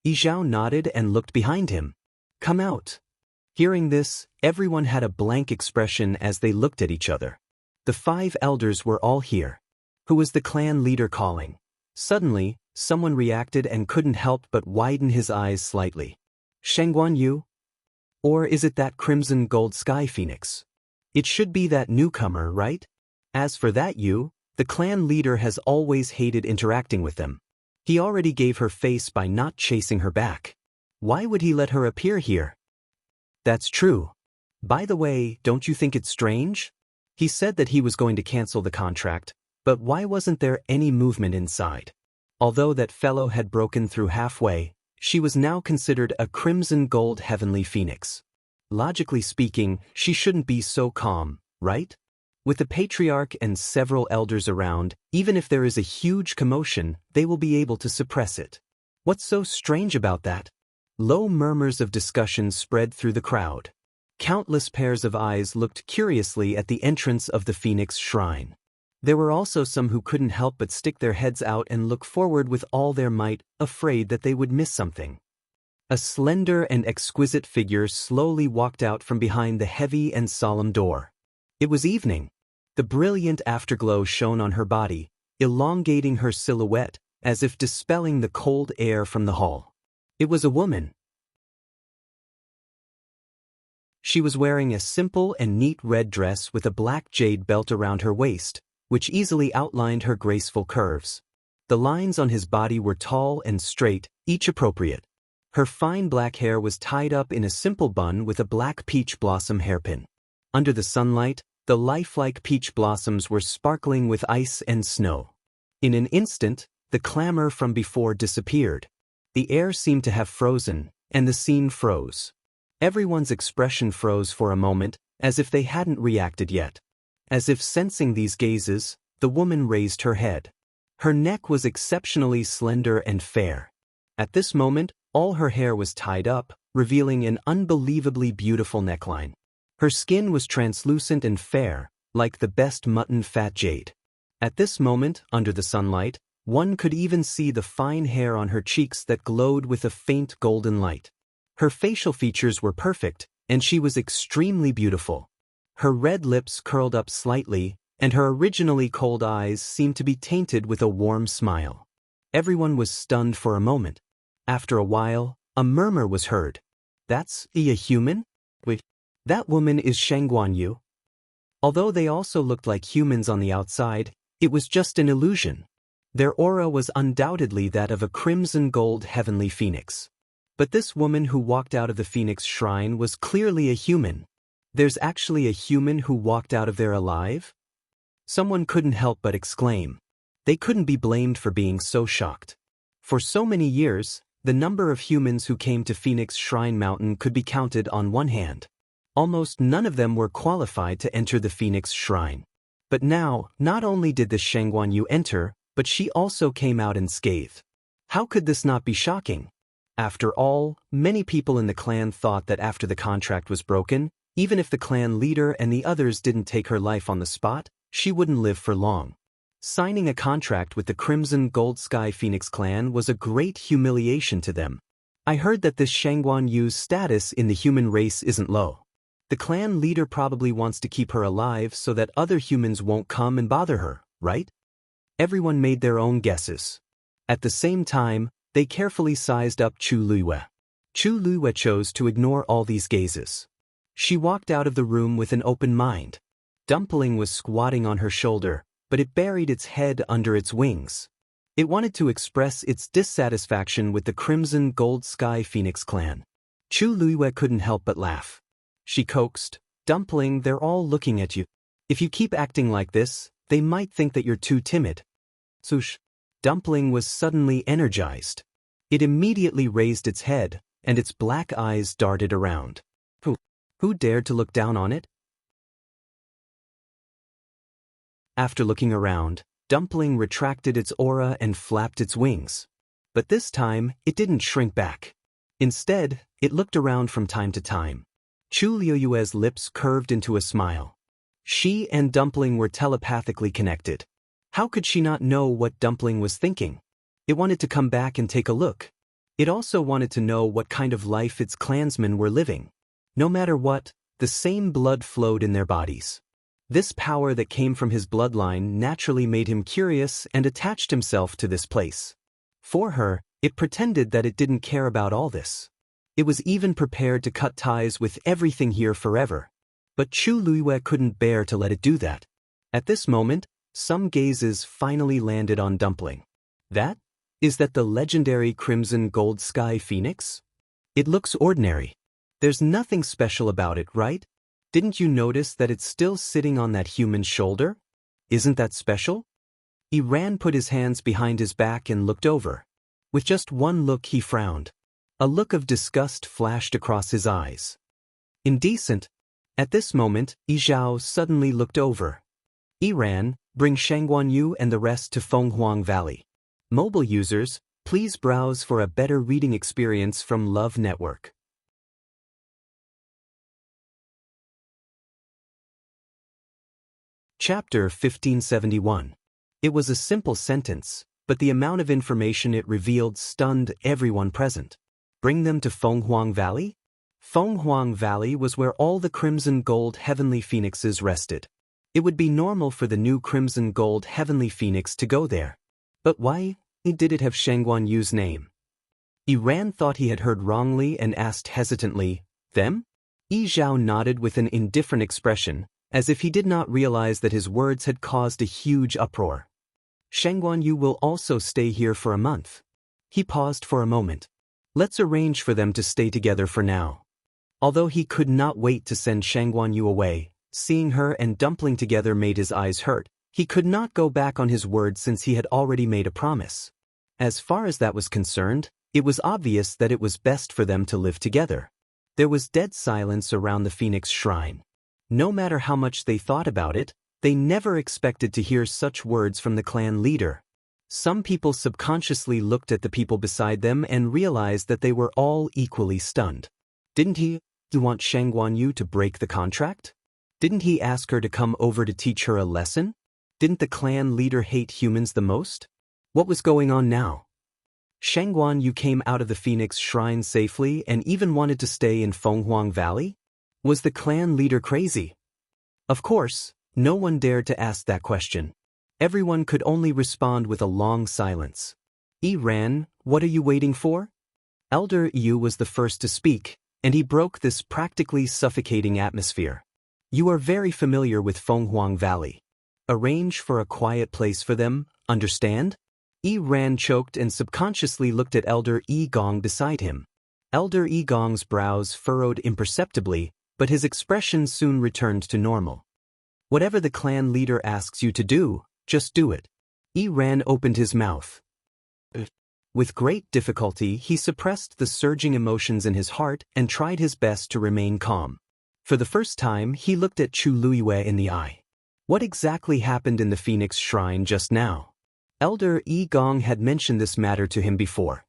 Yi Zhao nodded and looked behind him. Come out. Hearing this, everyone had a blank expression as they looked at each other. The 5 elders were all here. Who was the clan leader calling? Suddenly, someone reacted and couldn't help but widen his eyes slightly. Shang Guanyu? Or is it that Crimson Gold Sky Phoenix? It should be that newcomer, right? As for that Yu, the clan leader has always hated interacting with them. He already gave her face by not chasing her back. Why would he let her appear here? That's true. By the way, don't you think it's strange? He said that he was going to cancel the contract, but why wasn't there any movement inside? Although that fellow had broken through halfway, she was now considered a Crimson Gold Heavenly Phoenix. Logically speaking, she shouldn't be so calm, right? With the patriarch and several elders around, even if there is a huge commotion, they will be able to suppress it. What's so strange about that? Low murmurs of discussion spread through the crowd. Countless pairs of eyes looked curiously at the entrance of the Phoenix Shrine. There were also some who couldn't help but stick their heads out and look forward with all their might, afraid that they would miss something. A slender and exquisite figure slowly walked out from behind the heavy and solemn door. It was evening. The brilliant afterglow shone on her body, elongating her silhouette, as if dispelling the cold air from the hall. It was a woman. She was wearing a simple and neat red dress with a black jade belt around her waist, which easily outlined her graceful curves. The lines on his body were tall and straight, each appropriate. Her fine black hair was tied up in a simple bun with a black peach blossom hairpin. Under the sunlight, the lifelike peach blossoms were sparkling with ice and snow. In an instant, the clamor from before disappeared. The air seemed to have frozen, and the scene froze. Everyone's expression froze for a moment, as if they hadn't reacted yet. As if sensing these gazes, the woman raised her head. Her neck was exceptionally slender and fair. At this moment, all her hair was tied up, revealing an unbelievably beautiful neckline. Her skin was translucent and fair, like the best mutton fat jade. At this moment, under the sunlight, one could even see the fine hair on her cheeks that glowed with a faint golden light. Her facial features were perfect, and she was extremely beautiful. Her red lips curled up slightly, and her originally cold eyes seemed to be tainted with a warm smile. Everyone was stunned for a moment. After a while, a murmur was heard. That's a human? Wait, that woman is Shangguan Yu? Although they also looked like humans on the outside, it was just an illusion. Their aura was undoubtedly that of a crimson gold heavenly phoenix. But this woman who walked out of the phoenix shrine was clearly a human. There's actually a human who walked out of there alive? Someone couldn't help but exclaim. They couldn't be blamed for being so shocked. For so many years, the number of humans who came to Phoenix Shrine Mountain could be counted on one hand. Almost none of them were qualified to enter the Phoenix Shrine. But now, not only did this Shangguan Yu enter, but she also came out unscathed. How could this not be shocking? After all, many people in the clan thought that after the contract was broken, even if the clan leader and the others didn't take her life on the spot, she wouldn't live for long. Signing a contract with the Crimson Gold Sky Phoenix clan was a great humiliation to them. I heard that this Shangguan Yu's status in the human race isn't low. The clan leader probably wants to keep her alive so that other humans won't come and bother her, right? Everyone made their own guesses. At the same time, they carefully sized up Chu Luiyue. Chu Luiyue chose to ignore all these gazes. She walked out of the room with an open mind. Dumpling was squatting on her shoulder, but it buried its head under its wings. It wanted to express its dissatisfaction with the Crimson Gold Sky Phoenix clan. Chu Luiyue couldn't help but laugh. She coaxed, "Dumpling, they're all looking at you. If you keep acting like this, they might think that you're too timid." Swoosh! Dumpling was suddenly energized. It immediately raised its head, and its black eyes darted around. Who dared to look down on it? After looking around, Dumpling retracted its aura and flapped its wings. But this time, it didn't shrink back. Instead, it looked around from time to time. Chu Luiyue's lips curved into a smile. She and Dumpling were telepathically connected. How could she not know what Dumpling was thinking? It wanted to come back and take a look. It also wanted to know what kind of life its clansmen were living. No matter what, the same blood flowed in their bodies. This power that came from his bloodline naturally made him curious and attached himself to this place. For her, it pretended that it didn't care about all this. It was even prepared to cut ties with everything here forever. But Chu Luiyue couldn't bear to let it do that. At this moment, some gazes finally landed on Dumpling. Is that the legendary Crimson Gold Sky Phoenix? It looks ordinary. There's nothing special about it, right? Didn't you notice that it's still sitting on that human's shoulder? Isn't that special? Iran put his hands behind his back and looked over. With just one look he frowned. A look of disgust flashed across his eyes. Indecent. At this moment, Yizhao suddenly looked over. Iran, bring Shangguan Yu and the rest to Fenghuang Valley. Mobile users, please browse for a better reading experience from Love Network. Chapter 1571. It was a simple sentence, but the amount of information it revealed stunned everyone present. Bring them to Fenghuang Valley? Fenghuang Valley was where all the Crimson Gold Heavenly Phoenixes rested. It would be normal for the new Crimson Gold Heavenly Phoenix to go there. But why did it have Shangguan Yu's name? Iran thought he had heard wrongly and asked hesitantly, "Them?" Yi Zhao nodded with an indifferent expression, as if he did not realize that his words had caused a huge uproar. Shangguan Yu will also stay here for a month. He paused for a moment. Let's arrange for them to stay together for now. Although he could not wait to send Shangguan Yu away, seeing her and Dumpling together made his eyes hurt. He could not go back on his word since he had already made a promise. As far as that was concerned, it was obvious that it was best for them to live together. There was dead silence around the Phoenix Shrine. No matter how much they thought about it, they never expected to hear such words from the clan leader. Some people subconsciously looked at the people beside them and realized that they were all equally stunned. Didn't he want Shangguan Yu to break the contract? Didn't he ask her to come over to teach her a lesson? Didn't the clan leader hate humans the most? What was going on now? Shangguan Yu came out of the Phoenix Shrine safely and even wanted to stay in Fenghuang Valley? Was the clan leader crazy? Of course, no one dared to ask that question. Everyone could only respond with a long silence. Ran, what are you waiting for? Elder Yu was the first to speak, and he broke this practically suffocating atmosphere. You are very familiar with Fenghuang Valley. Arrange for a quiet place for them, understand? Ran choked and subconsciously looked at Elder Gong beside him. Elder Gong's brows furrowed imperceptibly, but his expression soon returned to normal. Whatever the clan leader asks you to do, just do it. Ran opened his mouth. With great difficulty, he suppressed the surging emotions in his heart and tried his best to remain calm. For the first time, he looked at Chu Luiyue in the eye. What exactly happened in the Phoenix Shrine just now? Elder Gong had mentioned this matter to him before.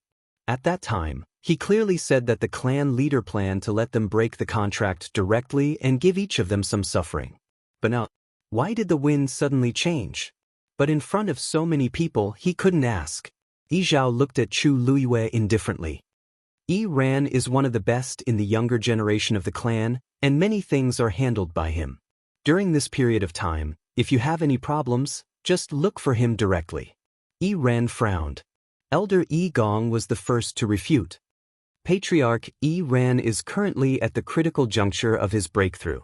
At that time, he clearly said that the clan leader planned to let them break the contract directly and give each of them some suffering. But now, why did the wind suddenly change? But in front of so many people, he couldn't ask. Zhao looked at Chu Luiyue indifferently. Ran is one of the best in the younger generation of the clan, and many things are handled by him. During this period of time, if you have any problems, just look for him directly. Ran frowned. Elder Gong was the first to refute. Patriarch Ran is currently at the critical juncture of his breakthrough.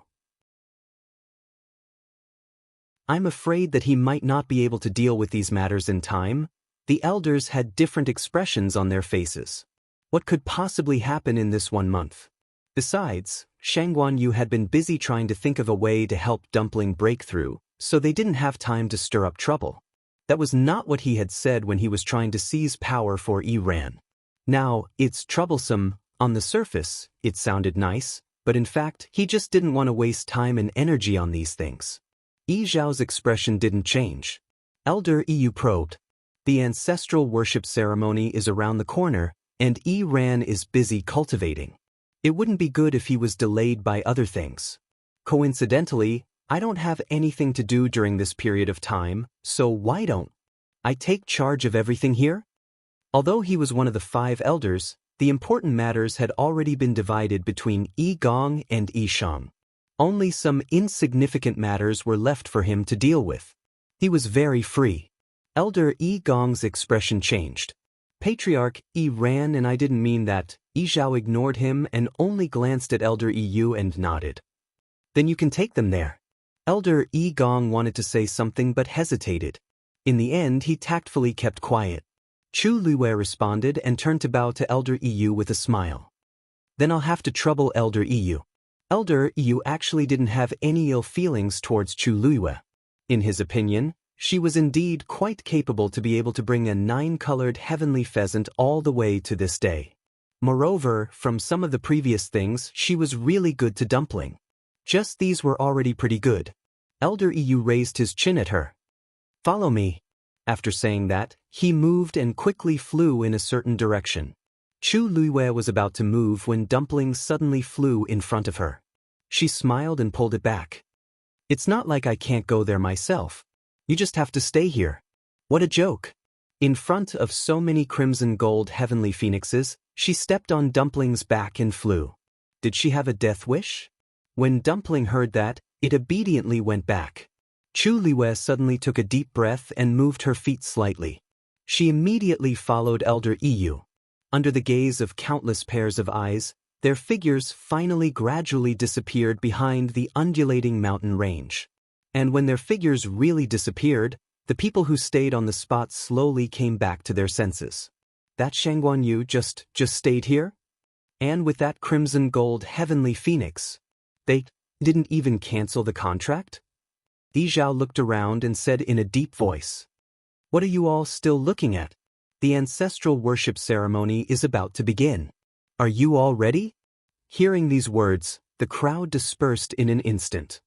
I'm afraid that he might not be able to deal with these matters in time. The elders had different expressions on their faces. What could possibly happen in this 1 month? Besides, Shangguan Yu had been busy trying to think of a way to help Dumpling break through, so they didn't have time to stir up trouble. That was not what he had said when he was trying to seize power for Ran. Now, it's troublesome. On the surface, it sounded nice, but in fact, he just didn't want to waste time and energy on these things. Zhao's expression didn't change. Elder Yu probed. The ancestral worship ceremony is around the corner, and Ran is busy cultivating. It wouldn't be good if he was delayed by other things. Coincidentally, I don't have anything to do during this period of time, so why don't I take charge of everything here? Although he was one of the 5 elders, the important matters had already been divided between Gong and Shang. Only some insignificant matters were left for him to deal with. He was very free. Elder Gong's expression changed. Patriarch Ran, and I didn't mean that. Zhao ignored him and only glanced at Elder Yu and nodded. Then you can take them there. Elder Gong wanted to say something but hesitated. In the end, he tactfully kept quiet. Chu Luiyue responded and turned to bow to Elder Yu with a smile. Then I'll have to trouble Elder Yu. Elder Yu actually didn't have any ill feelings towards Chu Luiyue. In his opinion, she was indeed quite capable to be able to bring a 9-colored heavenly pheasant all the way to this day. Moreover, from some of the previous things, she was really good to Dumpling. Just these were already pretty good. Elder Yu raised his chin at her. Follow me. After saying that, he moved and quickly flew in a certain direction. Chu Luiyue was about to move when Dumpling suddenly flew in front of her. She smiled and pulled it back. It's not like I can't go there myself. You just have to stay here. What a joke. In front of so many crimson gold heavenly phoenixes, she stepped on Dumpling's back and flew. Did she have a death wish? When Dumpling heard that, it obediently went back. Chu Luiyue suddenly took a deep breath and moved her feet slightly. She immediately followed Elder Yu. Under the gaze of countless pairs of eyes, their figures finally gradually disappeared behind the undulating mountain range. And when their figures really disappeared, the people who stayed on the spot slowly came back to their senses. That Shangguan Yu just stayed here? And with that crimson gold heavenly phoenix, they didn't even cancel the contract? Zhao looked around and said in a deep voice, What are you all still looking at? The ancestral worship ceremony is about to begin. Are you all ready? Hearing these words, the crowd dispersed in an instant.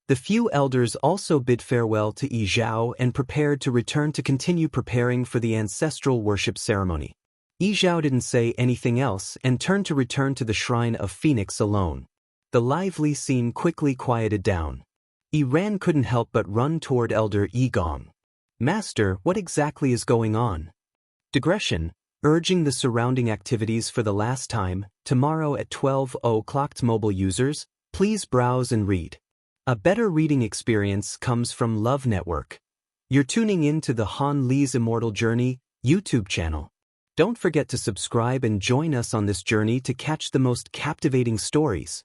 The few elders also bid farewell to Zhao and prepared to return to continue preparing for the ancestral worship ceremony. Zhao didn't say anything else and turned to return to the shrine of Phoenix alone. The lively scene quickly quieted down. Ran couldn't help but run toward Elder Gong. Master, what exactly is going on? Digression, urging the surrounding activities for the last time, tomorrow at 12 o'clock. Mobile users, please browse and read. A better reading experience comes from Love Network. You're tuning in to the Han Li's Immortal Journey YouTube channel. Don't forget to subscribe and join us on this journey to catch the most captivating stories.